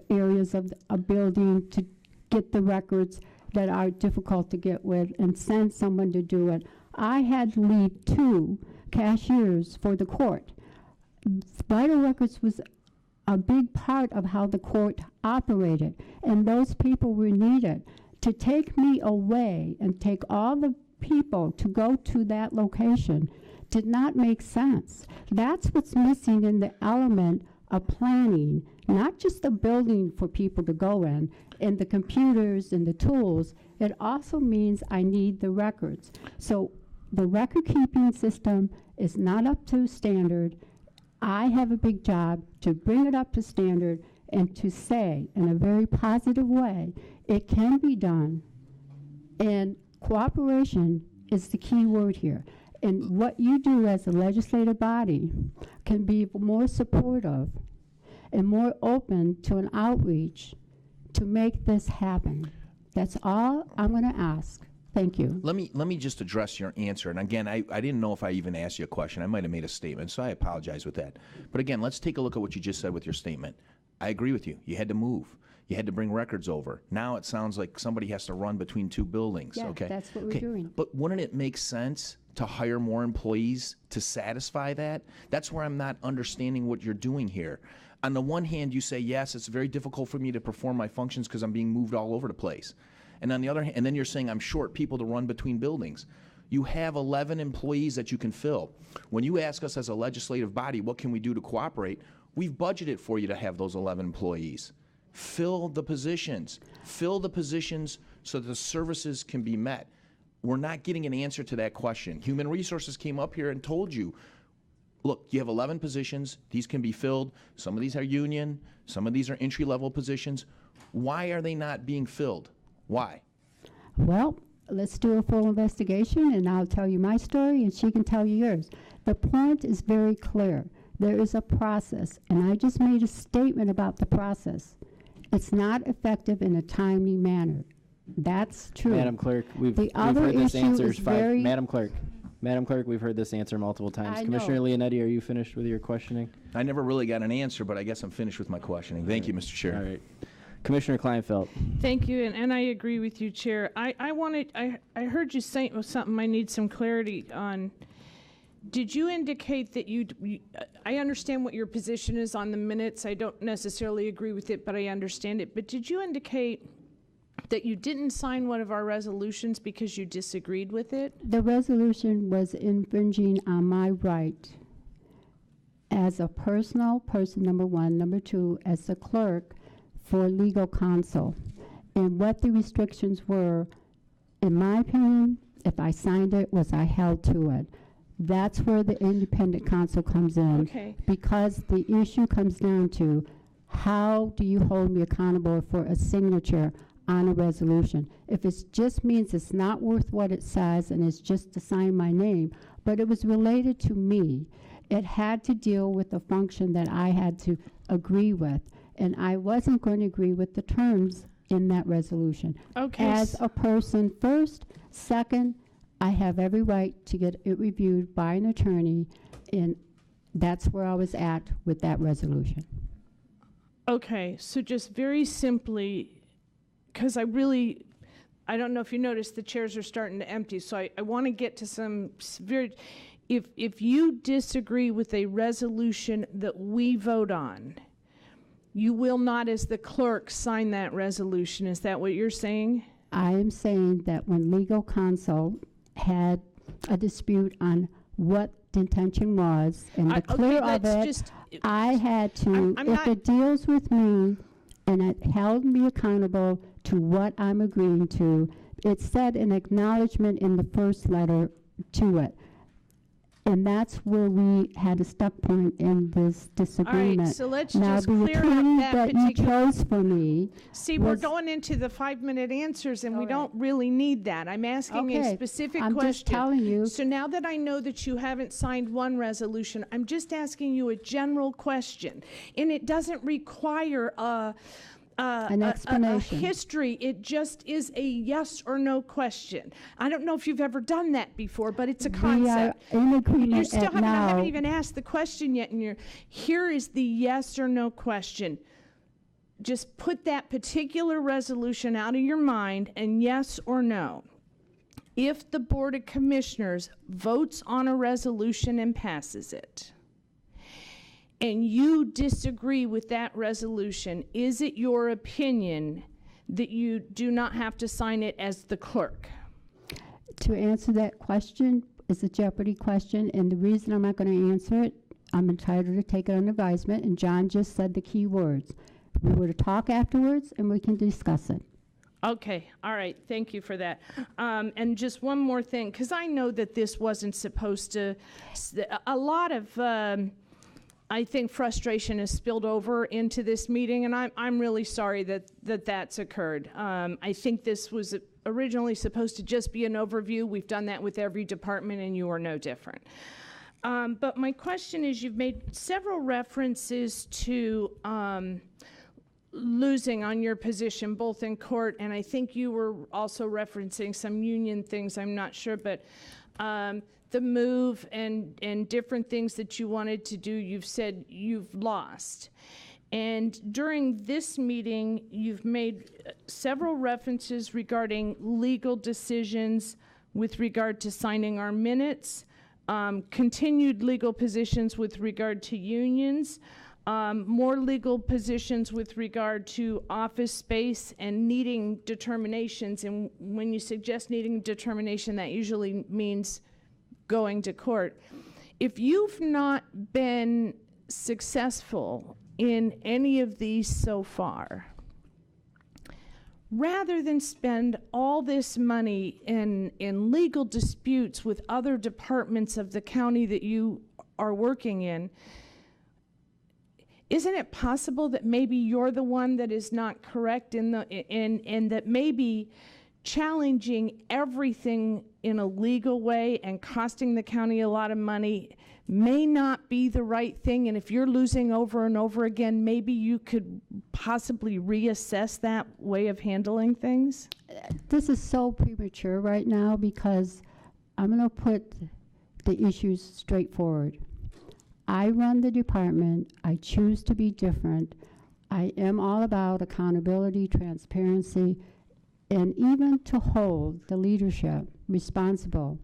Speaker 10: areas of a building to get the records that are difficult to get with and send someone to do it. I had to leave 2 cashiers for the court. Vital records was a big part of how the court operated, and those people were needed. To take me away and take all the people to go to that location did not make sense. That's what's missing in the element of planning, not just the building for people to go in, and the computers and the tools. It also means I need the records. So the record keeping system is not up to standard. I have a big job to bring it up to standard and to say in a very positive way, it can be done. And cooperation is the key word here. And what you do as a legislative body can be more supportive and more open to an outreach to make this happen. That's all I'm going to ask. Thank you.
Speaker 5: Let me just address your answer. And again, I didn't know if I even asked you a question. I might have made a statement, so I apologize with that. But again, let's take a look at what you just said with your statement. I agree with you. You had to move. You had to bring records over. Now it sounds like somebody has to run between 2 buildings.
Speaker 10: Yeah,
Speaker 5: okay,
Speaker 10: that's what we're doing.
Speaker 5: But wouldn't it make sense to hire more employees to satisfy that? That's where I'm not understanding what you're doing here. On the one hand, you say, yes, it's very difficult for me to perform my functions because I'm being moved all over the place. And on the other hand, and then you're saying I'm short people to run between buildings. You have 11 employees that you can fill. When you ask us as a legislative body, what can we do to cooperate? We've budgeted for you to have those 11 employees. Fill the positions. Fill the positions so that the services can be met. We're not getting an answer to that question. Human Resources came up here and told you, look, you have 11 positions. These can be filled. Some of these are union. Some of these are entry-level positions. Why are they not being filled? Why?
Speaker 10: Well, let's do a full investigation, and I'll tell you my story, and she can tell you yours. The point is very clear. There is a process, and I just made a statement about the process. It's not effective in a timely manner. That's true.
Speaker 1: Madam Clerk, we've heard this answer. Madam Clerk, we've heard this answer multiple times. Commissioner Leonetti, are you finished with your questioning?
Speaker 5: I never really got an answer, but I guess I'm finished with my questioning. Thank you, Mr. Chair.
Speaker 1: All right. Commissioner Kleinfeld.
Speaker 6: Thank you, and I agree with you, Chair. I heard you say something I need some clarity on. Did you indicate that I understand what your position is on the minutes. I don't necessarily agree with it, but I understand it. But did you indicate that you didn't sign one of our resolutions because you disagreed with it?
Speaker 10: The resolution was infringing on my right as a personal person, number one. Number two, as the clerk for legal counsel. And what the restrictions were, in my opinion, if I signed it, was I held to it. That's where the independent counsel comes in.
Speaker 6: Okay.
Speaker 10: Because the issue comes down to, how do you hold me accountable for a signature on a resolution? If it just means it's not worth what it says and it's just to sign my name, but it was related to me, it had to deal with a function that I had to agree with, and I wasn't going to agree with the terms in that resolution.
Speaker 6: Okay.
Speaker 10: As a person first. Second, I have every right to get it reviewed by an attorney, and that's where I was at with that resolution.
Speaker 6: Okay, so just very simply, because I don't know if you noticed, the chairs are starting to empty, so I want to get to some very, if you disagree with a resolution that we vote on, you will not, as the clerk, sign that resolution. Is that what you're saying?
Speaker 10: I am saying that when legal counsel had a dispute on what the intention was, and the clear of it, I had to, if it deals with me and it held me accountable to what I'm agreeing to, it said an acknowledgement in the first letter to it. And that's where we had a stuck point in this disagreement.
Speaker 6: All right, so let's
Speaker 10: now,
Speaker 6: just
Speaker 10: the
Speaker 6: clear up
Speaker 10: attorney
Speaker 6: that
Speaker 10: you
Speaker 6: particular.
Speaker 10: chose for me.
Speaker 6: See, we're going into the 5-minute answers, and we don't really need that. I'm asking a
Speaker 10: Okay,
Speaker 6: specific
Speaker 10: I'm
Speaker 6: question.
Speaker 10: just telling you.
Speaker 6: So now that I know that you haven't signed one resolution, I'm just asking you a general question, and it doesn't require
Speaker 10: an explanation.
Speaker 6: A history. It just is a yes or no question. I don't know if you've ever done that before, but it's a concept.
Speaker 10: We are in agreement
Speaker 6: You still haven't,
Speaker 10: now.
Speaker 6: I haven't even asked the question yet, and here is the yes or no question. Just put that particular resolution out of your mind, and yes or no. If the Board of Commissioners votes on a resolution and passes it, and you disagree with that resolution, is it your opinion that you do not have to sign it as the clerk?
Speaker 10: To answer that question is a Jeopardy question, and the reason I'm not going to answer it, I'm entitled to take it on advisement, and John just said the key words. We were to talk afterwards, and we can discuss it.
Speaker 6: Okay, all right, thank you for that. And just one more thing, because I know that this wasn't supposed to, a lot of, I think frustration has spilled over into this meeting, and I'm really sorry that's occurred. I think this was originally supposed to just be an overview. We've done that with every department, and you are no different. But my question is, you've made several references to losing on your position, both in court, and I think you were also referencing some union things, I'm not sure, but the move and different things that you wanted to do, you've said you've lost. And during this meeting, you've made several references regarding legal decisions with regard to signing our minutes, continued legal positions with regard to unions, more legal positions with regard to office space and needing determinations. And when you suggest needing determination, that usually means going to court. If you've not been successful in any of these so far, rather than spend all this money in legal disputes with other departments of the county that you are working in, isn't it possible that maybe you're the one that is not correct and that maybe challenging everything in a legal way and costing the county a lot of money may not be the right thing, and if you're losing over and over again, maybe you could possibly reassess that way of handling things?
Speaker 10: This is so premature right now because I'm going to put the issues straightforward. I run the department. I choose to be different. I am all about accountability, transparency, and even to hold the leadership responsible,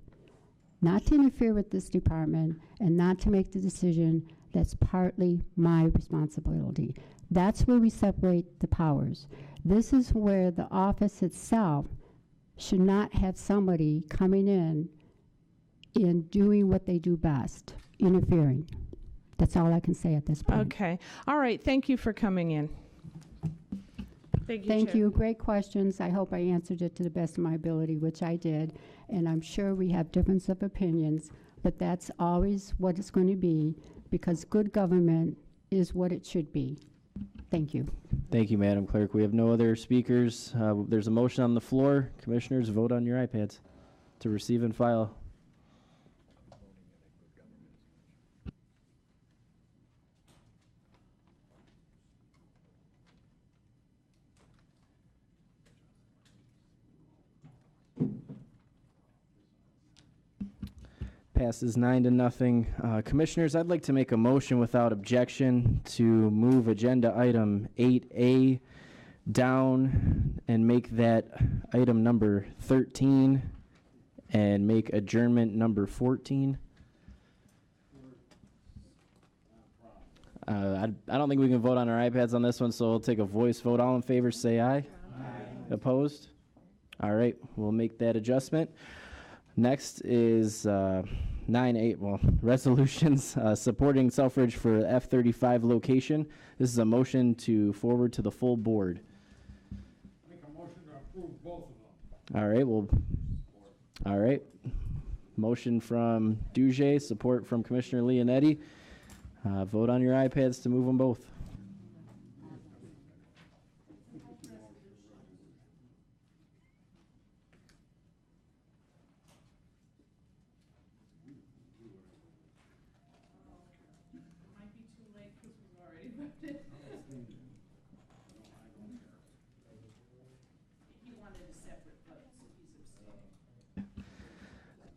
Speaker 10: not to interfere with this department and not to make the decision that's partly my responsibility. That's where we separate the powers. This is where the office itself should not have somebody coming in and doing what they do best, interfering. That's all I can say at this point.
Speaker 6: Okay. All right. Thank you for coming in.
Speaker 10: Thank you. Great questions. I hope I answered it to the best of my ability, which I did. And I'm sure we have difference of opinions, but that's always what it's going to be, because good government is what it should be. Thank you.
Speaker 1: Thank you, Madam Clerk. We have no other speakers. There's a motion on the floor. Commissioners, vote on your iPads to receive and file. Passes 9-0. Commissioners, I'd like to make a motion without objection to move agenda item 8A down and make that item number 13 and make adjournment number 14. I don't think we can vote on our iPads on this one, so we'll take a voice vote. All in favor, say aye. Aye. Opposed? All right, we'll make that adjustment. Next is 9A, resolutions supporting Selfridge for F-35 location. This is a motion to forward to the full board.
Speaker 16: Make a motion to approve both of them.
Speaker 1: All right, all right. Motion from Duge, support from Commissioner Leonetti. Vote on your iPads to move them both.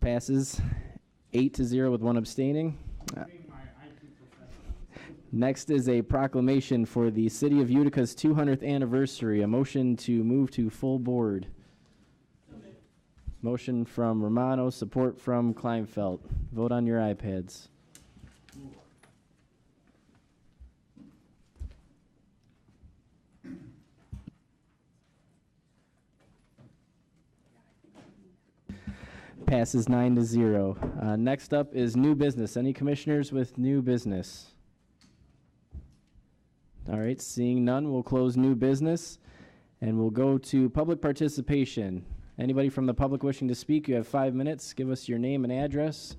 Speaker 1: Passes 8-0 with one abstaining. Next is a proclamation for the City of Utica's 200th anniversary. A motion to move to full board. Motion from Romano, support from Kleinfeld. Vote on your iPads. Passes 9-0. Next up is new business. Any commissioners with new business? All right, seeing none, we'll close new business and we'll go to public participation. Anybody from the public wishing to speak, you have 5 minutes. Give us your name and address.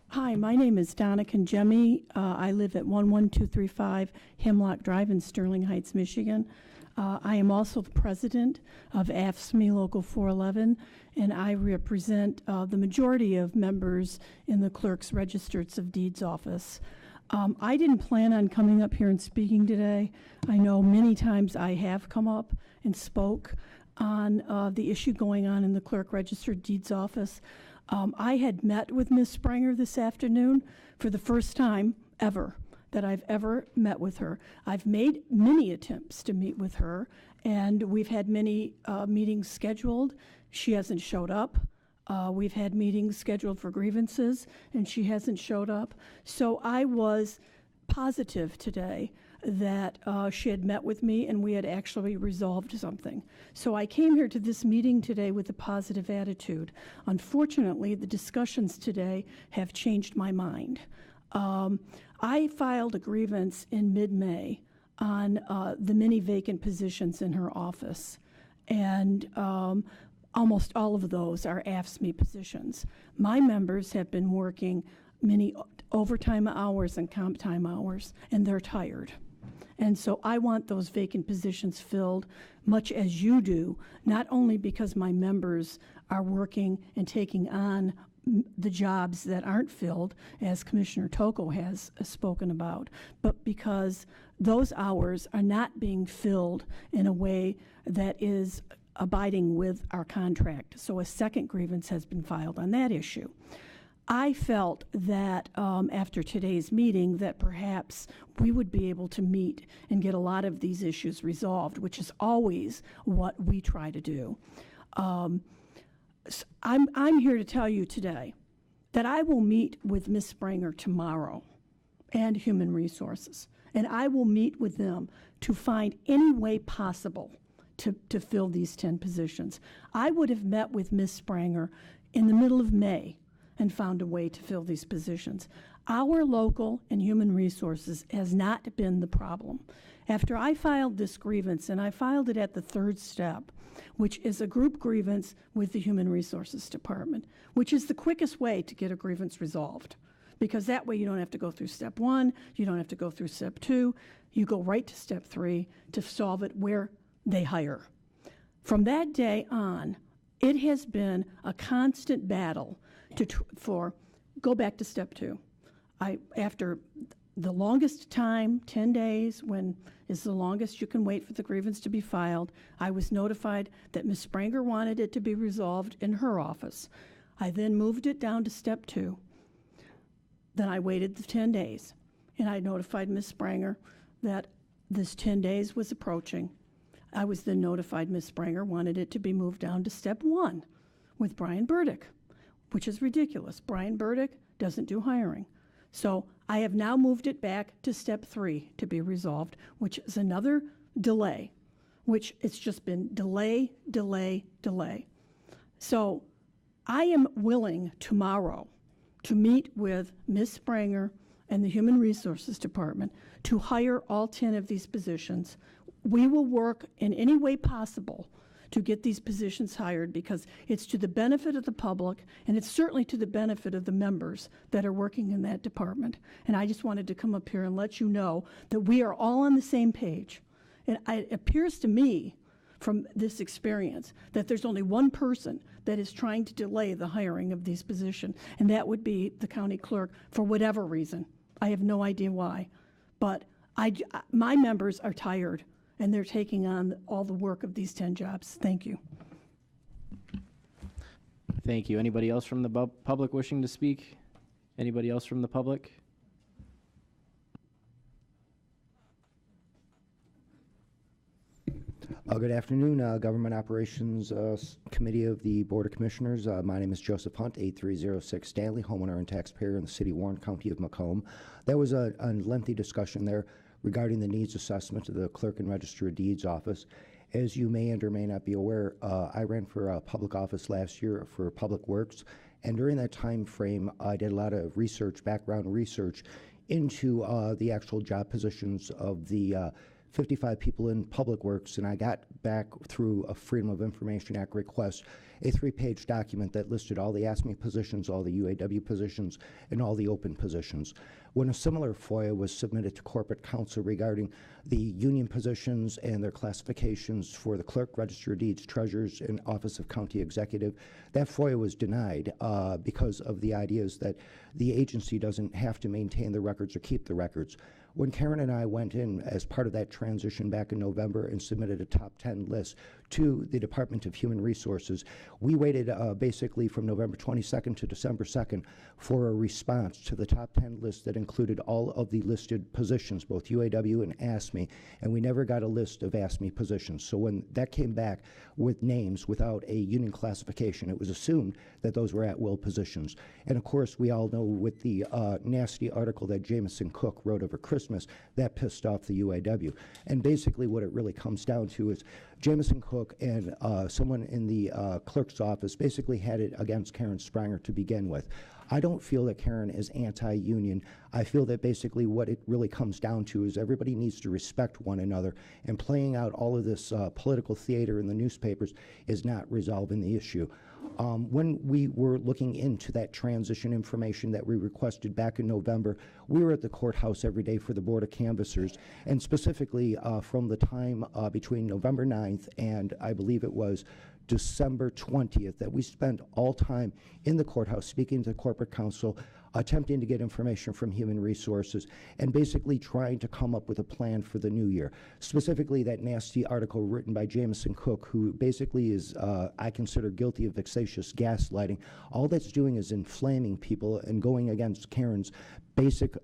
Speaker 18: Hi, my name is Donna Conjemi. I live at 11235 Hemlock Drive in Sterling Heights, Michigan. I am also the president of AFSCME Local 411, and I represent the majority of members in the Clerk's Registers of Deeds office. I didn't plan on coming up here and speaking today. I know many times I have come up and spoke on the issue going on in the Clerk Registered Deeds office. I had met with Ms. Spranger this afternoon for the first time ever that I've ever met with her. I've made many attempts to meet with her, and we've had many meetings scheduled. She hasn't showed up. We've had meetings scheduled for grievances, and she hasn't showed up. So I was positive today that she had met with me and we had actually resolved something. So I came here to this meeting today with a positive attitude. Unfortunately, the discussions today have changed my mind. I filed a grievance in mid-May on the many vacant positions in her office, and almost all of those are AFSCME positions. My members have been working many overtime hours and comp time hours, and they're tired. And so I want those vacant positions filled, much as you do, not only because my members are working and taking on the jobs that aren't filled, as Commissioner Toko has spoken about, but because those hours are not being filled in a way that is abiding with our contract. So a second grievance has been filed on that issue. I felt that after today's meeting that perhaps we would be able to meet and get a lot of these issues resolved, which is always what we try to do. I'm here to tell you today that I will meet with Ms. Spranger tomorrow and Human Resources, and I will meet with them to find any way possible to fill these 10 positions. I would have met with Ms. Spranger in the middle of May and found a way to fill these positions. Our local and Human Resources has not been the problem. After I filed this grievance, and I filed it at the 3rd step, which is a group grievance with the Human Resources Department, which is the quickest way to get a grievance resolved, because that way you don't have to go through step 1, you don't have to go through step 2, you go right to step 3 to solve it where they hire. From that day on, it has been a constant battle for go back to step 2. After the longest time, 10 days, when is the longest you can wait for the grievance to be filed, I was notified that Ms. Spranger wanted it to be resolved in her office. I then moved it down to step 2. Then I waited the 10 days, and I notified Ms. Spranger that this 10 days was approaching. I was then notified Ms. Spranger wanted it to be moved down to step 1 with Brian Burdick, which is ridiculous. Brian Burdick doesn't do hiring. So I have now moved it back to step 3 to be resolved, which is another delay, which it's just been delay, delay, delay. So I am willing tomorrow to meet with Ms. Spranger and the Human Resources Department to hire all 10 of these positions. We will work in any way possible to get these positions hired, because it's to the benefit of the public, and it's certainly to the benefit of the members that are working in that department. And I just wanted to come up here and let you know that we are all on the same page. And it appears to me from this experience that there's only one person that is trying to delay the hiring of these positions, and that would be the county clerk, for whatever reason. I have no idea why. But my members are tired, and they're taking on all the work of these 10 jobs. Thank you.
Speaker 1: Thank you. Anybody else from the public wishing to speak? Anybody else from the public?
Speaker 19: Good afternoon, Government Operations Committee of the Board of Commissioners. My name is Joseph Hunt, 8306 Stanley, homeowner and taxpayer in the city of Warren, County of Macomb. There was a lengthy discussion there regarding the needs assessment of the Clerk and Register of Deeds office. As you may or may not be aware, I ran for a public office last year for Public Works, and during that time frame, I did a lot of research, background research, into the actual job positions of the 55 people in Public Works, and I got back through a Freedom of Information Act request a 3-page document that listed all the ASME positions, all the UAW positions, and all the open positions. When a similar FOIA was submitted to Corporate Counsel regarding the union positions and their classifications for the Clerk, Register of Deeds, Treasurers, and Office of County Executive, that FOIA was denied because of the ideas that the agency doesn't have to maintain the records or keep the records. When Karen and I went in as part of that transition back in November and submitted a top 10 list to the Department of Human Resources, we waited basically from November 22nd to December 2nd for a response to the top 10 list that included all of the listed positions, both UAW and ASME, and we never got a list of ASME positions. So when that came back with names without a union classification, it was assumed that those were at-will positions. And of course, we all know with the nasty article that Jameson Cook wrote over Christmas, that pissed off the UAW. And basically what it really comes down to is Jameson Cook and someone in the clerk's office basically had it against Karen Spranger to begin with. I don't feel that Karen is anti-union. I feel that basically what it really comes down to is everybody needs to respect one another, and playing out all of this political theater in the newspapers is not resolving the issue. When we were looking into that transition information that we requested back in November, we were at the courthouse every day for the Board of Canvassers, and specifically from the time between November 9th and I believe it was December 20th that we spent all time in the courthouse speaking to the Corporate Counsel, attempting to get information from Human Resources, and basically trying to come up with a plan for the new year. Specifically, that nasty article written by Jameson Cook, who basically is, I consider, guilty of vexatious gaslighting. All that's doing is inflaming people and going against Karen's basic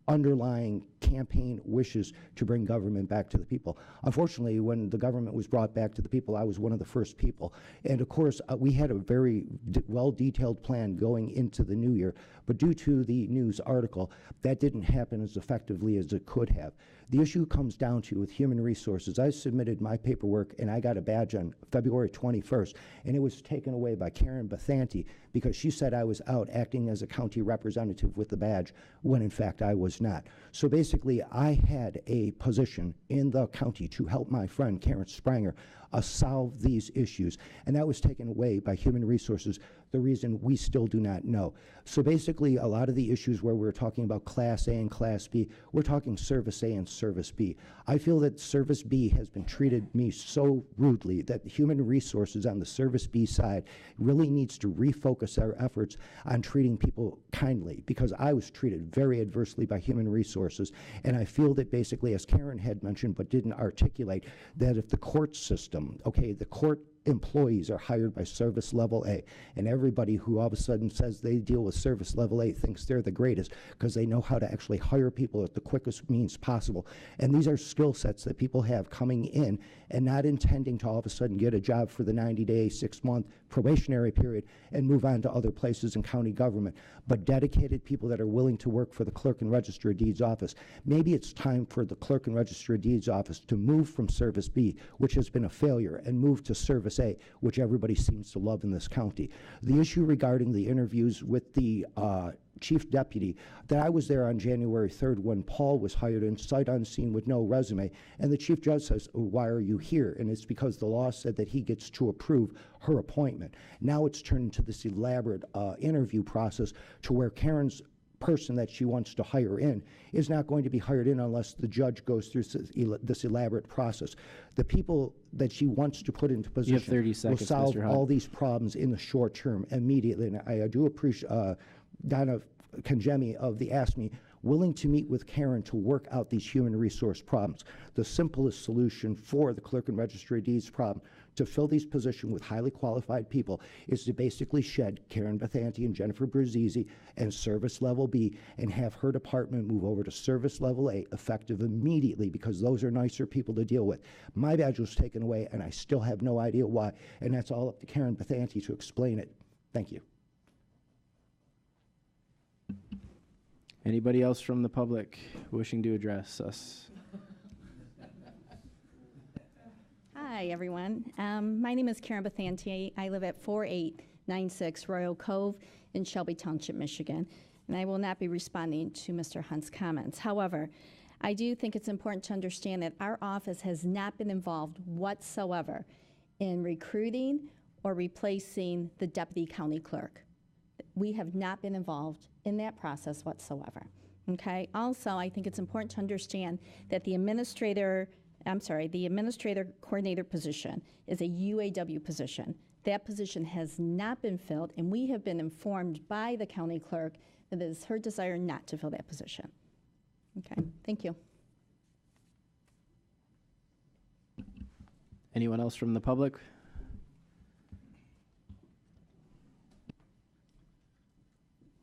Speaker 19: underlying campaign wishes to bring government back to the people. Unfortunately, when the government was brought back to the people, I was one of the first people. And of course, we had a very well-detailed plan going into the new year, but due to the news article, that didn't happen as effectively as it could have. The issue comes down to, with human resources, I submitted my paperwork and I got a badge on February 21st, and it was taken away by Karen Bethanti because she said I was out acting as a county representative with the badge when in fact I was not. So basically, I had a position in the county to help my friend Karen Spranger solve these issues, and that was taken away by human resources. The reason we still do not know. So basically, a lot of the issues where we're talking about Class A and Class B, we're talking Service A and Service B. I feel that Service B has been treated me so rudely that human resources on the Service B side really needs to refocus our efforts on treating people kindly, because I was treated very adversely by human resources, and I feel that basically, as Karen had mentioned but didn't articulate, that if the court system, okay, the court employees are hired by Service Level A, and everybody who all of a sudden says they deal with Service Level A thinks they're the greatest because they know how to actually hire people at the quickest means possible. And these are skill sets that people have coming in and not intending to all of a sudden get a job for the 90-day, 6-month probationary period and move on to other places in county government, but dedicated people that are willing to work for the Clerk and Register of Deeds office. Maybe it's time for the Clerk and Register of Deeds office to move from Service B, which has been a failure, and move to Service A, which everybody seems to love in this county. The issue regarding the interviews with the chief deputy, that I was there on January 3rd when Paul was hired in sight unseen with no resume, and the chief judge says, why are you here? And it's because the law said that he gets to approve her appointment. Now it's turned into this elaborate interview process to where Karen's person that she wants to hire in is not going to be hired in unless the judge goes through this elaborate process. The people that she wants to put into position
Speaker 1: 30 seconds,
Speaker 19: will solve
Speaker 1: Mr. Hunt.
Speaker 19: all these problems in the short term immediately. And I do appreciate Donna Kangemi of the ASME willing to meet with Karen to work out these human resource problems. The simplest solution for the Clerk and Registry of Deeds problem to fill these positions with highly qualified people is to basically shed Karen Bethanti and Jennifer Bruzzese and Service Level B and have her department move over to Service Level A effective immediately, because those are nicer people to deal with. My badge was taken away and I still have no idea why, and that's all up to Karen Bethanti to explain it. Thank you.
Speaker 1: Anybody else from the public wishing to address us?
Speaker 14: Hi, everyone. My name is Karen Bethanti. I live at 4896 Royal Cove in Shelby Township, Michigan, and I will not be responding to Mr. Hunt's comments. However, I do think it's important to understand that our office has not been involved whatsoever in recruiting or replacing the deputy county clerk. We have not been involved in that process whatsoever. Okay? Also, I think it's important to understand that the administrator coordinator position is a UAW position. That position has not been filled, and we have been informed by the county clerk that it is her desire not to fill that position. Okay, thank you.
Speaker 1: Anyone else from the public?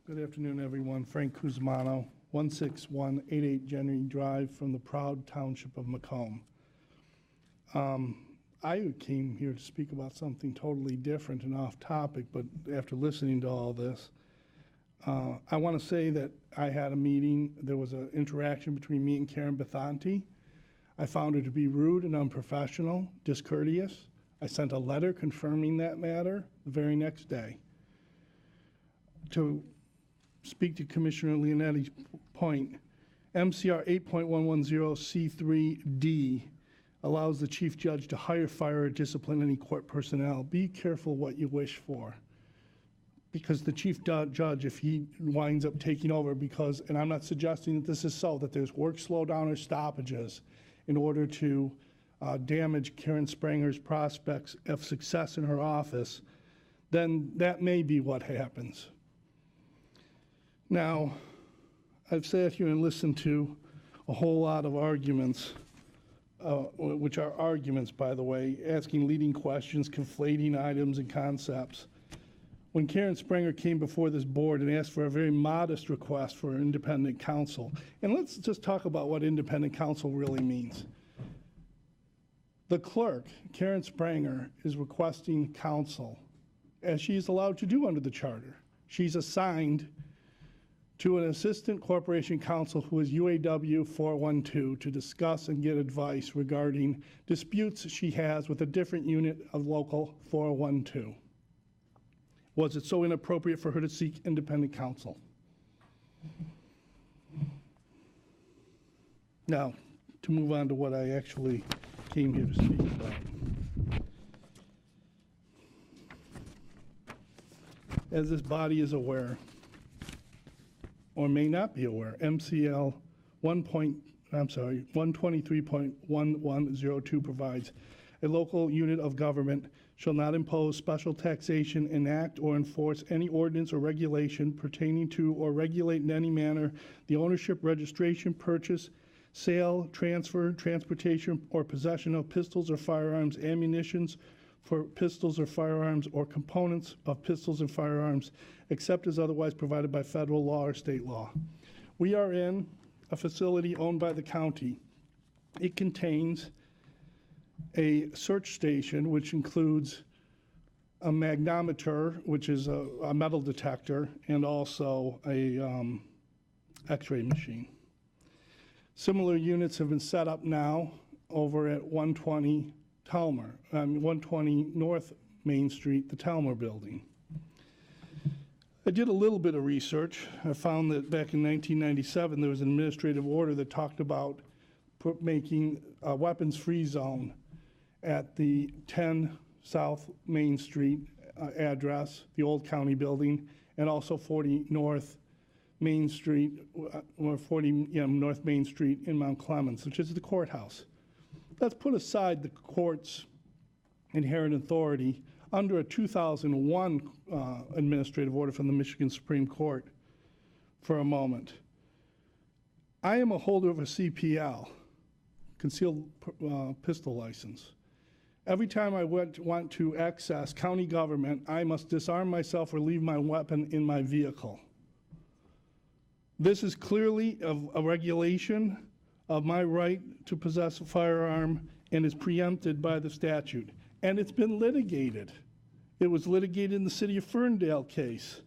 Speaker 20: Good afternoon, everyone. Frank Cusmano, 16188 Jenny Drive from the proud township of Macomb. I came here to speak about something totally different and off topic, but after listening to all this, I want to say that I had a meeting. There was an interaction between me and Karen Bethanti. I found her to be rude and unprofessional, discourteous. I sent a letter confirming that matter the very next day. To speak to Commissioner Leonetti's point, MCR 8.110C3D allows the chief judge to hire, fire, or discipline any court personnel. Be careful what you wish for, because the chief judge, if he winds up taking over, because, and I'm not suggesting that this is so, that there's work slowdown or stoppages in order to damage Karen Spranger's prospects of success in her office, then that may be what happens. Now, I've sat here and listened to a whole lot of arguments, which are arguments, by the way, asking leading questions, conflating items and concepts. when Karen Spranger came before this board and asked for a very modest request for independent counsel. And let's just talk about what independent counsel really means. The clerk, Karen Spranger, is requesting counsel, as she is allowed to do under the charter. She's assigned to an assistant corporation counsel who is UAW 412 to discuss and get advice regarding disputes she has with a different unit of local 412. Was it so inappropriate for her to seek independent counsel? Now, to move on to what I actually came here to speak about. As this body is aware, or may not be aware, MCL 123.1102 provides a local unit of government shall not impose special taxation, enact or enforce any ordinance or regulation pertaining to or regulate in any manner the ownership, registration, purchase, sale, transfer, transportation, or possession of pistols or firearms, ammunitions for pistols or firearms, or components of pistols and firearms, except as otherwise provided by federal law or state law. We are in a facility owned by the county. It contains a search station, which includes a magnometer, which is a metal detector, and also a x-ray machine. Similar units have been set up now over at 120 Talmer, 120 North Main Street, the Talmer building. I did a little bit of research. I found that back in 1997, there was an administrative order that talked about making a weapons-free zone at the 10 South Main Street address, the old county building, and also 40 North Main Street, or 40 North Main Street in Mount Clemens, which is the courthouse. Let's put aside the court's inherent authority under a 2001 administrative order from the Michigan Supreme Court for a moment. I am a holder of a CPL, concealed pistol license. Every time I want to access county government, I must disarm myself or leave my weapon in my vehicle. This is clearly a regulation of my right to possess a firearm and is preempted by the statute. And it's been litigated. It was litigated in the City of Ferndale case.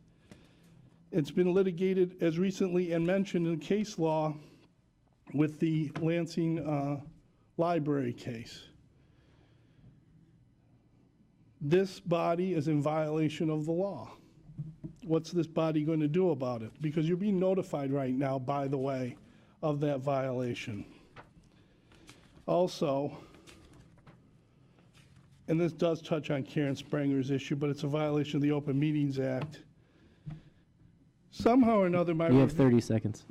Speaker 20: It's been litigated as recently and mentioned in case law with the Lansing Library case. This body is in violation of the law. What's this body going to do about it? Because you're being notified right now, by the way, of that violation. Also, and this does touch on Karen Spranger's issue, but it's a violation of the Open Meetings Act. Somehow or another,
Speaker 1: You have 30 seconds.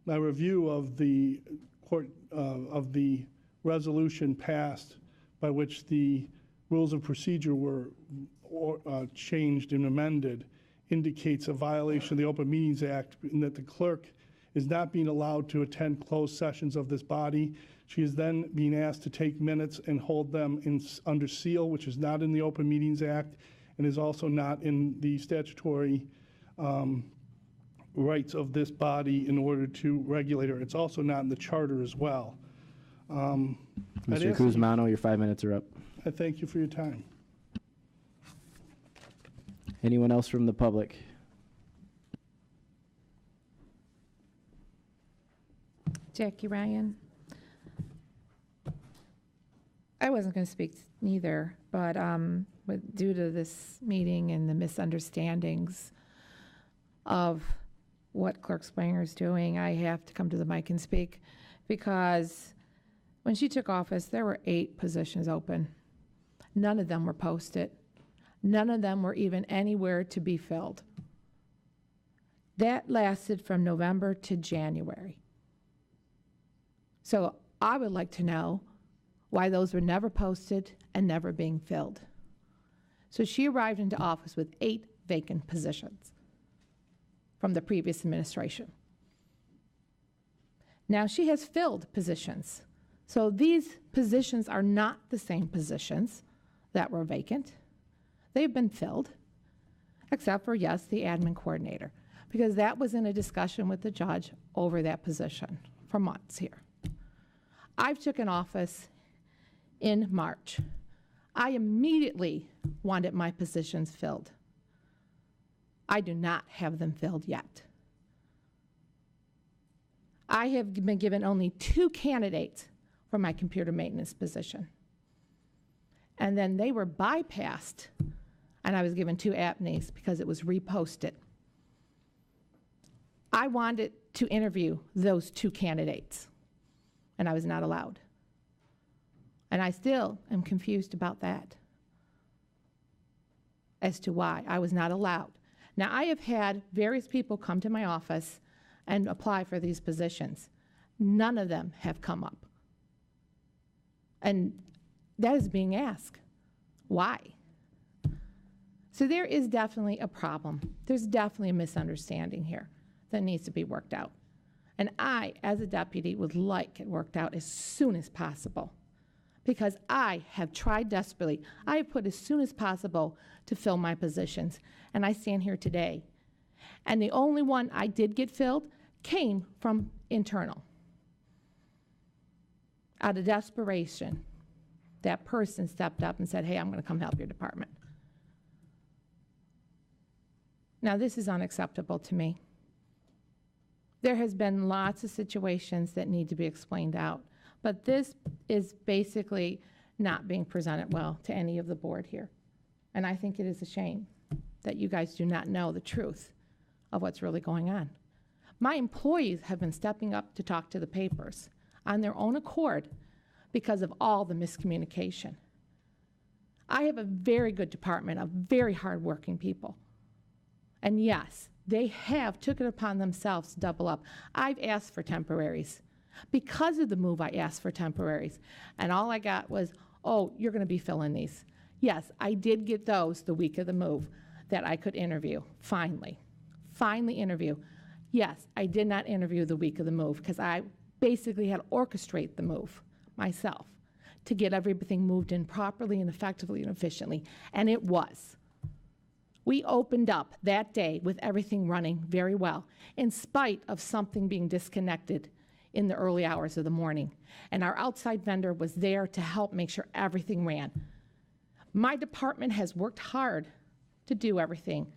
Speaker 20: My review of the court of the resolution passed by which the rules of procedure were changed and amended indicates a violation of the Open Meetings Act in that the clerk is not being allowed to attend closed sessions of this body. She is then being asked to take minutes and hold them under seal, which is not in the Open Meetings Act and is also not in the statutory rights of this body in order to regulate her. It's also not in the charter as well.
Speaker 1: Mr. Kuzmano, your 5 minutes are up.
Speaker 20: I thank you for your time.
Speaker 1: Anyone else from the public?
Speaker 11: Jackie Ryan. I wasn't going to speak neither, but due to this meeting and the misunderstandings of what Clerk Spranger is doing, I have to come to the mic and speak, because when she took office, there were 8 positions open. None of them were posted. None of them were even anywhere to be filled. That lasted from November to January. So I would like to know why those were never posted and never being filled. So she arrived into office with 8 vacant positions from the previous administration. Now she has filled positions. So these positions are not the same positions that were vacant. They've been filled. except for, yes, the admin coordinator, because that was in a discussion with the judge over that position for months here. I've taken office in March. I immediately wanted my positions filled. I do not have them filled yet. I have been given only 2 candidates for my computer maintenance position. And then they were bypassed, and I was given 2 apneas because it was reposted. I wanted to interview those 2 candidates, and I was not allowed. And I still am confused about that as to why I was not allowed. Now, I have had various people come to my office and apply for these positions. None of them have come up. And that is being asked. Why? So there is definitely a problem. There's definitely a misunderstanding here that needs to be worked out. And I, as a deputy, would like it worked out as soon as possible, because I have tried desperately. I have put as soon as possible to fill my positions, and I stand here today. And the only one I did get filled came from internal. Out of desperation, that person stepped up and said, hey, I'm going to come help your department. Now, this is unacceptable to me. There has been lots of situations that need to be explained out, but this is basically not being presented well to any of the board here. And I think it is a shame that you guys do not know the truth of what's really going on. My employees have been stepping up to talk to the papers on their own accord because of all the miscommunication. I have a very good department of very hardworking people. And yes, they have took it upon themselves to double up. I've asked for temporaries. Because of the move, I asked for temporaries. And all I got was, oh, you're going to be filling these. Yes, I did get those the week of the move that I could interview, finally interview. Yes, I did not interview the week of the move because I basically had to orchestrate the move myself to get everything moved in properly and effectively and efficiently, and it was. We opened up that day with everything running very well, in spite of something being disconnected in the early hours of the morning. And our outside vendor was there to help make sure everything ran. My department has worked hard to do everything,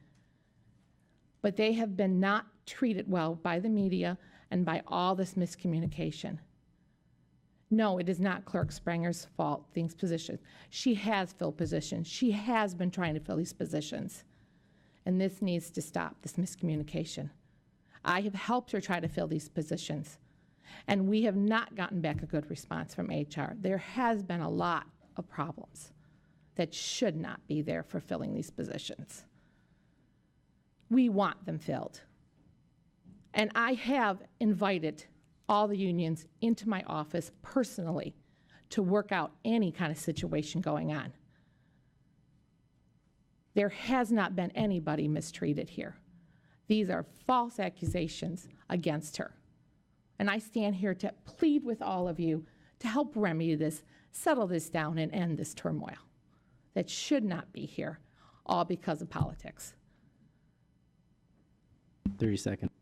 Speaker 11: but they have been not treated well by the media and by all this miscommunication. No, it is not Clerk Spranger's fault, these positions. She has filled positions. She has been trying to fill these positions. And this needs to stop, this miscommunication. I have helped her try to fill these positions, and we have not gotten back a good response from HR. There has been a lot of problems that should not be there for filling these positions. We want them filled. And I have invited all the unions into my office personally to work out any kind of situation going on. There has not been anybody mistreated here. These are false accusations against her. And I stand here to plead with all of you to help remedy this, settle this down, and end this turmoil that should not be here, all because of politics.
Speaker 1: 30 seconds.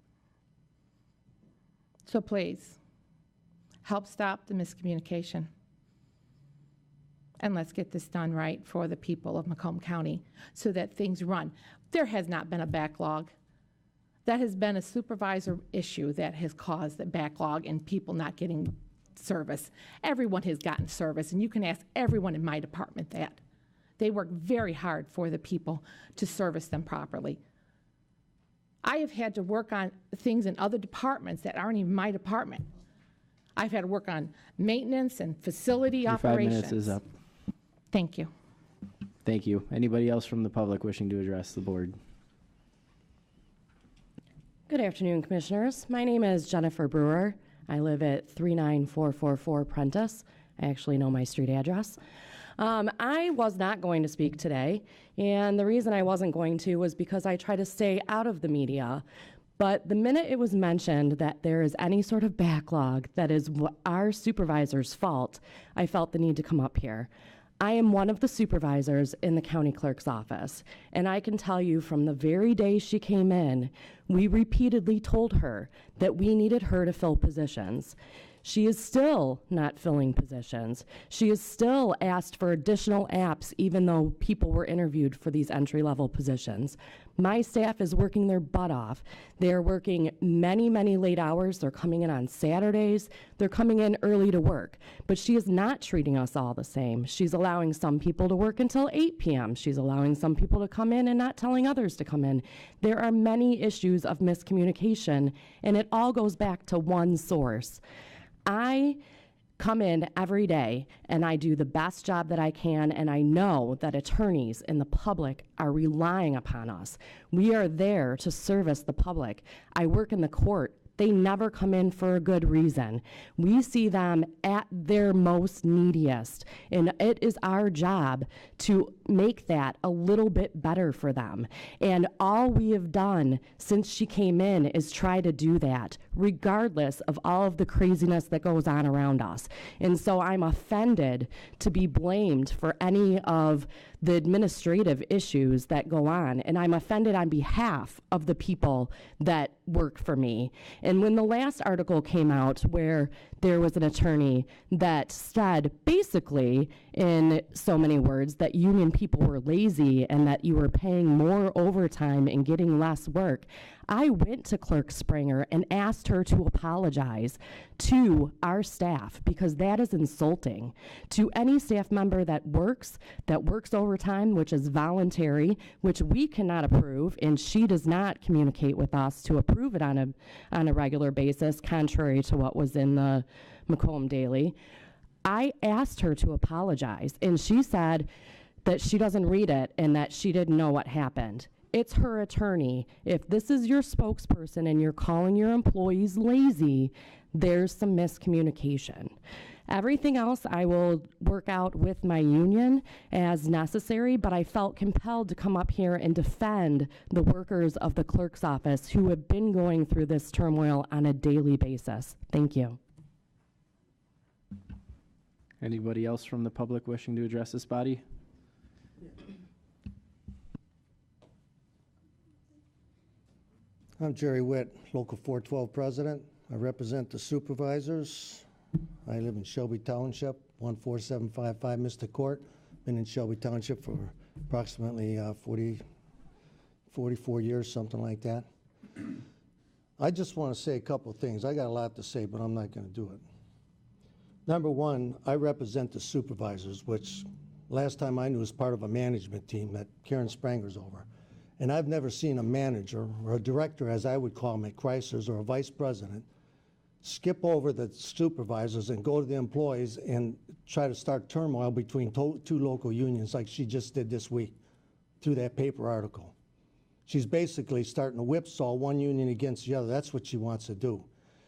Speaker 11: So please, help stop the miscommunication. And let's get this done right for the people of Macomb County so that things run. There has not been a backlog. That has been a supervisor issue that has caused the backlog and people not getting service. Everyone has gotten service, and you can ask everyone in my department that. They work very hard for the people to service them properly. I have had to work on things in other departments that aren't even my department. I've had to work on maintenance and facility
Speaker 1: Your
Speaker 11: operations.
Speaker 1: 5 minutes is up.
Speaker 11: Thank you.
Speaker 1: Thank you. Anybody else from the public wishing to address the board?
Speaker 21: Good afternoon, Commissioners. My name is Jennifer Brewer. I live at 39444 Prentice. I actually know my street address. I was not going to speak today, and the reason I wasn't going to was because I try to stay out of the media. But the minute it was mentioned that there is any sort of backlog that is our supervisor's fault, I felt the need to come up here. I am one of the supervisors in the county clerk's office, and I can tell you from the very day she came in, we repeatedly told her that we needed her to fill positions. She is still not filling positions. She is still asked for additional apps even though people were interviewed for these entry-level positions. My staff is working their butt off. They're working many, many late hours. They're coming in on Saturdays. They're coming in early to work. But she is not treating us all the same. She's allowing some people to work until 8 p.m. She's allowing some people to come in and not telling others to come in. There are many issues of miscommunication, and it all goes back to one source. I come in every day and I do the best job that I can, and I know that attorneys and the public are relying upon us. We are there to service the public. I work in the court. They never come in for a good reason. We see them at their most neediest, and it is our job to make that a little bit better for them. And all we have done since she came in is try to do that, regardless of all of the craziness that goes on around us. And so I'm offended to be blamed for any of the administrative issues that go on, and I'm offended on behalf of the people that work for me. And when the last article came out where there was an attorney that said basically in so many words that union people were lazy and that you were paying more overtime and getting less work, I went to Clerk Spranger and asked her to apologize to our staff, because that is insulting to any staff member that works overtime, which is voluntary, which we cannot approve, and she does not communicate with us to approve it on a regular basis, contrary to what was in the Macomb Daily. I asked her to apologize, and she said that she doesn't read it and that she didn't know what happened. It's her attorney. If this is your spokesperson and you're calling your employees lazy, there's some miscommunication. Everything else I will work out with my union as necessary, but I felt compelled to come up here and defend the workers of the clerk's office who have been going through this turmoil on a daily basis. Thank you.
Speaker 1: Anybody else from the public wishing to address this body?
Speaker 3: I'm Jerry Witt, Local 412 President. I represent the supervisors. I live in Shelby Township, 14755 Mr. Court. Been in Shelby Township for approximately 44 years, something like that. I just want to say a couple of things. I got a lot to say, but I'm not going to do it. Number one, I represent the supervisors, which last time I knew was part of a management team that Karen Spranger's over. And I've never seen a manager, or a director, as I would call them at Chrysler's, or a vice president, skip over the supervisors and go to the employees and try to start turmoil between two local unions like she just did this week through that paper article. She's basically starting to whipsaw one union against the other. That's what she wants to do.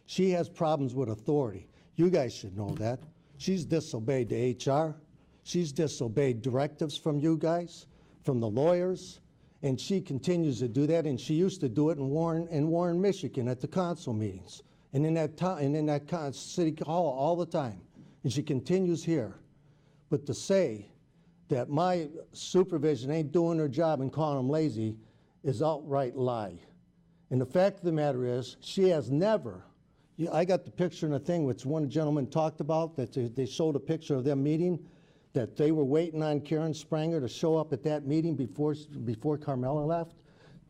Speaker 3: She has problems with authority. You guys should know that. She's disobeyed the HR. She's disobeyed directives from you guys, from the lawyers, and she continues to do that, and she used to do it in Warren, Michigan at the council meetings and in that city hall all the time, and she continues here. But to say that my supervision ain't doing her job and calling them lazy is outright lie. And the fact of the matter is, she has never, I got the picture and the thing which one gentleman talked about, that they showed a picture of them meeting, that they were waiting on Karen Spranger to show up at that meeting before Carmela left,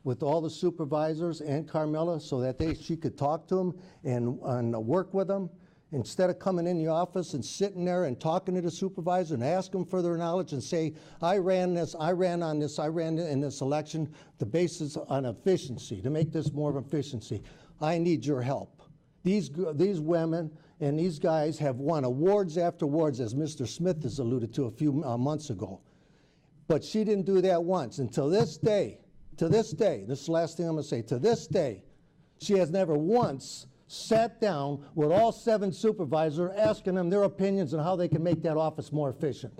Speaker 3: with all the supervisors and Carmela, so that she could talk to them and work with them, instead of coming in the office and sitting there and talking to the supervisor and ask them for their knowledge and say, I ran in this election, the basis on efficiency, to make this more of efficiency. I need your help. These women and these guys have won awards after awards, as Mr. Smith has alluded to a few months ago. But she didn't do that once. Until this day, this is the last thing I'm going to say, to this day, she has never once sat down with all 7 supervisors, asking them their opinions on how they can make that office more efficient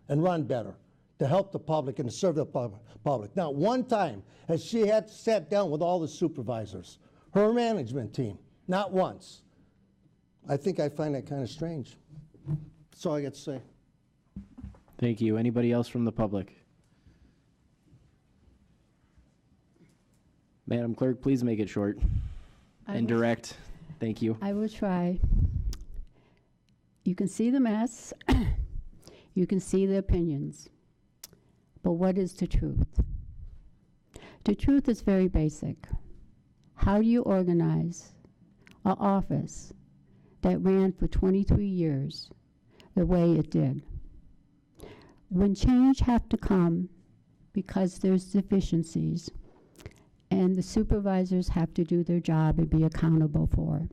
Speaker 3: and run better, to help the public and to serve the public. Not one time has she had sat down with all the supervisors, her management team, not once. I think I find that kind of strange. That's all I got to say.
Speaker 1: Thank you. Anybody else from the public? Madam Clerk, please make it short and direct. Thank you.
Speaker 10: I will try. You can see the mess. You can see the opinions. But what is the truth? The truth is very basic. How do you organize an office that ran for 23 years the way it did? When change have to come because there's deficiencies and the supervisors have to do their job and be accountable for.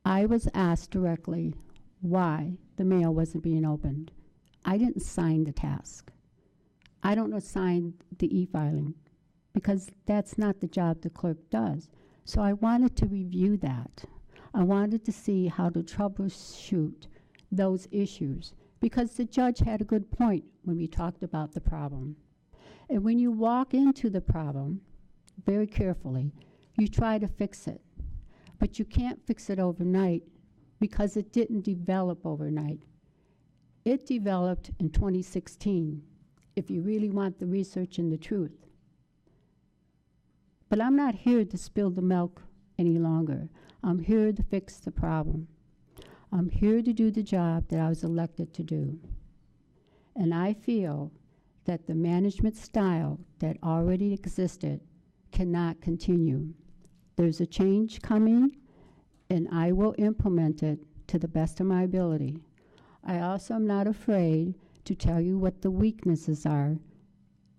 Speaker 10: I was asked directly why the mail wasn't being opened. I didn't sign the task. I don't assign the e-filing because that's not the job the clerk does. So I wanted to review that. I wanted to see how to troubleshoot those issues because the judge had a good point when we talked about the problem. And when you walk into the problem very carefully, you try to fix it. But you can't fix it overnight because it didn't develop overnight. It developed in 2016, if you really want the research and the truth. But I'm not here to spill the milk any longer. I'm here to fix the problem. I'm here to do the job that I was elected to do. And I feel that the management style that already existed cannot continue. There's a change coming, and I will implement it to the best of my ability. I also am not afraid to tell you what the weaknesses are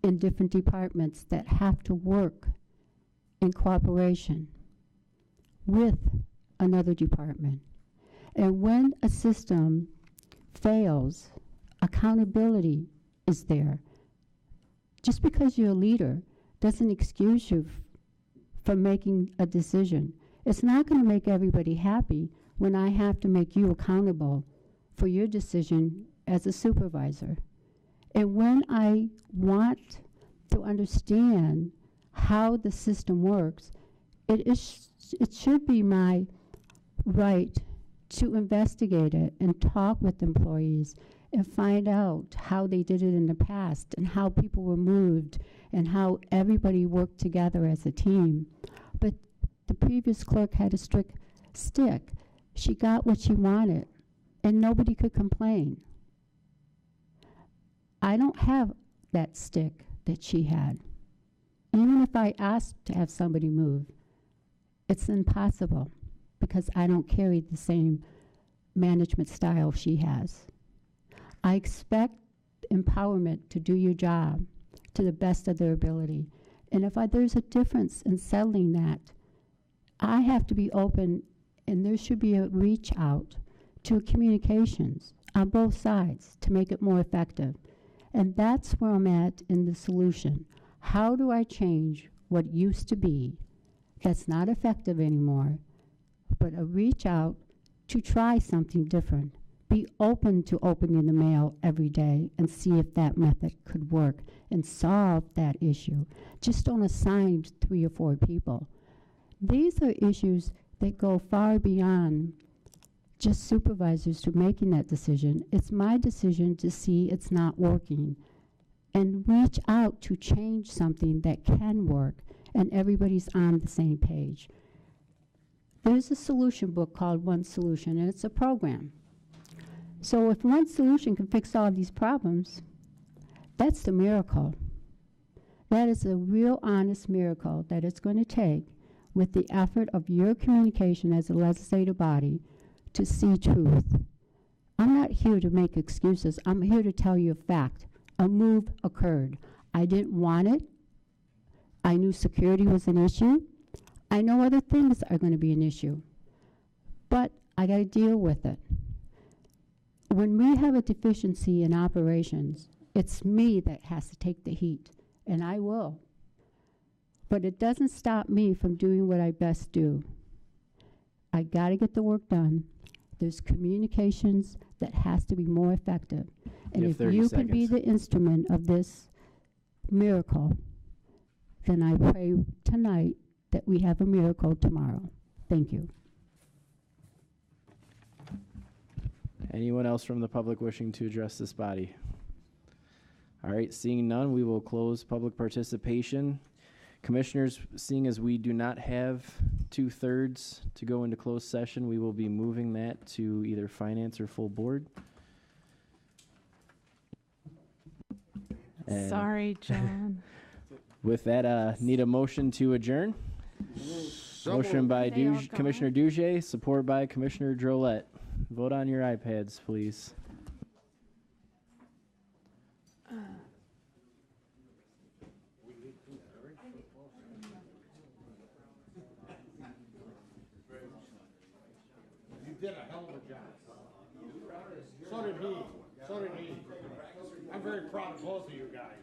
Speaker 10: in different departments that have to work in cooperation with another department. And when a system fails, accountability is there. Just because you're a leader doesn't excuse you from making a decision. It's not going to make everybody happy when I have to make you accountable for your decision as a supervisor. And when I want to understand how the system works, it should be my right to investigate it and talk with employees and find out how they did it in the past and how people were moved and how everybody worked together as a team. But the previous clerk had a strict stick. She got what she wanted and nobody could complain. I don't have that stick that she had. Even if I asked to have somebody move, it's impossible because I don't carry the same management style she has. I expect empowerment to do your job to the best of their ability. And if there's a difference in settling that, I have to be open, and there should be a reach out to communications on both sides to make it more effective. And that's where I'm at in the solution. How do I change what used to be that's not effective anymore, but a reach out to try something different? Be open to opening the mail every day and see if that method could work and solve that issue. Just don't assign 3 or 4 people. These are issues that go far beyond just supervisors to making that decision. It's my decision to see it's not working and reach out to change something that can work and everybody's on the same page. There's a solution book called One Solution, and it's a program. So if one solution can fix all these problems, that's the miracle. That is a real honest miracle that it's going to take with the effort of your communication as a legislative body to see truth. I'm not here to make excuses. I'm here to tell you a fact. A move occurred. I didn't want it. I knew security was an issue. I know other things are going to be an issue. But I got to deal with it. When we have a deficiency in operations, it's me that has to take the heat, and I will. But it doesn't stop me from doing what I best do. I got to get the work done. There's communications that has to be more effective. And if you can be the instrument of this miracle, then I pray tonight that we have a miracle tomorrow. Thank you.
Speaker 1: Anyone else from the public wishing to address this body? All right, seeing none, we will close public participation. Commissioners, seeing as we do not have 2/3 to go into closed session, we will be moving that to either finance or full board. And
Speaker 6: Sorry, John.
Speaker 1: with that, need a motion to adjourn. Motion by Commissioner Duge, support by Commissioner Drollet. Vote on your iPads, please.
Speaker 16: You did a hell of a job. So did he. So did he. I'm very proud of both of you guys.